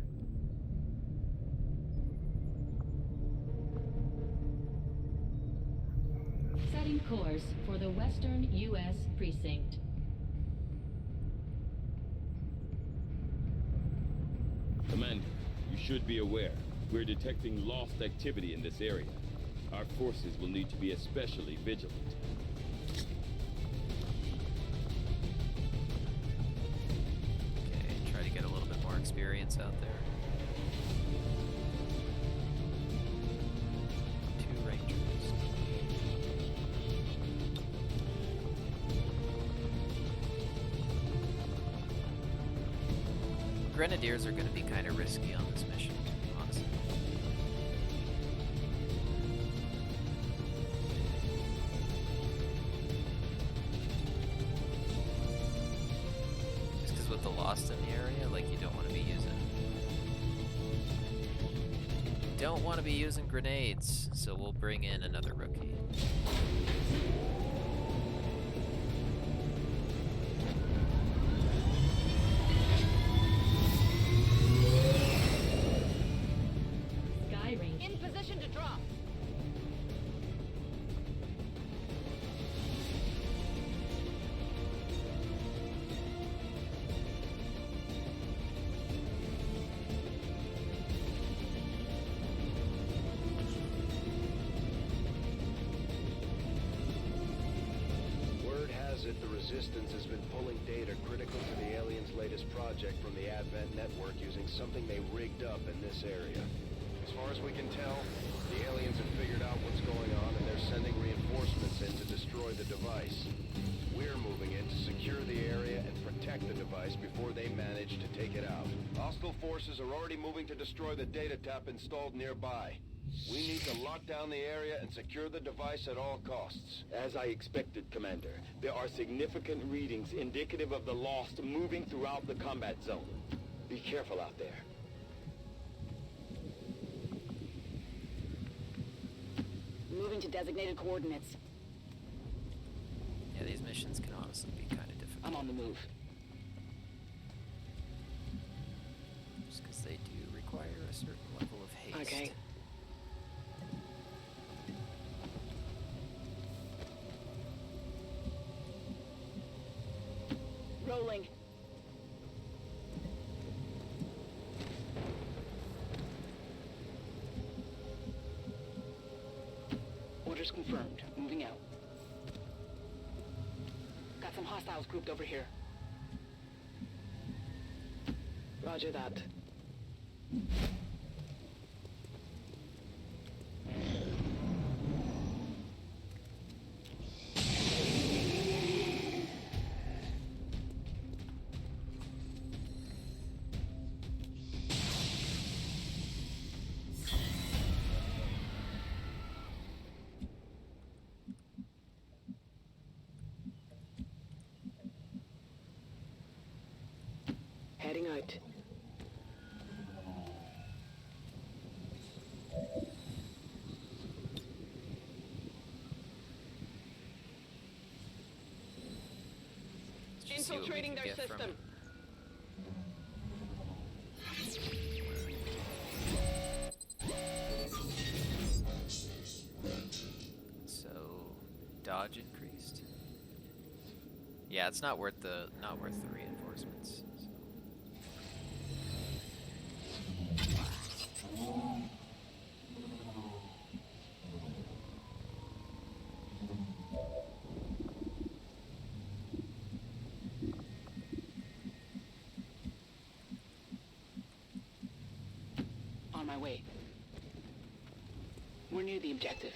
Setting course for the Western U.S. Precinct. Commander, you should be aware. We're detecting lost activity in this area. Our forces will need to be especially vigilant. Okay, try to get a little bit more experience out there. 2 rangers. Grenadiers are going to be kind of risky on this mission, honestly. Just because with the Lost in the area, like, you don't want to be using grenades, so we'll bring in another rookie. In position to drop. it the Resistance has been pulling data critical to the aliens' latest project from the Advent network using something they rigged up in this area. As far as we can tell, the aliens have figured out what's going on and they're sending reinforcements in to destroy the device. We're moving in to secure the area and protect the device before they manage to take it out. Hostile forces are already moving to destroy the data tap installed nearby. We need to lock down the area and secure the device at all costs. As I expected, Commander, there are significant readings indicative of the Lost moving throughout the combat zone. Be careful out there. Moving to designated coordinates. Yeah, these missions can honestly be kind of difficult. I'm on the move. Just because they do require a certain level of haste. Okay. Rolling. Orders confirmed. Moving out. Got some hostiles grouped over here. Roger that. Heading out. Just see what we Infiltrating can their get from system. it. So, dodge increased. Yeah, it's not worth the reinforcements. So. On my way. We're near the objective.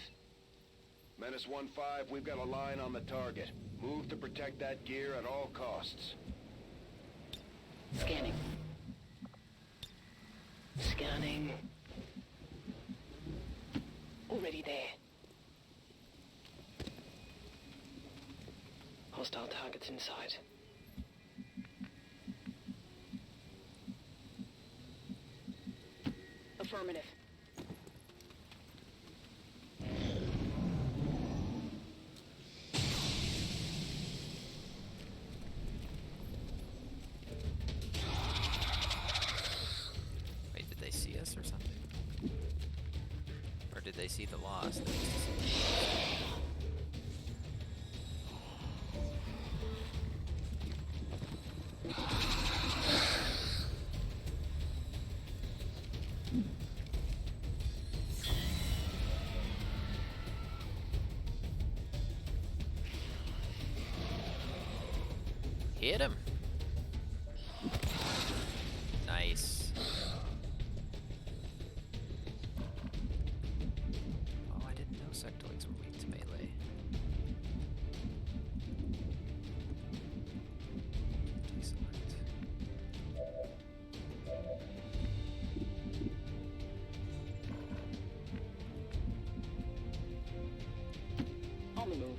Menace 1-5, we've got a line on the target. Move to protect that gear at all costs. Scanning. Scanning. Already there. Hostile targets in sight. Affirmative. Wait, did they see us or something? Or did they see the Lost? Hit him. Nice. Oh, I didn't know sectoids were weak to melee. Excellent. On the move.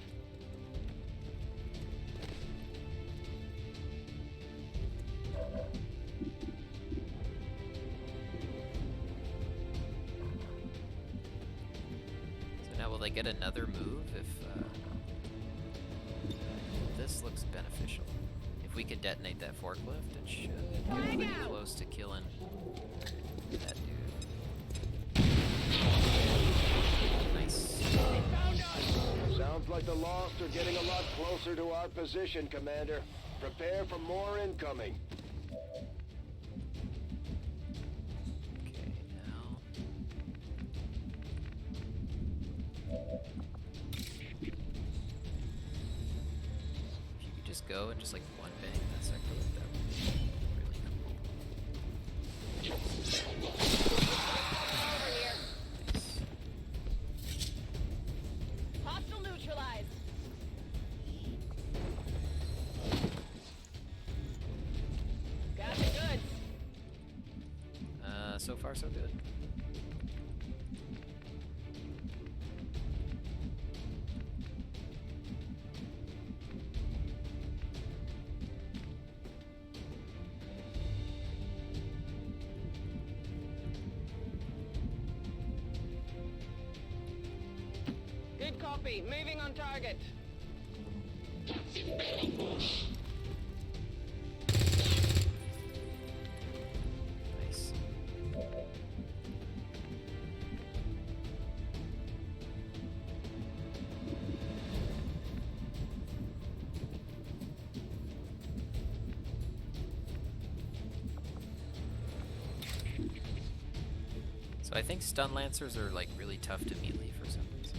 So now will they get another move if this looks beneficial? If we can detonate that forklift, it should get pretty close to killing that dude. Nice. Sounds like the Lost are getting a lot closer to our position, Commander. Prepare for more incoming. Okay, now. If go and just like one bang that sector with that would be really cool. Hostile neutralized. Got the goods. So far so good. Good copy. Moving on target. Nice. So I think stun lancers are like really tough to melee for some reason.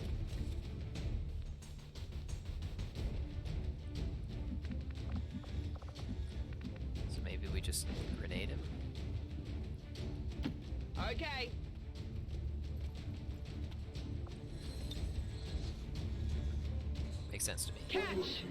So maybe we just grenade him. Okay. Makes sense to me. Catch.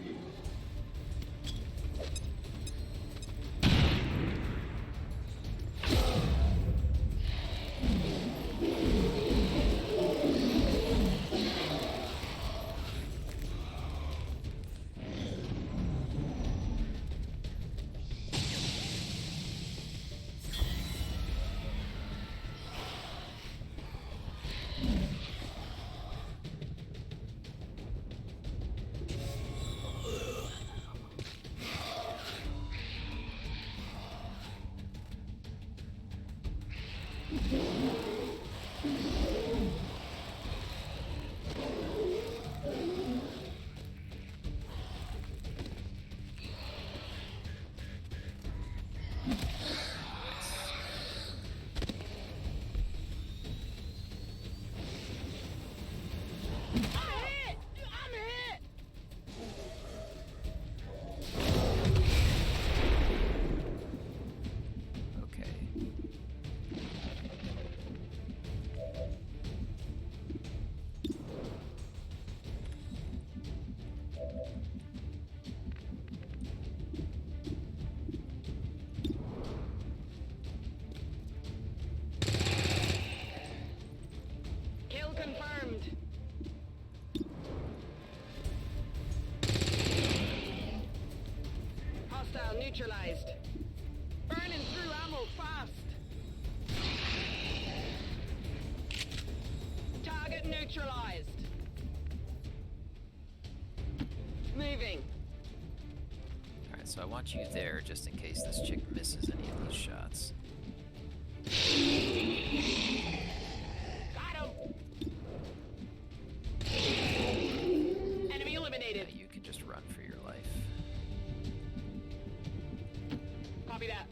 Neutralized. Burning through ammo fast. Target neutralized. Moving. Alright, so I want you there just in case this chick misses any of these shots. Got him. Enemy eliminated. Yeah, you can just run for your life. Copy that.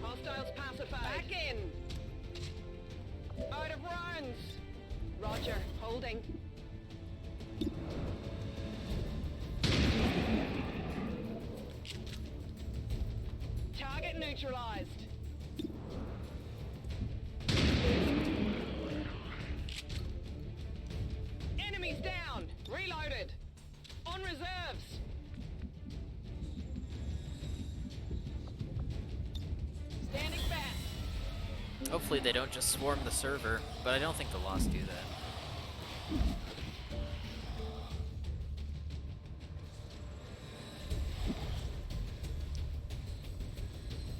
Hostiles pacified. Back in. Out of rounds. Roger. Holding. Target neutralized. Enemies down. Reloaded. On reserves. Standing back. Hopefully they don't just swarm the server, but I don't think the Lost do that.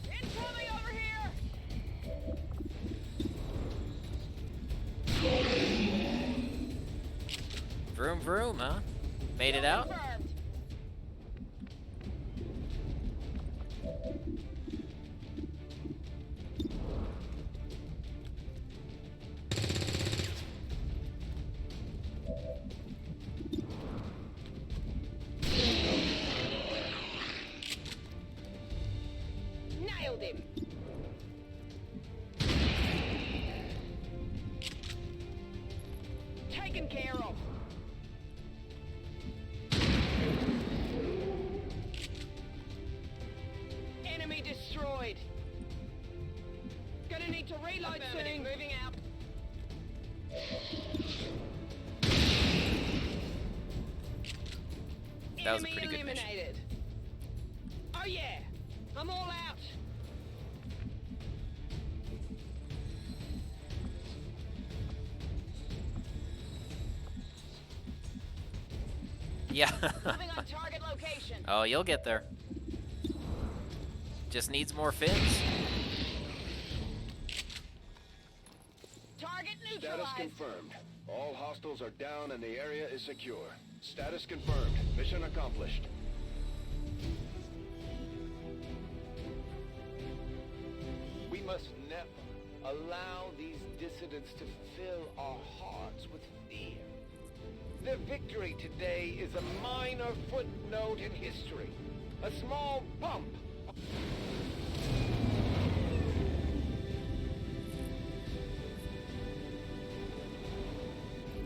Incoming over here. Vroom vroom, huh? Made it out? Confirmed. Nailed him. Daylight soon. Moving out. That was a Enemy pretty good mission. eliminated. Oh yeah, I'm all out. Yeah. Moving on target location. Oh, you'll get there. Just needs more fins. Target Status neutralized. confirmed. All hostiles are down and the area is secure. Status confirmed. Mission accomplished. We must never allow these dissidents to fill our hearts with fear. Their victory today is a minor footnote in history. A small bump.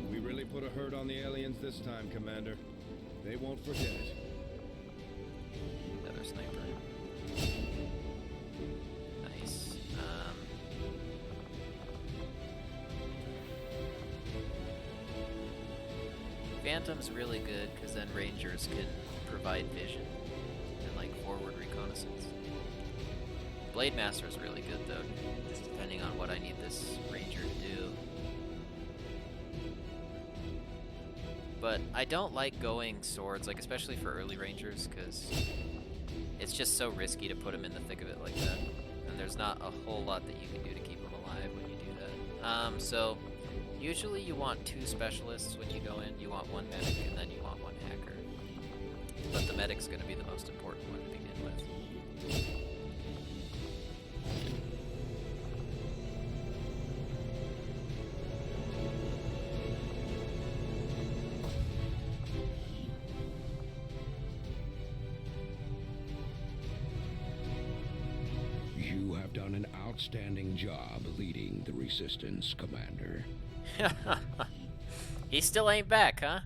We really put a hurt on the aliens this time, Commander. They won't forget it. Another sniper. Nice. Phantom's really good because then Rangers can provide vision and like forward reconnaissance. Blade Master's really good though, just depending on what I need this Ranger to do. But I don't like going swords, like especially for early Rangers, because it's just so risky to put them in the thick of it like that. And there's not a whole lot that you can do to keep them alive when you do that. So usually you want 2 specialists when you go in. You want 1 medic and then you want 1 hacker. But the medic's going to be the most important one to begin with. You have done an outstanding job leading the Resistance, Commander. He still ain't back, huh?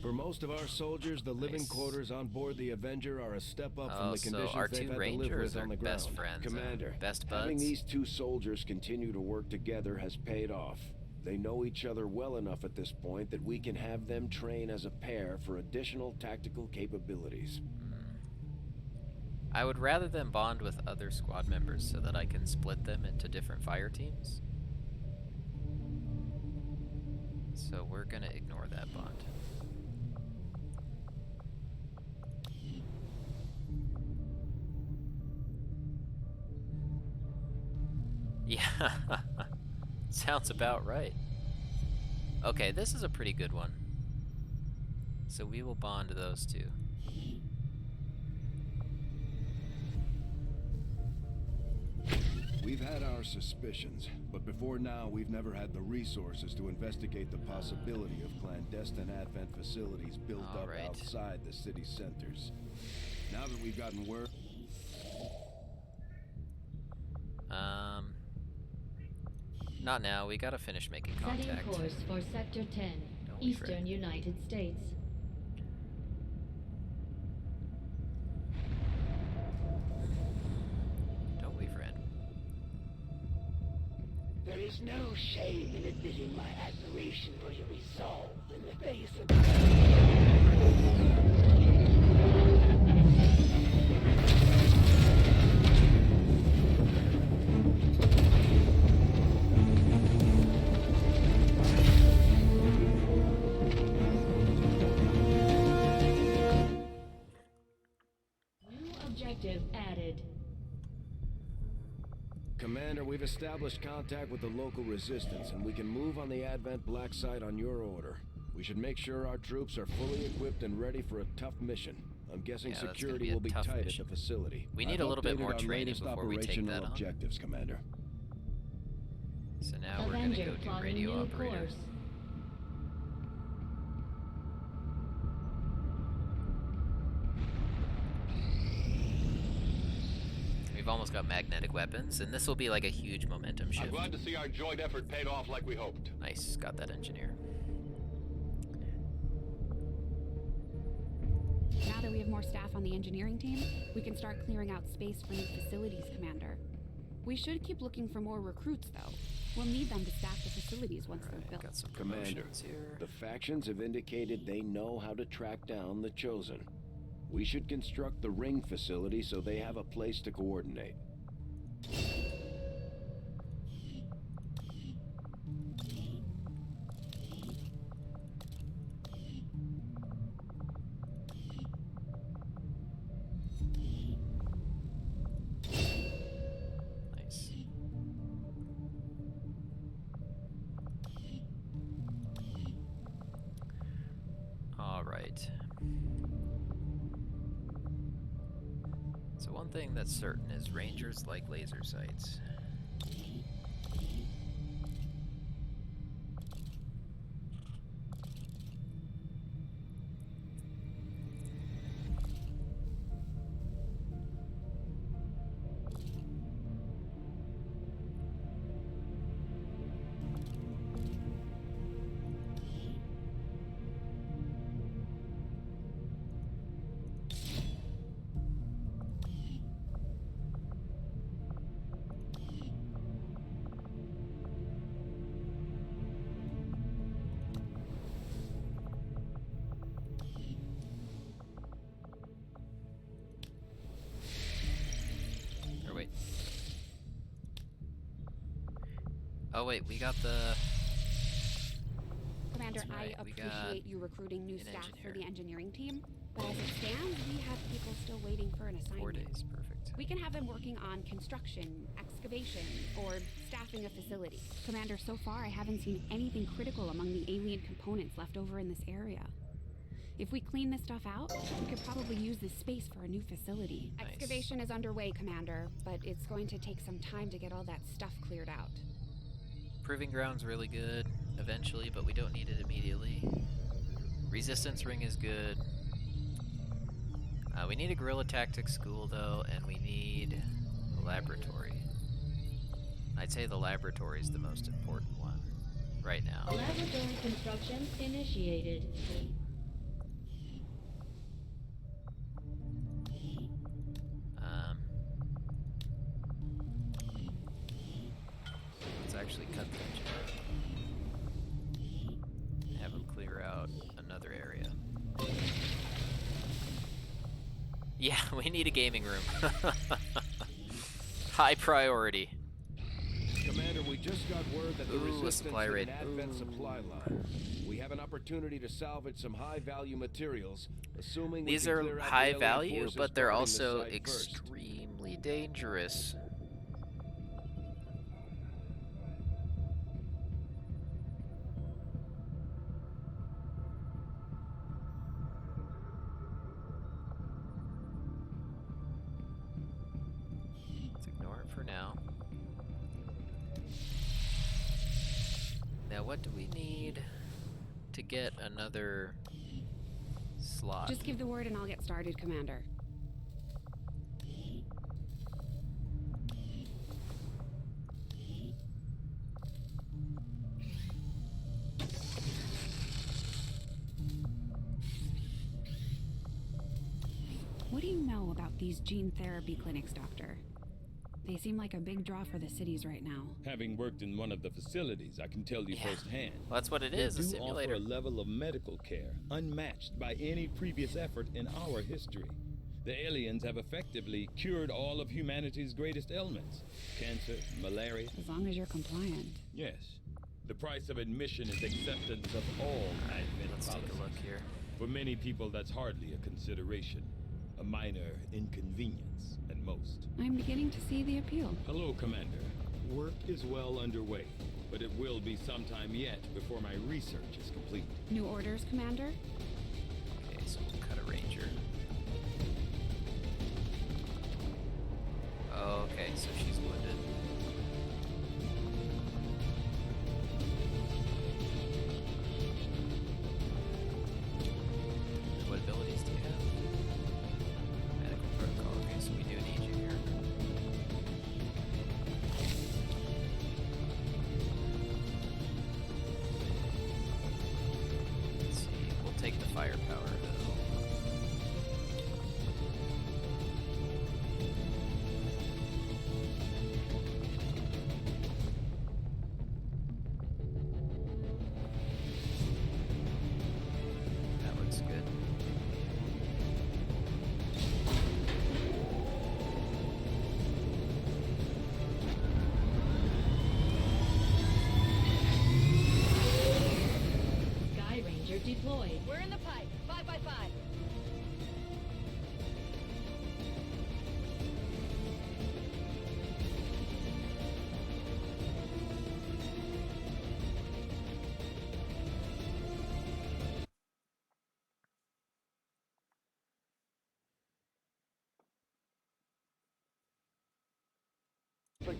For most of our soldiers, the living Nice. quarters on board the Avenger are a step up from the so conditions our they've 2 had to live Rangers with are on the best ground. friends, Commander, best having buds. these 2 soldiers continue to work together has paid off. They know each other well enough at this point that we can have them train as a pair for additional tactical capabilities. I would rather them bond with other squad members so that I can split them into different fire teams. So we're gonna ignore that bond. Yeah, sounds about right. Okay, this is a pretty good one. So we will bond those 2. We've had our suspicions, but before now we've never had the resources to investigate the possibility of clandestine Advent facilities built up outside the city centers. Now that we've gotten word... Not now. We gotta finish making Setting contact. course for Sector 10, Don't we, Fred? Eastern United States. Don't we, Fred? There is no shame in admitting my admiration for your resolve in the face of... New objective added. Commander, we've established contact with the local resistance, and we can move on the Advent Black site on your order. We should make sure our troops are fully equipped and ready for a tough mission. I'm guessing Yeah, that's gonna security be a will be tough tight mission. at the facility. We need I've a little bit updated more our training latest before we take operational that on. objectives, Commander. So now we're gonna Avenger go do plotting radio new operator. course. We've almost got magnetic weapons, and this will be like a huge momentum I'm shift. glad to see our joint effort paid off like we hoped. Nice, got that engineer. Now that we have more staff on the engineering team, we can start clearing out space for new facilities, Commander. We should keep looking for more recruits, though. We'll need them to staff the facilities once they're built. Got some Commander, promotions here. the factions have indicated they know how to track down the Chosen. We should construct the ring facility so they have a place to coordinate. Nice. All right. So one thing that's certain is Rangers like laser sights. Or wait. Oh wait, we got the... Commander, That's right, I we got appreciate you recruiting new an staff engineer. for the engineering team, but as it stands, we have people still waiting for an assignment. 4 days, perfect. We can have them working on construction, excavation, or staffing a facility. Commander, so far I haven't seen anything critical among the alien components left over in this area. If we clean this stuff out, we could probably use this space for a new facility. Nice. Excavation is underway, Commander, but it's going to take some time to get all that stuff cleared out. Proving ground's really good eventually, but we don't need it immediately. Resistance ring is good. We need a guerrilla tactics school though, and we need a laboratory. I'd say the laboratory is the most important one right now. Laboratory construction initiated. Let's actually cut the engine. Have them clear out another area. Yeah, we need a gaming room. High priority. Commander, we just got word that the Ooh, a Resistance supply hit raid. an Advent supply line. We have an opportunity to salvage some high-value materials, assuming These we can are clear out the high alien value, forces but they're guarding the also site first. extremely dangerous. Let's ignore it for now. Now, what do we need to get another slot? Just give the word and I'll get started, Commander. What do you know about these gene therapy clinics, Doctor? They seem like a big draw for the cities right now. Having worked in one of the facilities, I can tell you firsthand. Well, that's what it They is, a do simulator. offer a level of medical care unmatched by any previous effort in our history. The aliens have effectively cured all of humanity's greatest ailments. Cancer, malaria. As long as you're compliant. Yes. The price of admission is acceptance of all Advent Let's take a look here. For many people, that's hardly a consideration. A minor inconvenience, at most. I'm beginning to see the appeal. Hello, Commander. Work is well underway, but it will be some time yet before my research is complete. New orders, Commander? Okay, so we'll cut a ranger. Okay, so she's wounded. What abilities do you have? Medical protocol. Okay, so we do need you here. Let's see. We'll take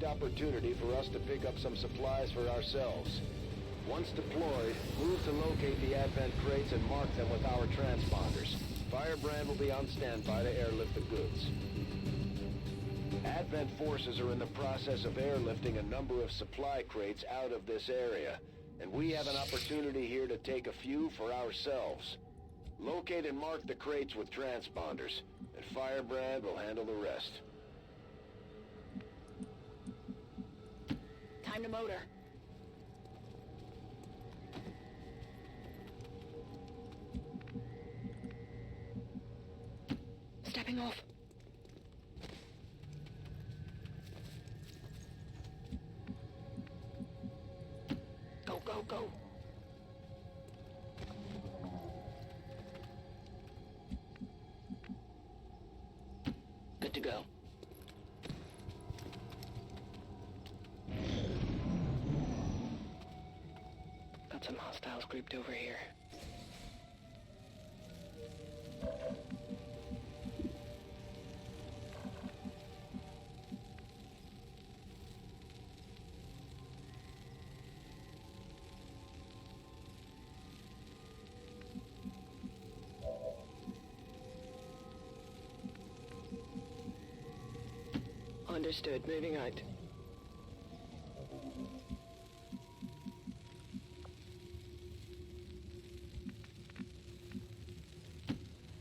perfect opportunity for us to pick up some supplies for ourselves. Once deployed, move to locate the Advent crates and mark them with our transponders. Firebrand will be on standby to airlift the goods. Advent forces are in the process of airlifting a number of supply crates out of this area, and we have an opportunity here to take a few for ourselves. Locate and mark the crates with transponders, and Firebrand will handle the rest. Time to motor. Stepping off. Go, go, go. Good to go. Got some hostiles grouped over here. Understood. Moving out.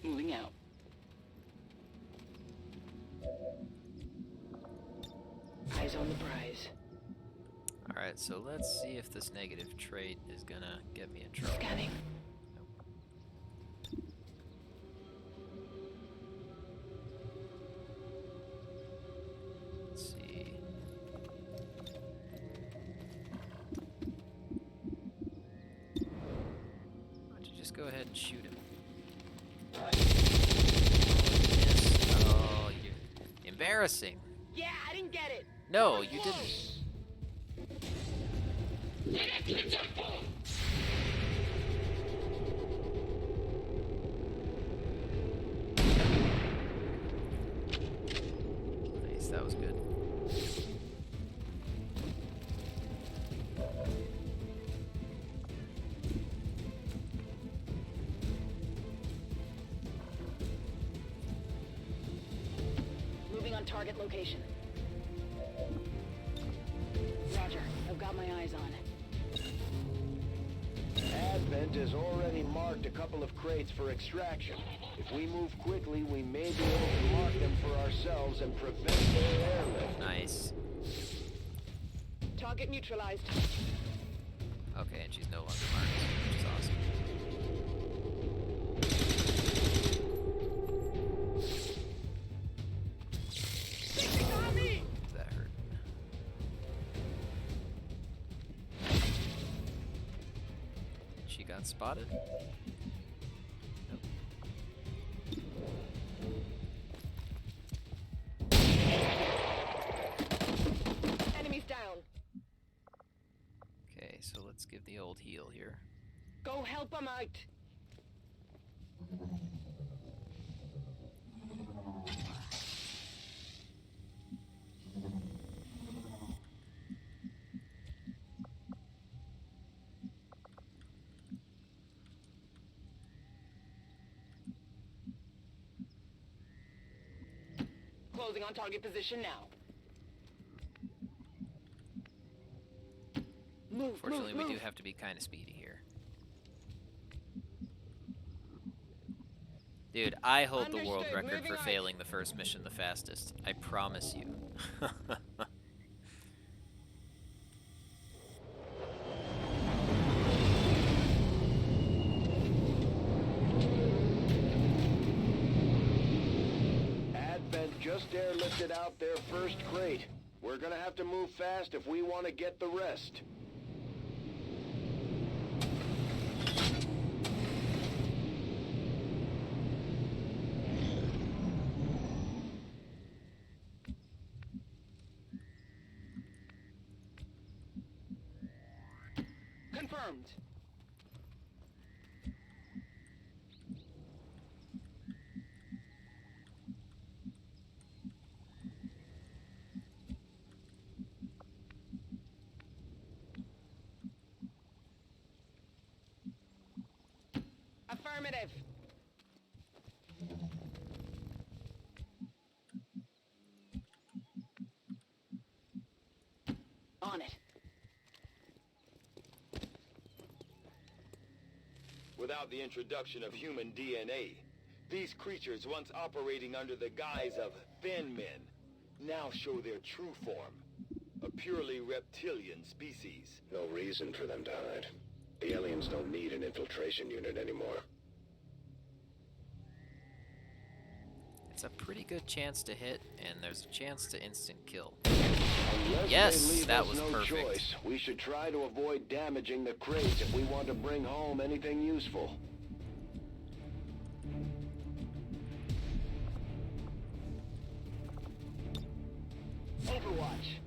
Moving out. Eyes on the prize. Alright, so let's see if this negative trait is gonna get me in trouble. Scanning. Let's see. Why don't you just go ahead and shoot him? Oh, you're embarrassing. Yeah, I didn't get it. No, you didn't. Nice, that was good. Moving on target location. Roger. I've got my eyes on it. Advent has already marked a couple of crates for extraction. If we move quickly, we may be able to mark them for ourselves and prevent their airlift. Nice. Target neutralized. Okay, and she's no longer marked, which is awesome. That hurt. She got spotted? Nope. Enemies down. Okay, so let's give the old heal here. Go help them out. Closing on target position now. Move, Fortunately, move, we move. do have to be kind of speedy here. Dude, I hold the world Understood. record Moving for out. failing the first mission the fastest. I promise you. Advent just airlifted out their first crate. We're gonna have to move fast if we want to get the rest. Confirmed. Affirmative. On it. Without the introduction of human DNA, these creatures once operating under the guise of thin men now show their true form. A purely reptilian species. No reason for them to hide. The aliens don't need an infiltration unit anymore. It's a pretty good chance to hit, and there's a chance to instant kill. Unless Yes, they leave that us was no perfect. choice, we should try to avoid damaging the crates if we want to bring home anything useful. Overwatch.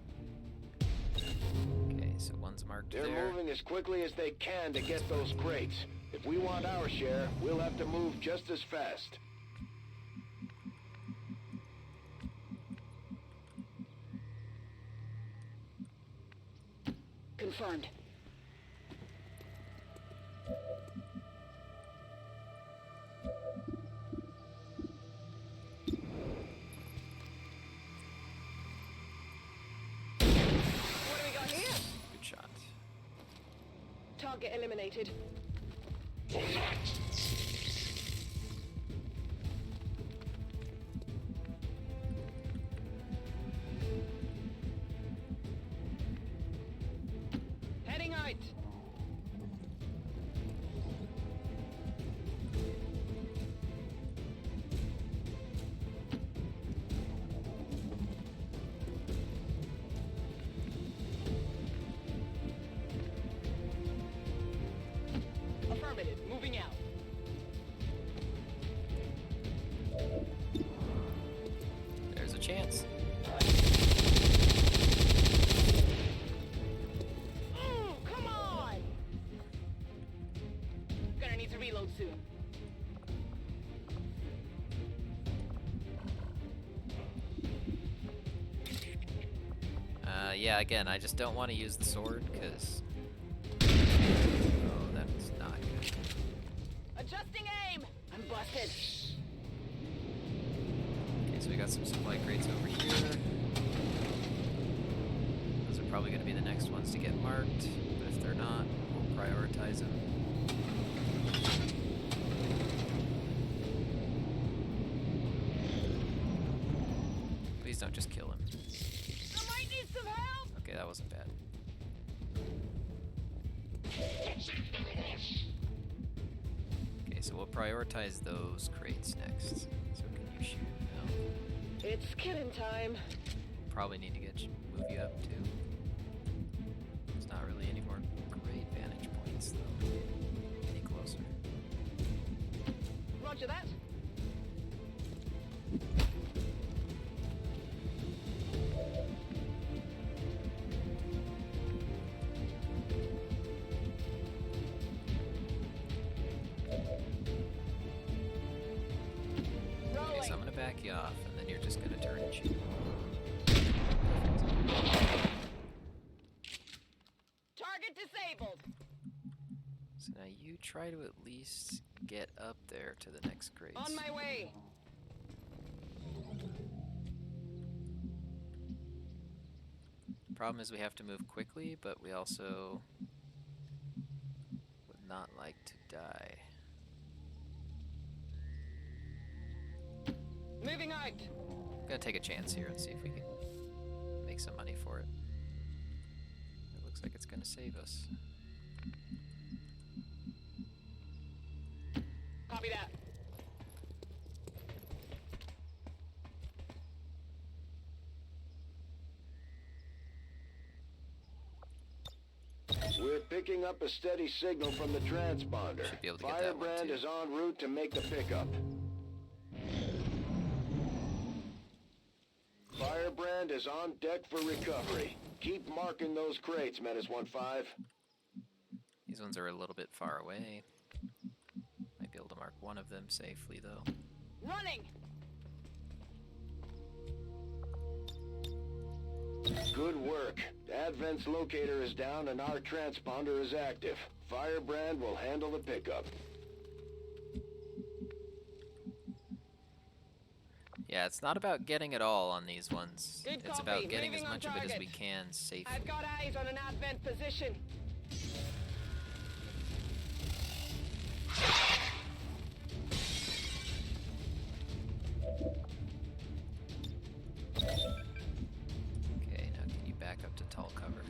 Okay, so one's marked They're there. moving as quickly as they can to get those crates. If we want our share, we'll have to move just as fast. Confirmed. What do we got here? Good shot. Target eliminated. Heading out. Affirmative. Moving out. There's a chance. Come on! Gonna need to reload soon. Yeah, again, I just don't want to use the sword, because... Oh, that's not good. Adjusting aim! I'm busted. Okay, so we got some supply crates over here. Those are probably going to be the next ones to get marked, but if they're not, we'll prioritize them. Please don't just kill him. I might need some help! Okay, that wasn't bad. Okay, so we'll prioritize those crates next. So can you shoot now? It's killing time. Probably need to move you up too. There's not really any more great vantage points though. Any closer. Roger that. Okay, so I'm gonna back you off, and then you're just gonna turn and shoot. Target disabled. So now you try to at least get up there to the next crates. On my way. Problem is we have to move quickly, but we also would not like to die. Moving out. Gonna take a chance here and see if we can make some money for it. It looks like it's gonna save us. Copy that. We're picking up a steady signal from the transponder. Should be able to get that one, Firebrand too. is en route to make the pickup. Firebrand is on deck for recovery. Keep marking those crates, Menace 1-5. These ones are a little bit far away. Might be able to mark one of them safely though. Running. Good work. Advent's locator is down and our transponder is active. Firebrand will handle the pickup. Yeah, it's not about getting it all on these ones. Good It's copy. about getting as Moving on much of it as target. we can safely. I've got eyes on an advent position. Okay, now can you back up to tall cover?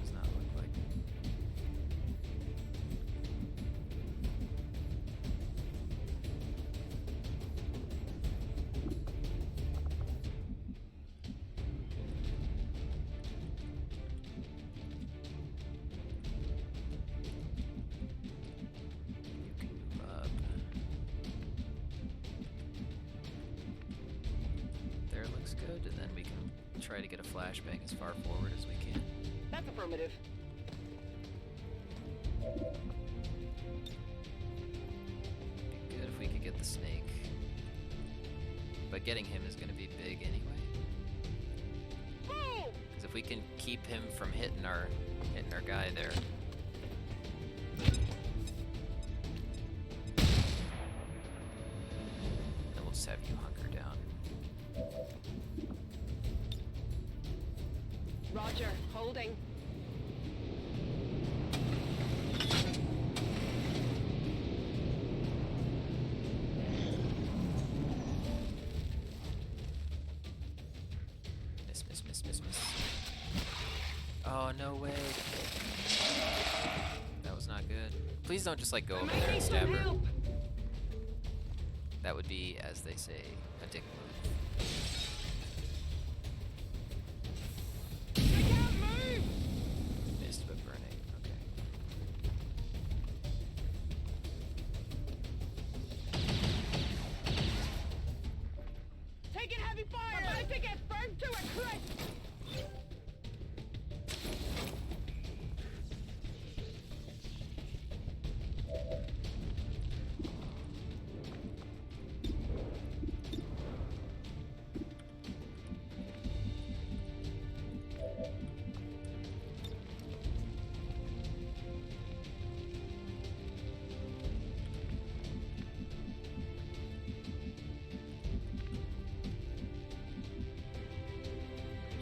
Does not look like. You can move up. There looks good, and then we can try to get a flashbang as far forward as we can. That's affirmative. Be good if we could get the snake. But getting him is going to be big anyway. Because if we can keep him from hitting our guy there. Then we'll just have you hunker down. Roger, holding. Miss. Oh, no way. That was not good. Please don't just like go over there and stab her. That would be, as they say, a dick move. Missed but burning. Okay. Taking heavy fire! About to get burned to a crisp!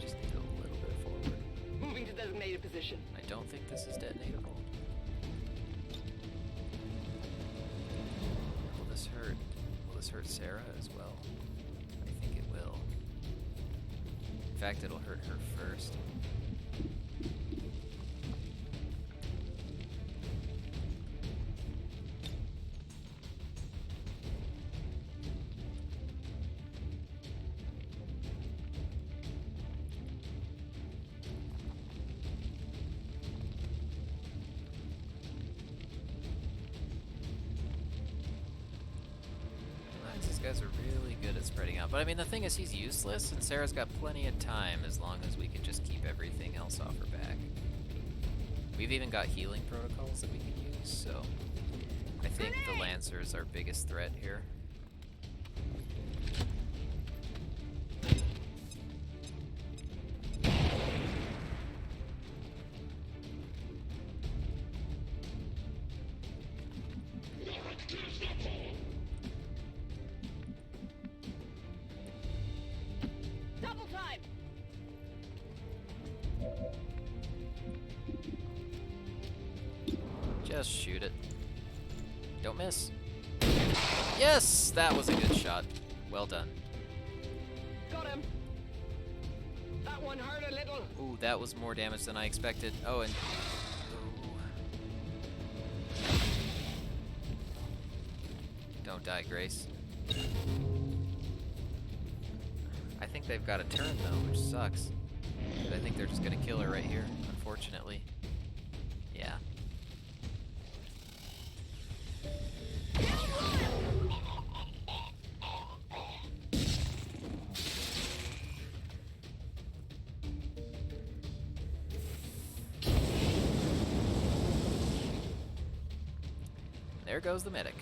Just need a little bit forward. Moving to designated position. I don't think this is detonatable. Will this hurt? Will this hurt Sarah as well? I think it will. In fact, it'll hurt her first. Nice, these guys are really good at spreading out. But I mean, the thing is, he's useless, and Sarah's got plenty of time as long as we can just keep everything else off her back. We've even got healing protocols that we can use, so I think the Lancer is our biggest threat here. Double time! Just shoot it. Don't miss. Yes! That was a good shot. Well done. Got him! That one hurt a little. Ooh, that was more damage than I expected. Oh, and... Ooh. Don't die, Grace. I think they've got a turn, though, which sucks. But I think they're just gonna kill her right here, unfortunately. Yeah. There goes the medic.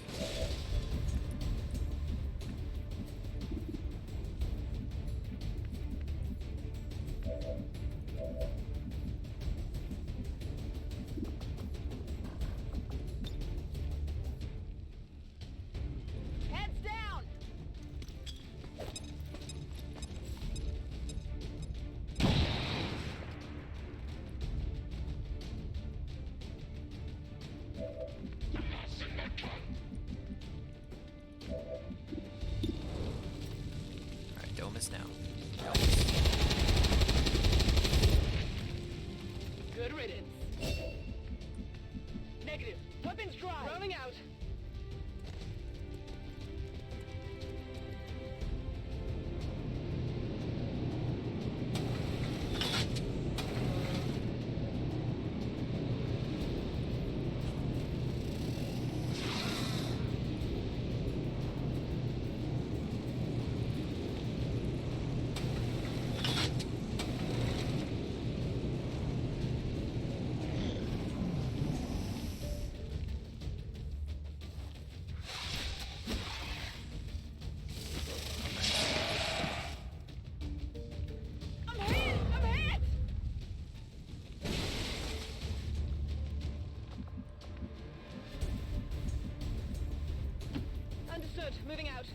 Understood. Moving out.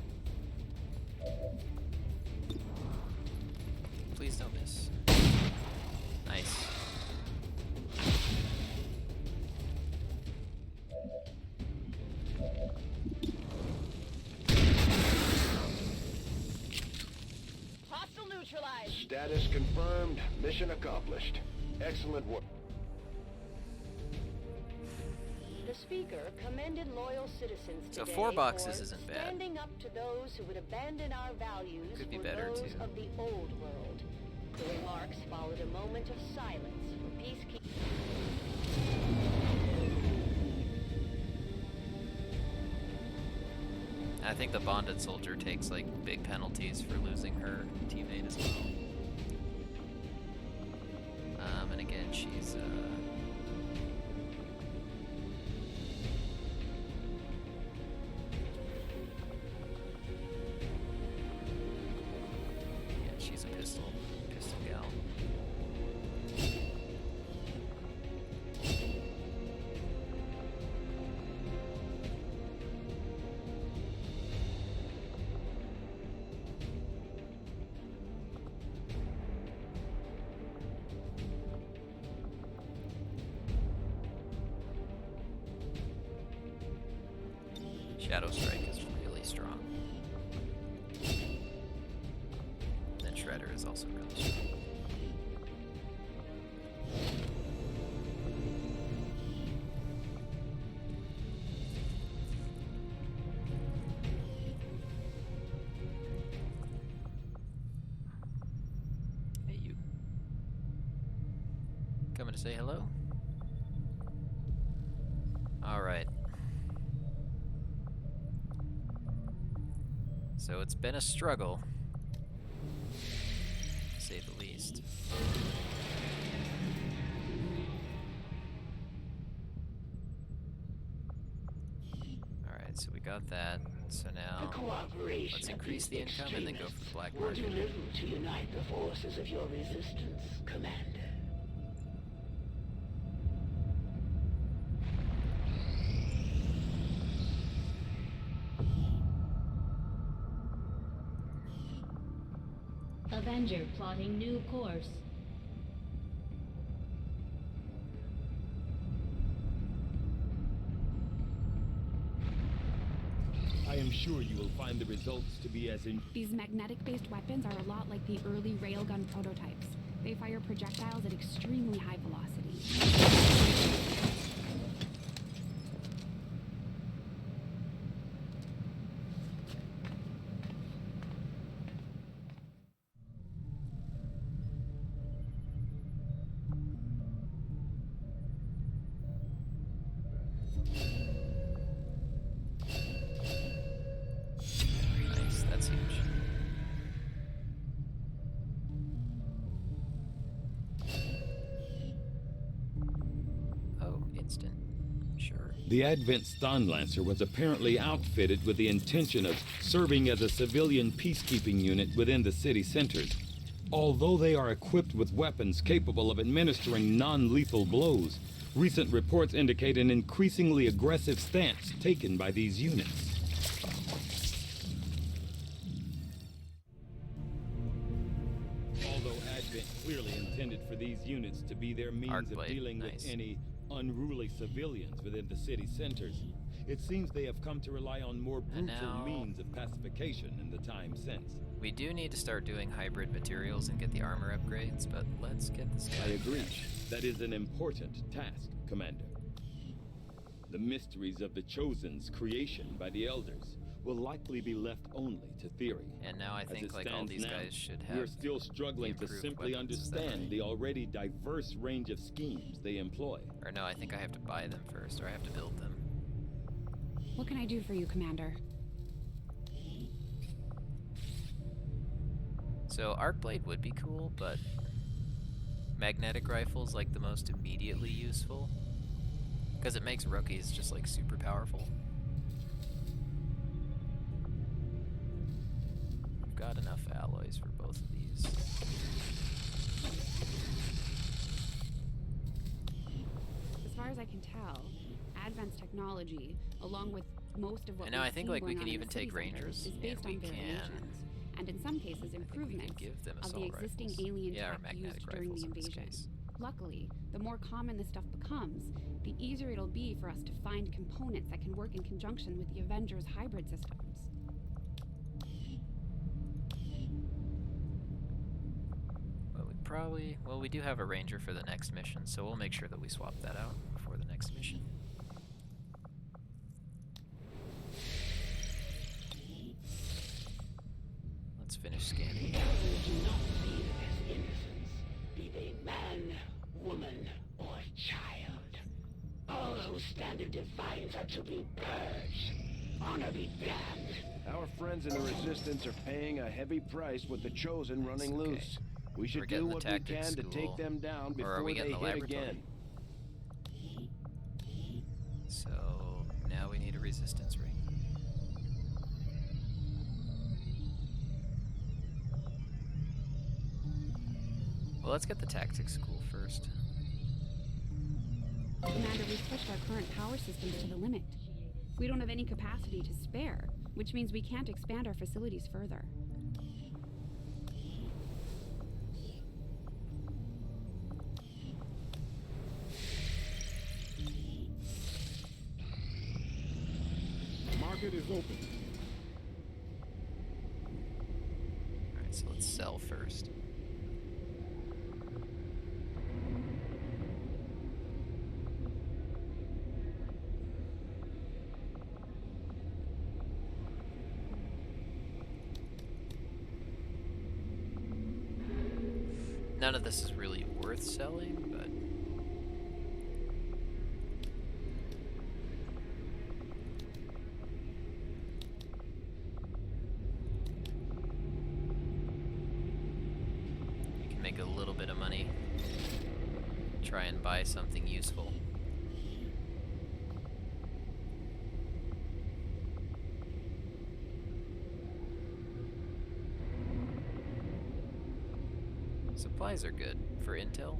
Please don't miss. Nice. Hostile neutralized. Status confirmed. Mission accomplished. Excellent work. The speaker commended loyal citizens So today 4 boxes for isn't bad. standing up to those who would abandon our values Could be for better, those too. of the old world. The remarks followed a moment of silence for peacekeeping. I think the bonded soldier takes like big penalties for losing her teammate as well. And again, she's yeah, she's a pistol gal. Shadow Strike is really strong. And Shredder is also really strong. Hey, you. Coming to say hello? Alright. So it's been a struggle, to say the least. Alright, so we got that. So now, let's increase the income and then go for the black Will do market. little to unite the forces of your resistance, Commander. Avenger plotting new course. I am sure you will find the results to be as in. These magnetic-based weapons are a lot like the early railgun prototypes. They fire projectiles at extremely high velocity. Nice, that's huge. Oh, instant. Sure. The Advent Stonlancer was apparently outfitted with the intention of serving as a civilian peacekeeping unit within the city centers. Although they are equipped with weapons capable of administering non-lethal blows, recent reports indicate an increasingly aggressive stance taken by these units. Although Advent clearly intended for these units to be their means of dealing with any unruly civilians within the city centers, it seems they have come to rely on more brutal means of pacification in the time since. We do need to start doing hybrid materials and get the armor upgrades, but let's get this guy. I agree. That is an important task, Commander. The mysteries of the Chosen's creation by the Elders will likely be left only to theory. And now I As think it like all stands these now, guys should have. we're still struggling to improved simply weapons, is that understand right? the already diverse range of schemes they employ. Or no, I think I have to buy them first, or I have to build them. What can I do for you, Commander? So Arcblade would be cool, but magnetic rifle's like the most immediately useful, because it makes rookies just like super powerful. We've got enough alloys for both of these. As far as I can tell, Advent's technology, along with Most of what And now we've I think seen like we going can on in even the city take centers rangers, is based and on we can. variations, and in some cases improvements give them of the assault existing rifles. alien Yeah, or tech magnetic used during the rifles in this invasion. case. Luckily, the more common this stuff becomes, the easier it'll be for us to find components that can work in conjunction with the Avengers' hybrid systems. Well, we do have a ranger for the next mission, so we'll make sure that we swap that out before the next mission. Let's finish scanning. Do not fear his innocence, be they man, woman, or child. All who stand in defiance are to be purged. Honor be damned. Our friends in the Resistance are paying a heavy price with the Chosen running loose. We should do what we can to take them down before they hit again. So now we need a resistance ring. Well, let's get the tactics school first. Commander, we've pushed our current power systems to the limit. We don't have any capacity to spare, which means we can't expand our facilities further. Market is open. Alright, so let's sell first. None of this is really worth selling, but we can make a little bit of money. Try and buy something useful. Supplies are good for intel.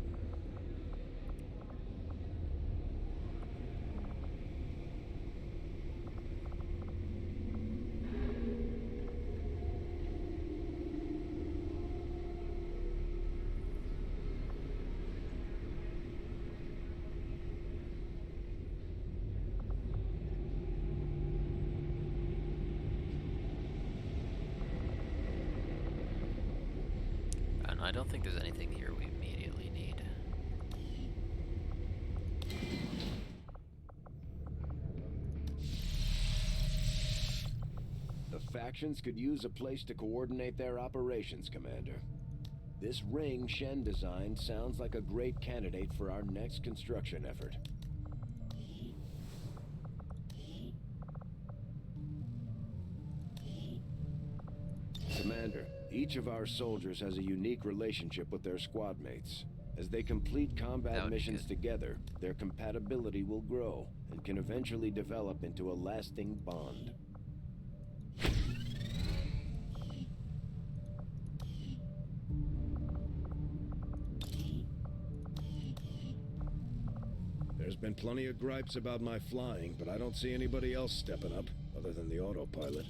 I don't think there's anything here we immediately need. The factions could use a place to coordinate their operations, Commander. This ring Shen designed sounds like a great candidate for our next construction effort. Commander, each of our soldiers has a unique relationship with their squad mates. As they complete combat missions together, their compatibility will grow and can eventually develop into a lasting bond. There's been plenty of gripes about my flying, but I don't see anybody else stepping up, other than the autopilot.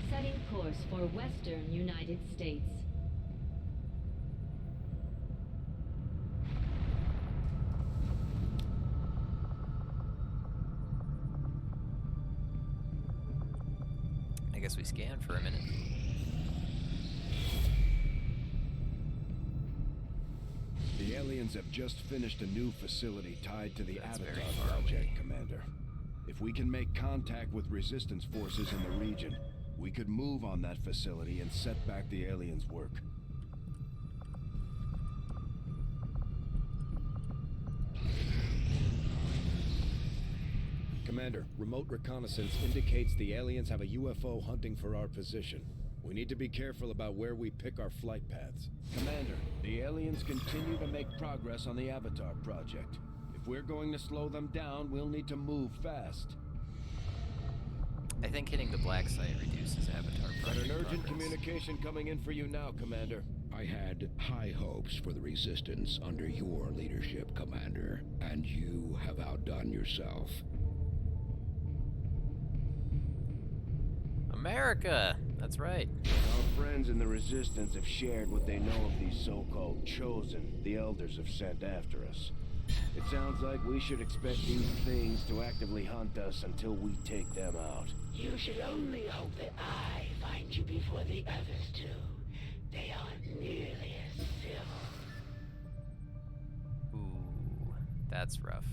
Setting course for Western United States. I guess we scan for a minute. The aliens have just finished a new facility tied to the That's Avatar very far project, away. Commander. If we can make contact with resistance forces in the region, we could move on that facility and set back the aliens' work. Commander, remote reconnaissance indicates the aliens have a UFO hunting for our position. We need to be careful about where we pick our flight paths. Commander, the aliens continue to make progress on the Avatar project. If we're going to slow them down, we'll need to move fast. I think hitting the black site reduces Avatar Got project an urgent progress. communication coming in for you now, Commander. I had high hopes for the Resistance under your leadership, Commander, and you have outdone yourself. America! That's right. Our friends in the Resistance have shared what they know of these so-called Chosen the Elders have sent after us. It sounds like we should expect these things to actively hunt us until we take them out. You should only hope that I find you before the others do. They aren't nearly as civil. Ooh, that's rough.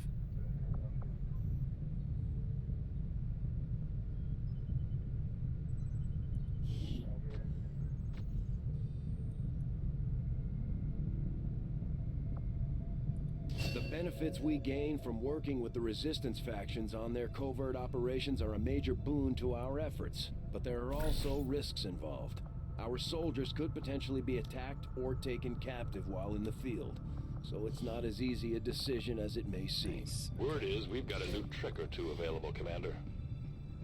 The benefits we gain from working with the Resistance factions on their covert operations are a major boon to our efforts, but there are also risks involved. Our soldiers could potentially be attacked or taken captive while in the field, so it's not as easy a decision as it may seem. Word is we've got a new trick or two available, Commander.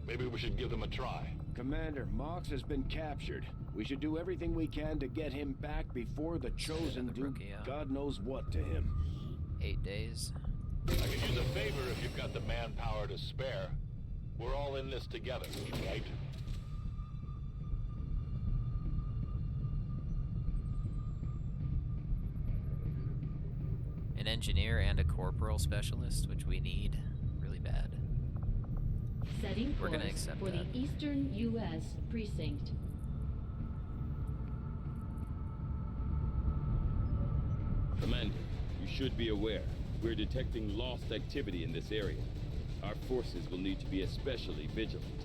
Maybe we should give them a try. Commander, Mox has been captured. We should do everything we can to get him back before the Chosen do God knows what to him. 8 days. I could use a favor if you've got the manpower to spare. We're all in this together, right? An engineer and a corporal specialist, which we need really bad. Setting We're gonna course accept for that. the Eastern U.S. precinct. Commander, you should be aware. We're detecting lost activity in this area. Our forces will need to be especially vigilant.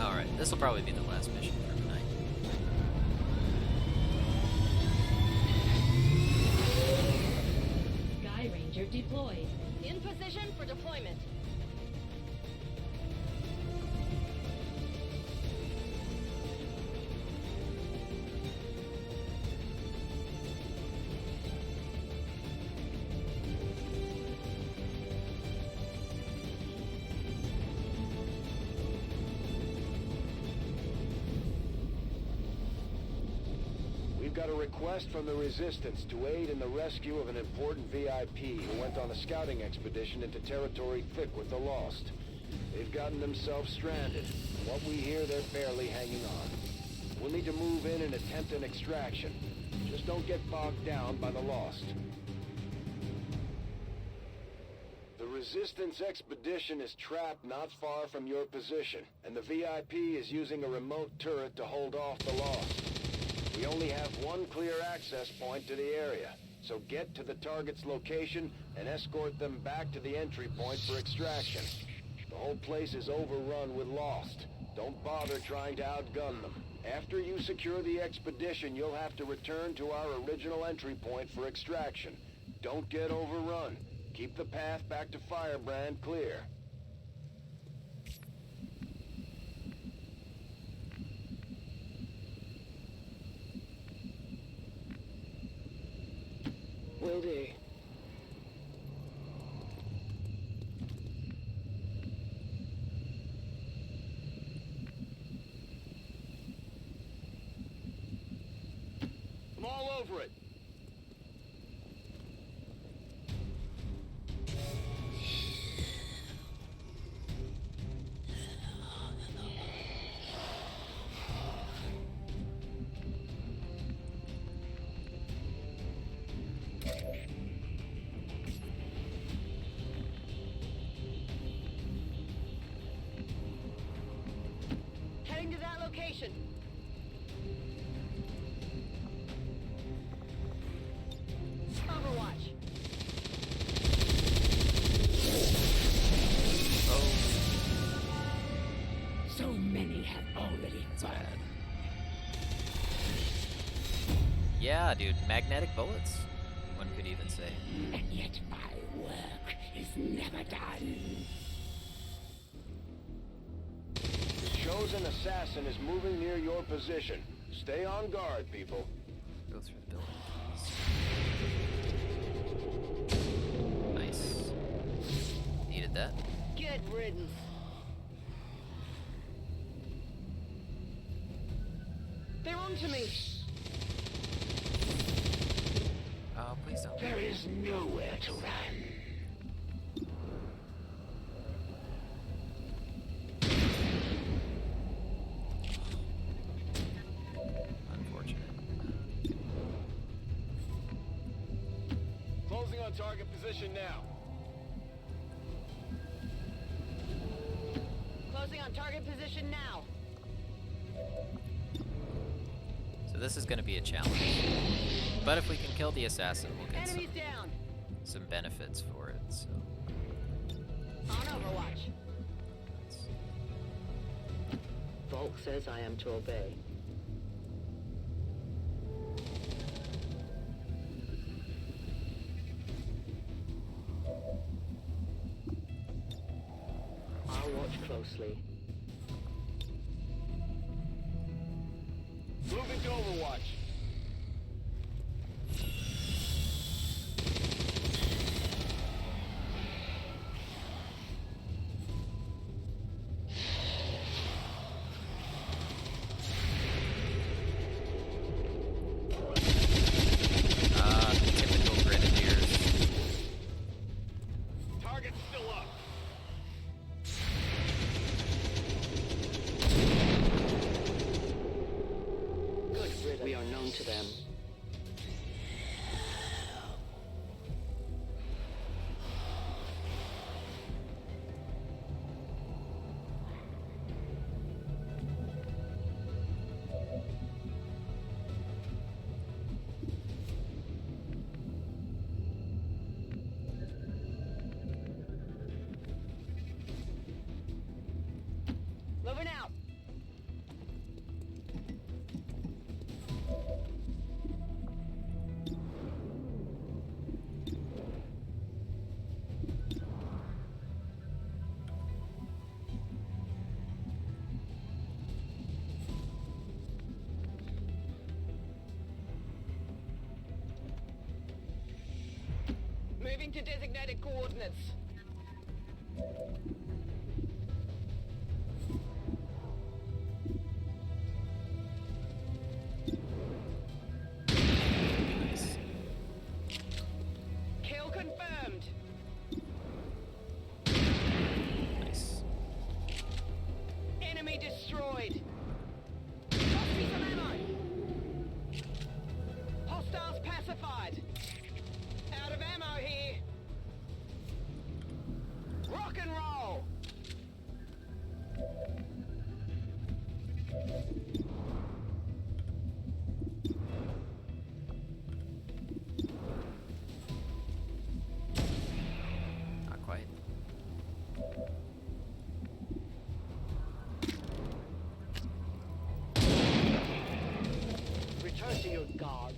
Alright, this will probably be the last mission for tonight. Sky Ranger deployed. In position for deployment. We've got a request from the Resistance to aid in the rescue of an important VIP who went on a scouting expedition into territory thick with the Lost. They've gotten themselves stranded. From what we hear, they're barely hanging on. We'll need to move in and attempt an extraction. Just don't get bogged down by the Lost. The Resistance expedition is trapped not far from your position, and the VIP is using a remote turret to hold off the Lost. We only have one clear access point to the area, so get to the target's location and escort them back to the entry point for extraction. The whole place is overrun with Lost. Don't bother trying to outgun them. After you secure the expedition, you'll have to return to our original entry point for extraction. Don't get overrun. Keep the path back to Firebrand clear. Will do. over it. Heading to that location. Overwatch. So many have already fallen. Yeah, dude, magnetic bullets. One could even say. And yet my work is never done. The chosen assassin is moving near your position. Stay on guard, people. Go through the building. Nice. Needed that. Good riddance. They're on to me. Oh, please don't. There is nowhere to run. Unfortunate. Closing on target position now. Closing on target position now. So this is going to be a challenge. But if we can kill the assassin, we'll get Enemies down. some benefits for it, so... On Overwatch. Volk says I am to obey. I'll watch closely. Moving to Overwatch. Typical grenadiers. Target's still up. Good riddance. We are known to them. Moving out. Moving to designated coordinates. Kill confirmed. Nice. Enemy destroyed. Toss me some ammo. Hostiles pacified. Out of ammo here. Rock and roll. Not quite. Return to your guards.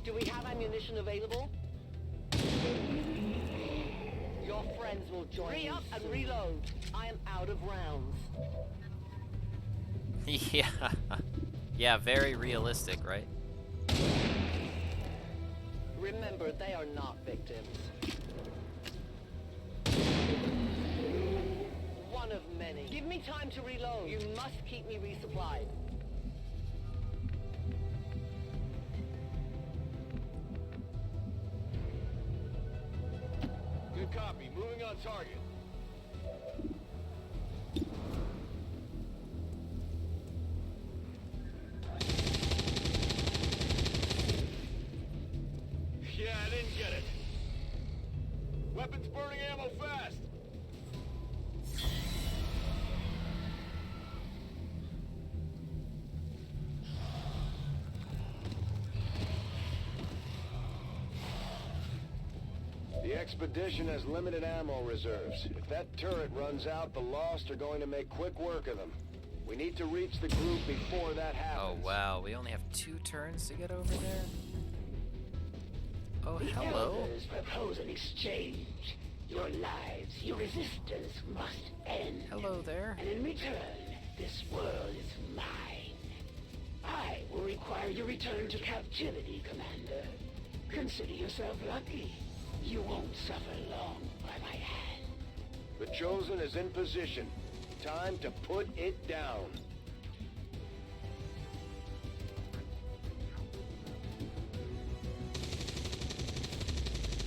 Do we have ammunition available? Your friends will join me. Re-up and reload. I am out of rounds. Yeah. Yeah, very realistic, right? Remember, they are not victims. One of many. Give me time to reload. You must keep me resupplied. Good copy. Moving on target. Yeah, I didn't get it. Weapons burning ammo fast. The expedition has limited ammo reserves. If that turret runs out, the Lost are going to make quick work of them. We need to reach the group before that happens. Oh wow, we only have 2 turns to get over there? Oh, hello. The elders propose an exchange. Your lives, your resistance must end. Hello there. And in return, this world is mine. I will require your return to captivity, Commander. Consider yourself lucky. You won't suffer long by my hand. The Chosen is in position. Time to put it down.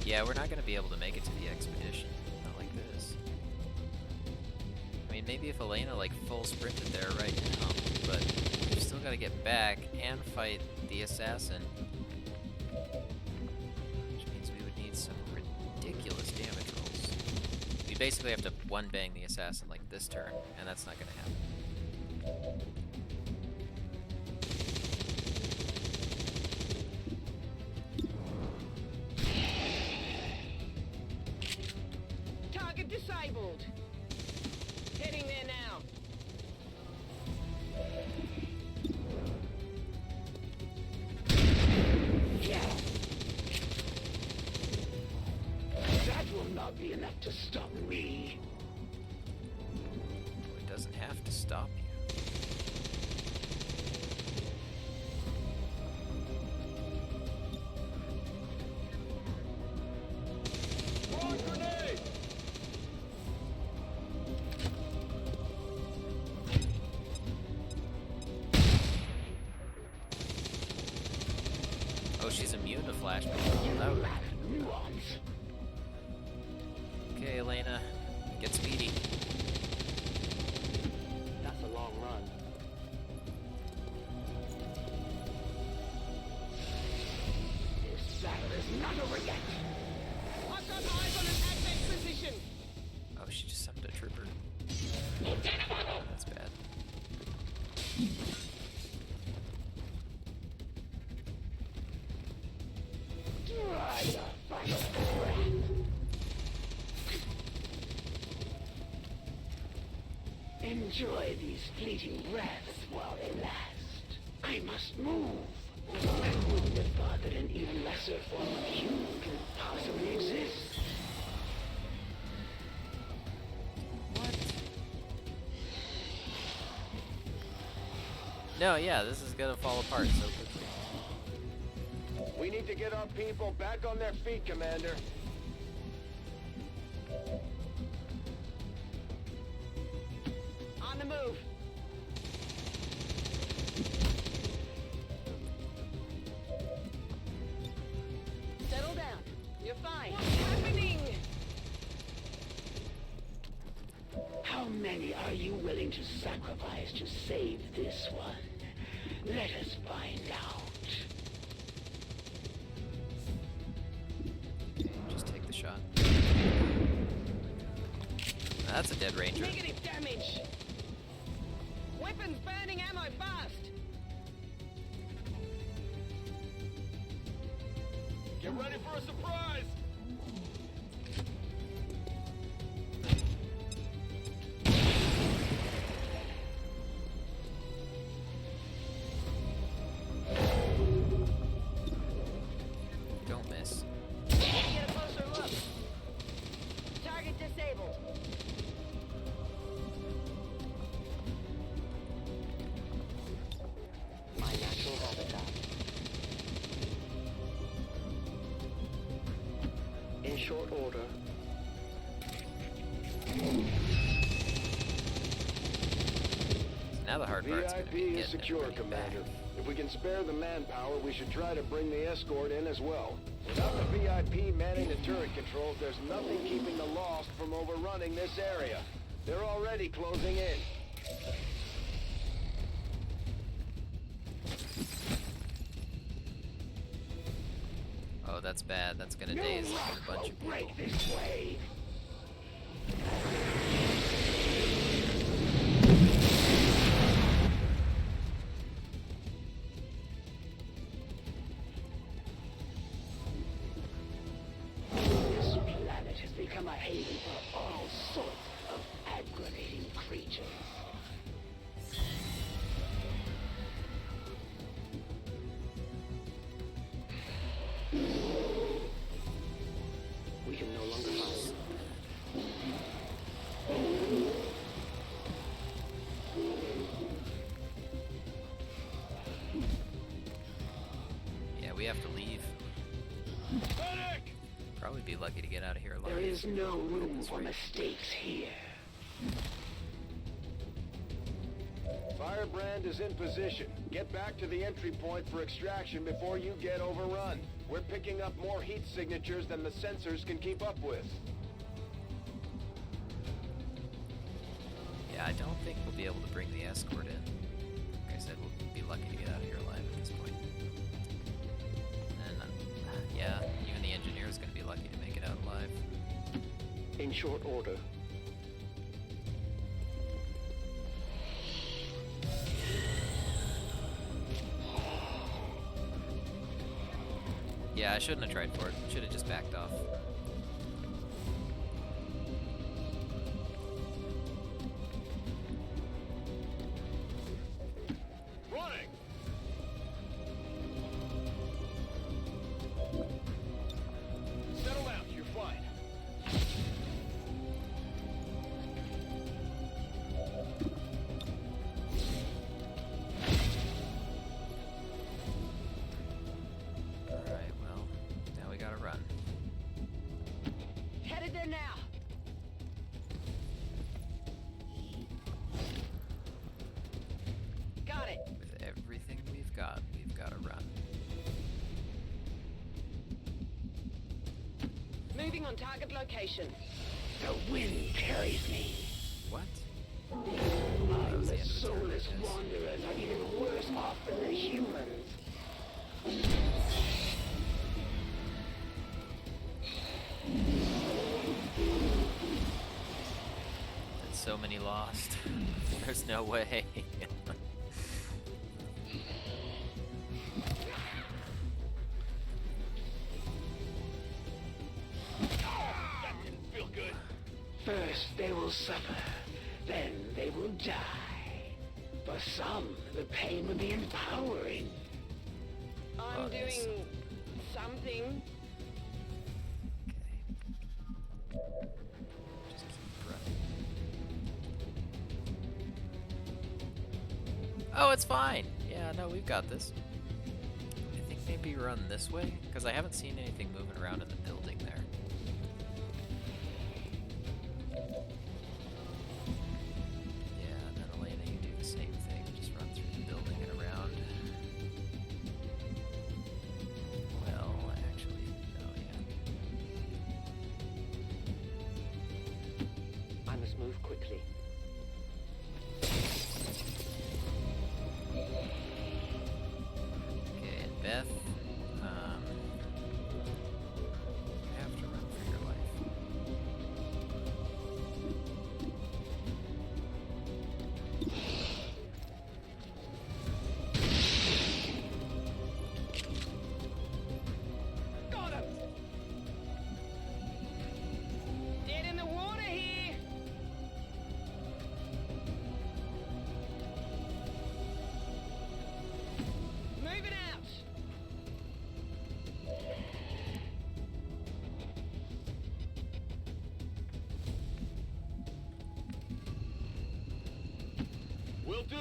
Yeah, we're not going to be able to make it to the expedition. Not like this. I mean, maybe if Elena, like, full sprinted there right now, but we've still got to get back and fight the assassin. Which means we would need some ridiculous damage rolls. We basically have to one-bang the assassin like this turn, and that's not going to happen. Target disabled. Heading there now. That will not be enough to stop me. Well, it doesn't have to stop you. Wrong grenade! Oh, she's immune to flashbang. That would... Nuance. Okay, Elena, get speedy. That's a long run. This battle is not over yet. I've got eyes on an advent position. Oh, she just summoned a trooper. That's bad. Try the final breath. Enjoy these fleeting breaths while they last. I must move. I wouldn't have thought that an even lesser form of human could possibly exist. No, yeah, this is gonna fall apart so quickly. We need to get our people back on their feet, Commander. On the move. Settle down. You're fine. What's happening? How many are you willing to sacrifice to save this one? Let us find out. Just take the shot. That's a dead ranger. Negative damage. Weapons burning ammo fast. Get ready for a surprise! Don't miss. Get a closer look. Target disabled. My natural habitat. In short order. Now the hard part's gonna be VIP is getting secure, everybody Commander. back. If we can spare the manpower, we should try to bring the escort in as well. Without the VIP manning the turret controls, there's nothing keeping the Lost from overrunning this area. They're already closing in. Oh, that's bad. That's gonna daze a bunch of people. This way. This planet has become a haven for all sorts of aggravating creatures. We can no longer hide. Yeah, we have to leave. Probably be lucky to get out of here alive. There is no room for mistakes here. Firebrand is in position. Get back to the entry point for extraction before you get overrun. We're picking up more heat signatures than the sensors can keep up with. Yeah, I don't think we'll be able to bring the escort in. Like I said, we'll be lucky to get out of here alive at this point. And yeah, even the engineer's gonna be lucky to make it out alive. In short order. Yeah, I shouldn't have tried for it. Should have just backed off. Running! Settle down, you're fine. Alright, well, now we gotta run. Headed there now. Got it. With everything we've gotta run. Moving on target location. The wind carries me. What? I'm the soulless wanderers are even worse off than the humans. There's so many lost. There's no way. That didn't feel good. First they will suffer, then they will die. For some, the pain will be empowering. I'm doing something. Just keep running. Oh, it's fine. Yeah, no, we've got this. I think maybe run this way, because I haven't seen anything moving around in the building there. Yeah, and then Elena, you do the same thing. Just run through the building and around. Well, actually, no, yeah. I must move quickly. Okay, and Beth, you have to run for your life. Got him. Dead in the water here. Moving out. Will do.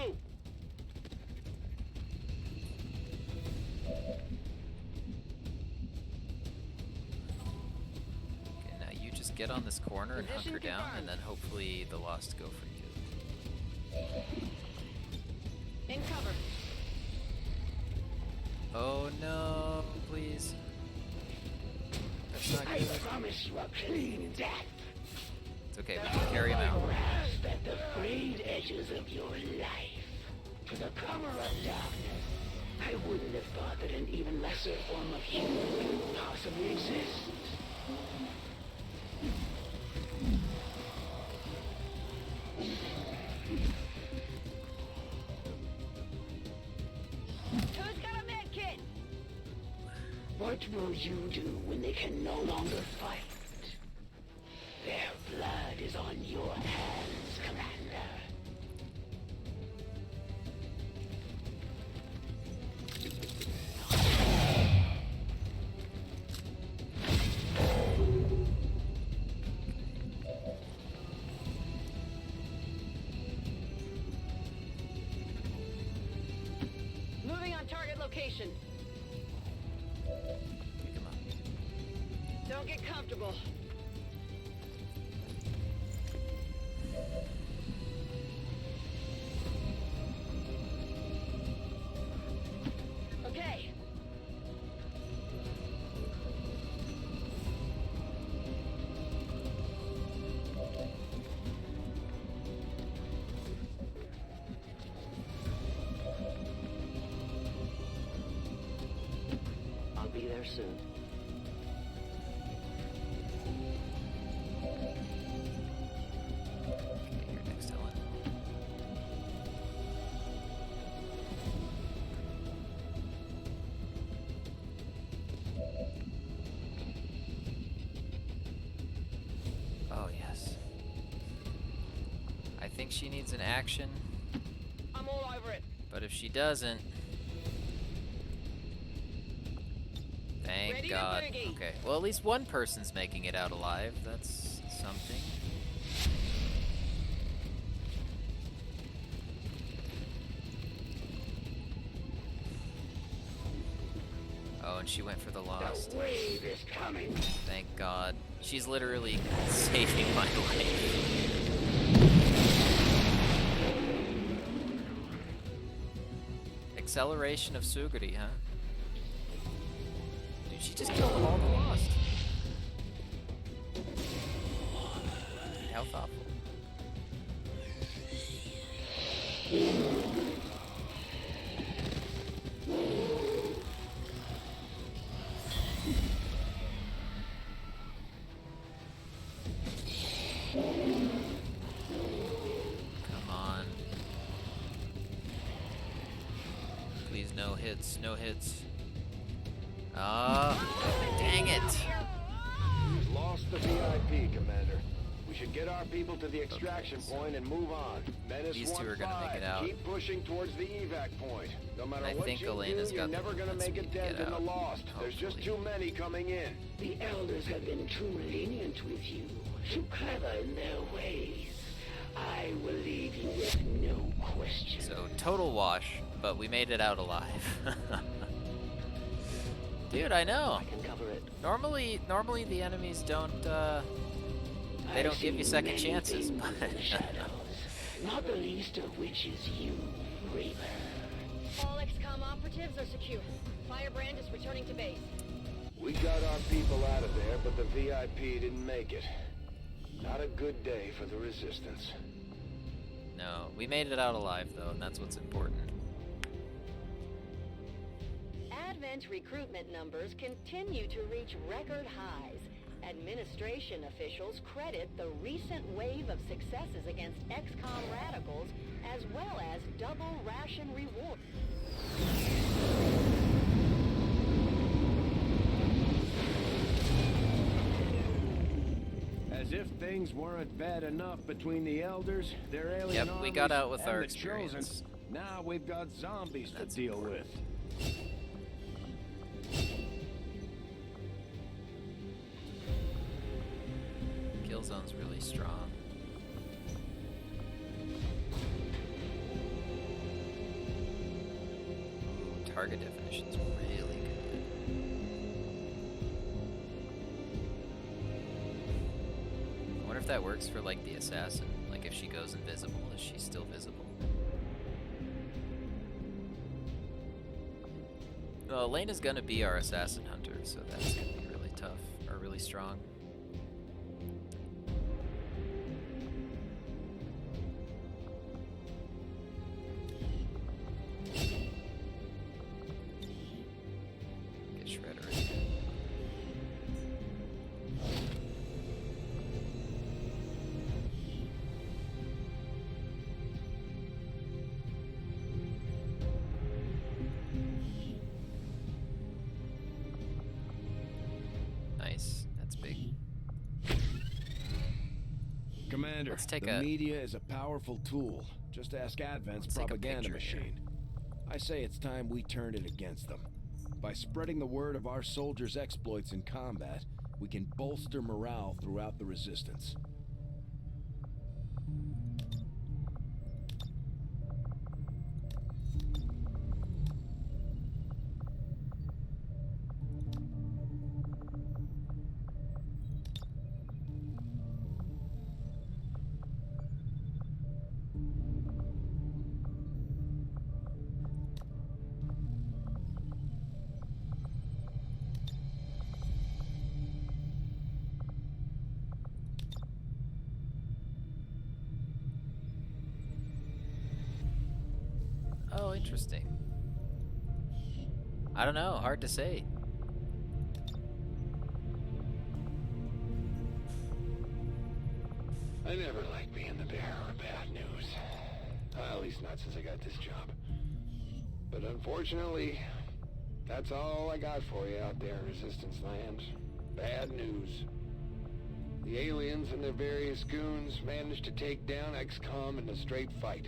Okay, now you just get on this corner and Position hunker down, confirmed. and then hopefully the Lost go for you. Oh no, please. That's not I good. promise you a clean death. It's okay, we can carry him out. Grasp at the frayed edges of your life. For the cover of darkness, I wouldn't have thought that an even lesser form of human could possibly exist. Who's got a med kit? What will you do when they can no longer fight? Their blood is on your hands, Commander. Moving on target location. Don't get comfortable. Okay. I'll be there soon. You're next, Helen. Oh, yes. I think she needs an action, I'm all over it. but if she doesn't... Thank Ready to God. boogie. Okay, well, at least one person's making it out alive. That's something. Oh, and she went for the lost. The wave is coming. Thank God. She's literally saving my life. Acceleration of Suguri, huh? Dude, she just killed all the lost. Dude, how thoughtful. Come on. Please, no hits, no hits. Ah, dang it. We've lost the VIP, Commander. We should get our people to the extraction point and move on. Menace These two are gonna make 1-5. it out. Keep pushing towards the evac point. No matter I what think you Elena's do, you're got the never gonna movement make a speed to dent get in the out, lost. There's just too many coming in. The elders have been too lenient with you, too clever in their ways. I will leave you with no question. So, total wash, but we made it out alive. Dude, I know. I can cover it. Normally the enemies don't, they don't give you second chances, but... Not the least of which is you, Reaper. All XCOM operatives are secure. Firebrand is returning to base. We got our people out of there, but the VIP didn't make it. Not a good day for the Resistance. No, we made it out alive, though, and that's what's important. Advent recruitment numbers continue to reach record highs. Administration officials credit the recent wave of successes against XCOM radicals as well as double ration reward. As if things weren't bad enough between the elders, their alien Yep, we got armies, out with and our the experience. Chosen. Now we've got zombies to deal with. Killzone's really strong. Ooh, target definition's really good. I wonder if that works for, like, the assassin. Like, if she goes invisible, is she still visible? Well, Elena's gonna be our assassin hunter, so that's gonna be really tough, or really strong. Get Shredder in here. Nice, that's big. Commander, Let's take the a- media is a powerful tool. Just ask Advent's Let's take a propaganda picture machine. I say it's time we turned it against them. By spreading the word of our soldiers' exploits in combat, we can bolster morale throughout the resistance. Oh, interesting. I don't know, hard to say. I never like being the bearer of bad news. At least not since I got this job. But unfortunately, that's all I got for you out there in Resistance Land. Bad news. The aliens and their various goons managed to take down XCOM in a straight fight.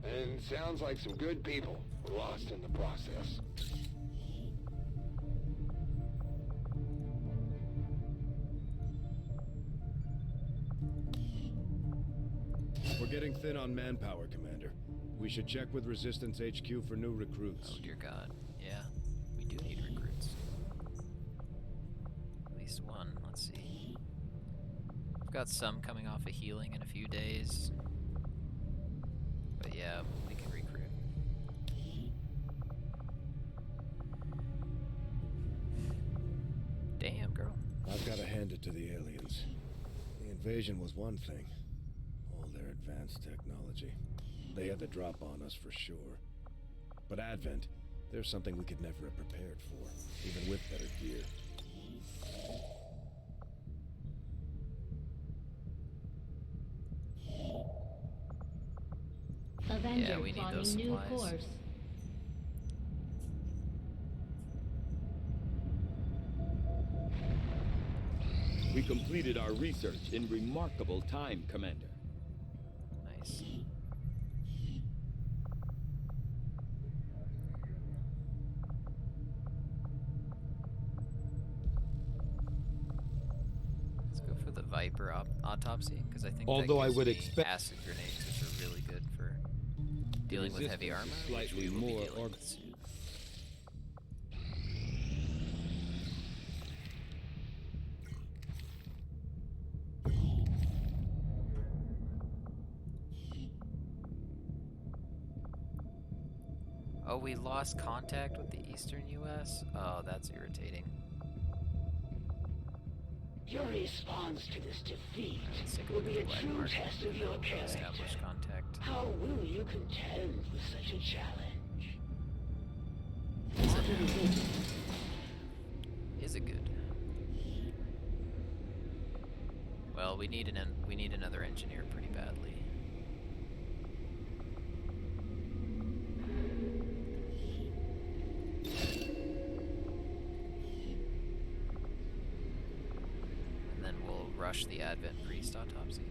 And it sounds like some good people were lost in the process. We're getting thin on manpower, Commander. We should check with Resistance HQ for new recruits. Oh dear God, yeah, we do need recruits. At least one, let's see. I've got some coming off of healing in a few days. But yeah, we can recruit. Damn, girl. I've got to hand it to the aliens. The invasion was one thing. All their advanced technology. They had the drop on us for sure. But Advent, there's something we could never have prepared for, even with better gear. Avenger Yeah, we need those plotting new supplies. course. We completed our research in remarkable time, Commander. Nice. Let's go for the Viper autopsy, because I think Although that I gives would me expect- acid grenades, which are really good for dealing with heavy armor, Resistance is which slightly we will be more dealing with soon. Oh, we lost contact with the eastern U.S.? Oh, that's irritating. Your response to this defeat Sick of will the be a Black true Market. test of your character. Establish contact. How will you contend with such a challenge? Is it good? Well, we need another engineer pretty badly. And then we'll rush the Advent Priest autopsy.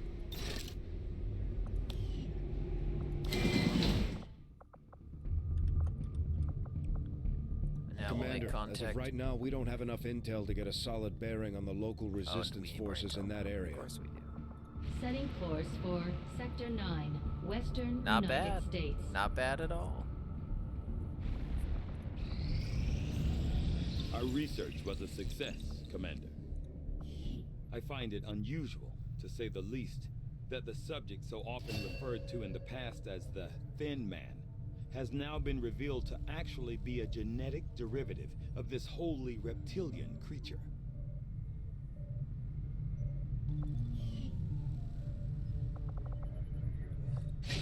And now we'll Commander, make contact. as of right now, we don't have enough intel to get a solid bearing on the local resistance forces in that area. Of course we do. Setting course for Sector 9, Western Not United bad. States. Not bad at all. Our research was a success, Commander. I find it unusual, to say the least, that the subject so often referred to in the past as the Thin Man has now been revealed to actually be a genetic derivative of this wholly reptilian creature.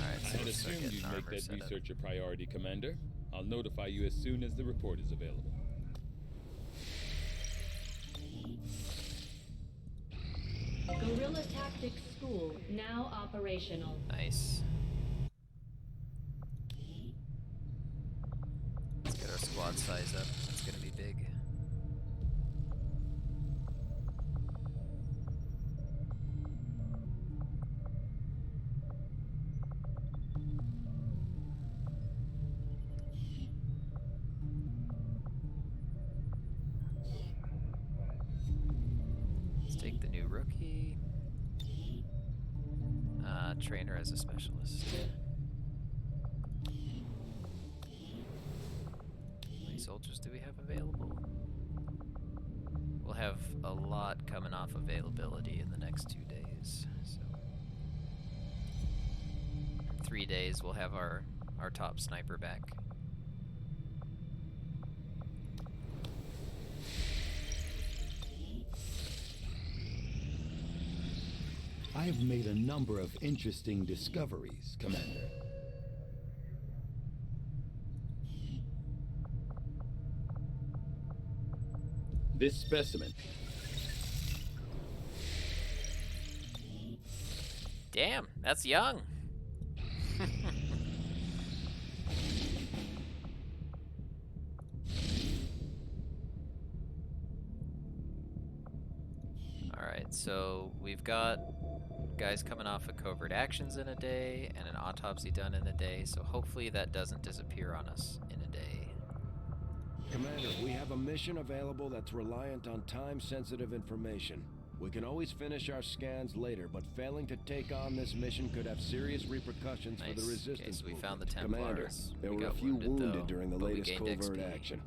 Alright, so I had we're still assumed getting you'd make armor that set up. research a priority, Commander. I'll notify you as soon as the report is available. Guerrilla Tactics School now operational. Nice. Let's get our squad size up. That's gonna be big. Let's take the new rookie. Trainer as a specialist. How many soldiers do we have available? We'll have a lot coming off availability in the next 2 days. So, in 3 days we'll have our top sniper back. I have made a number of interesting discoveries, Commander. This specimen. Damn, that's young. Alright, so we've got guys coming off of covert actions in a day and an autopsy done in a day, so hopefully that doesn't disappear on us in a day. Commander, we have a mission available that's reliant on time-sensitive information. We can always finish our scans later, but failing to take on this mission could have serious repercussions for the resistance. Okay, so we movement. found the Commander, Templars. there We were a got few wounded though, during the but we latest gained covert XP. action.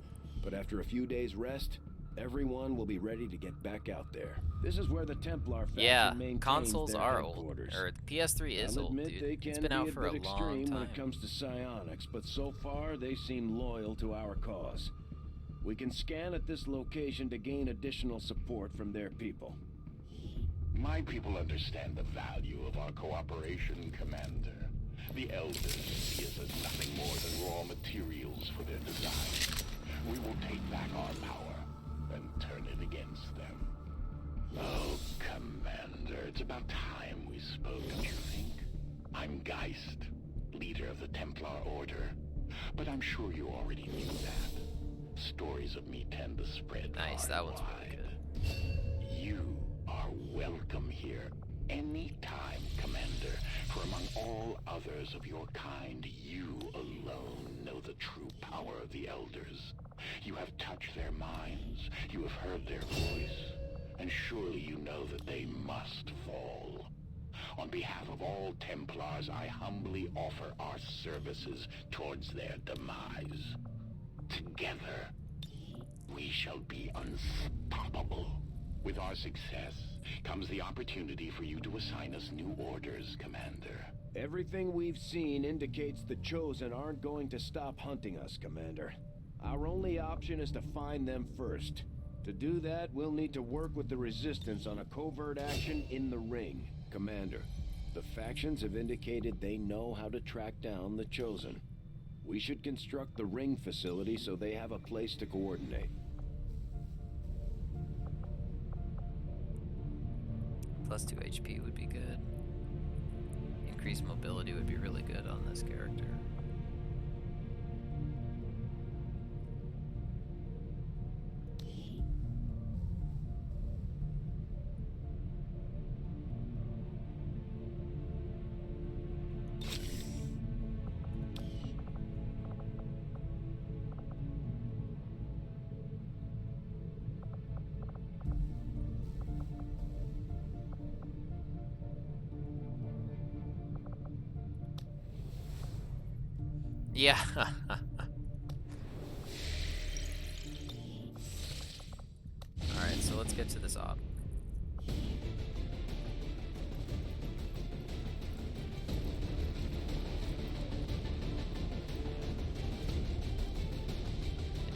But after a few days rest, everyone will be ready to get back out there. This is where the Templar faction Yeah, maintains consoles their are old. headquarters. Or the PS3 is I'll old, admit dude. they It's can been be out a for a bit long extreme when time. it comes to psionics, but so far they seem loyal to our cause. We can scan at this location to gain additional support from their people. My people understand the value of our cooperation, Commander. The Elders see us as nothing more than raw materials for their design. We will take back our power and turn it against them. Oh, Commander, it's about time we spoke, don't you think? I'm Geist, leader of the Templar Order. But I'm sure you already knew that. Stories of me tend to spread Nice, far that and one's wide. really good. You are welcome here anytime, Commander, for among all others of your kind, you alone know the true power of the Elders. You have touched their minds, you have heard their voice, and surely you know that they must fall. On behalf of all Templars, I humbly offer our services towards their demise. Together, we shall be unstoppable. With our success comes the opportunity for you to assign us new orders, Commander. Everything we've seen indicates the Chosen aren't going to stop hunting us, Commander. Our only option is to find them first. To do that, we'll need to work with the Resistance on a covert action in the Ring. Commander, the factions have indicated they know how to track down the Chosen. We should construct the Ring facility so they have a place to coordinate. Plus 2 HP would be good. Increased mobility would be really good on this character. Yeah. Alright, so let's get to this op.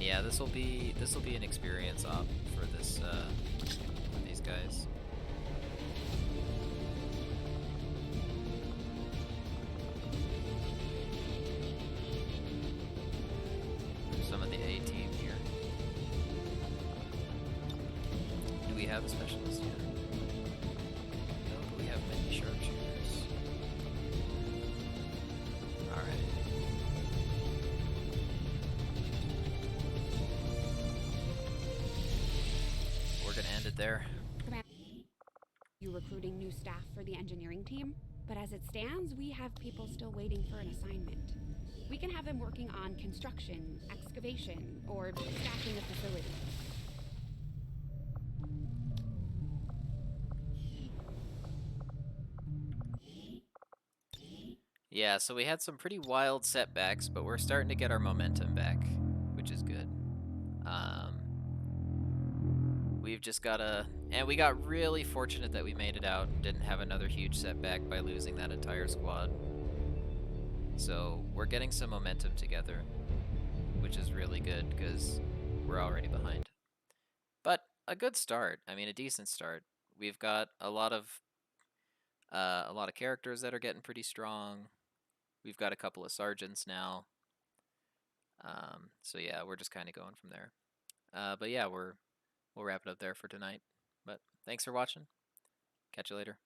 yeah, this will be an experience op for this for these guys. Some of the A team here. Do we have a specialist here? No, but we have many sharpshooters. Alright. We're gonna end it there. You recruiting new staff for the engineering team? But as it stands, we have people still waiting for an assignment. We can have them working on construction, excavation, or staffing a facility. Yeah, so we had some pretty wild setbacks, but we're starting to get our momentum back, which is good. We've just gotta... And we got really fortunate that we made it out and didn't have another huge setback by losing that entire squad. So we're getting some momentum together, which is really good because we're already behind. But a good start. I mean, a decent start. We've got a lot of characters that are getting pretty strong. We've got a couple of sergeants now. So yeah, we're just kind of going from there. But yeah, we'll wrap it up there for tonight. But thanks for watching. Catch you later.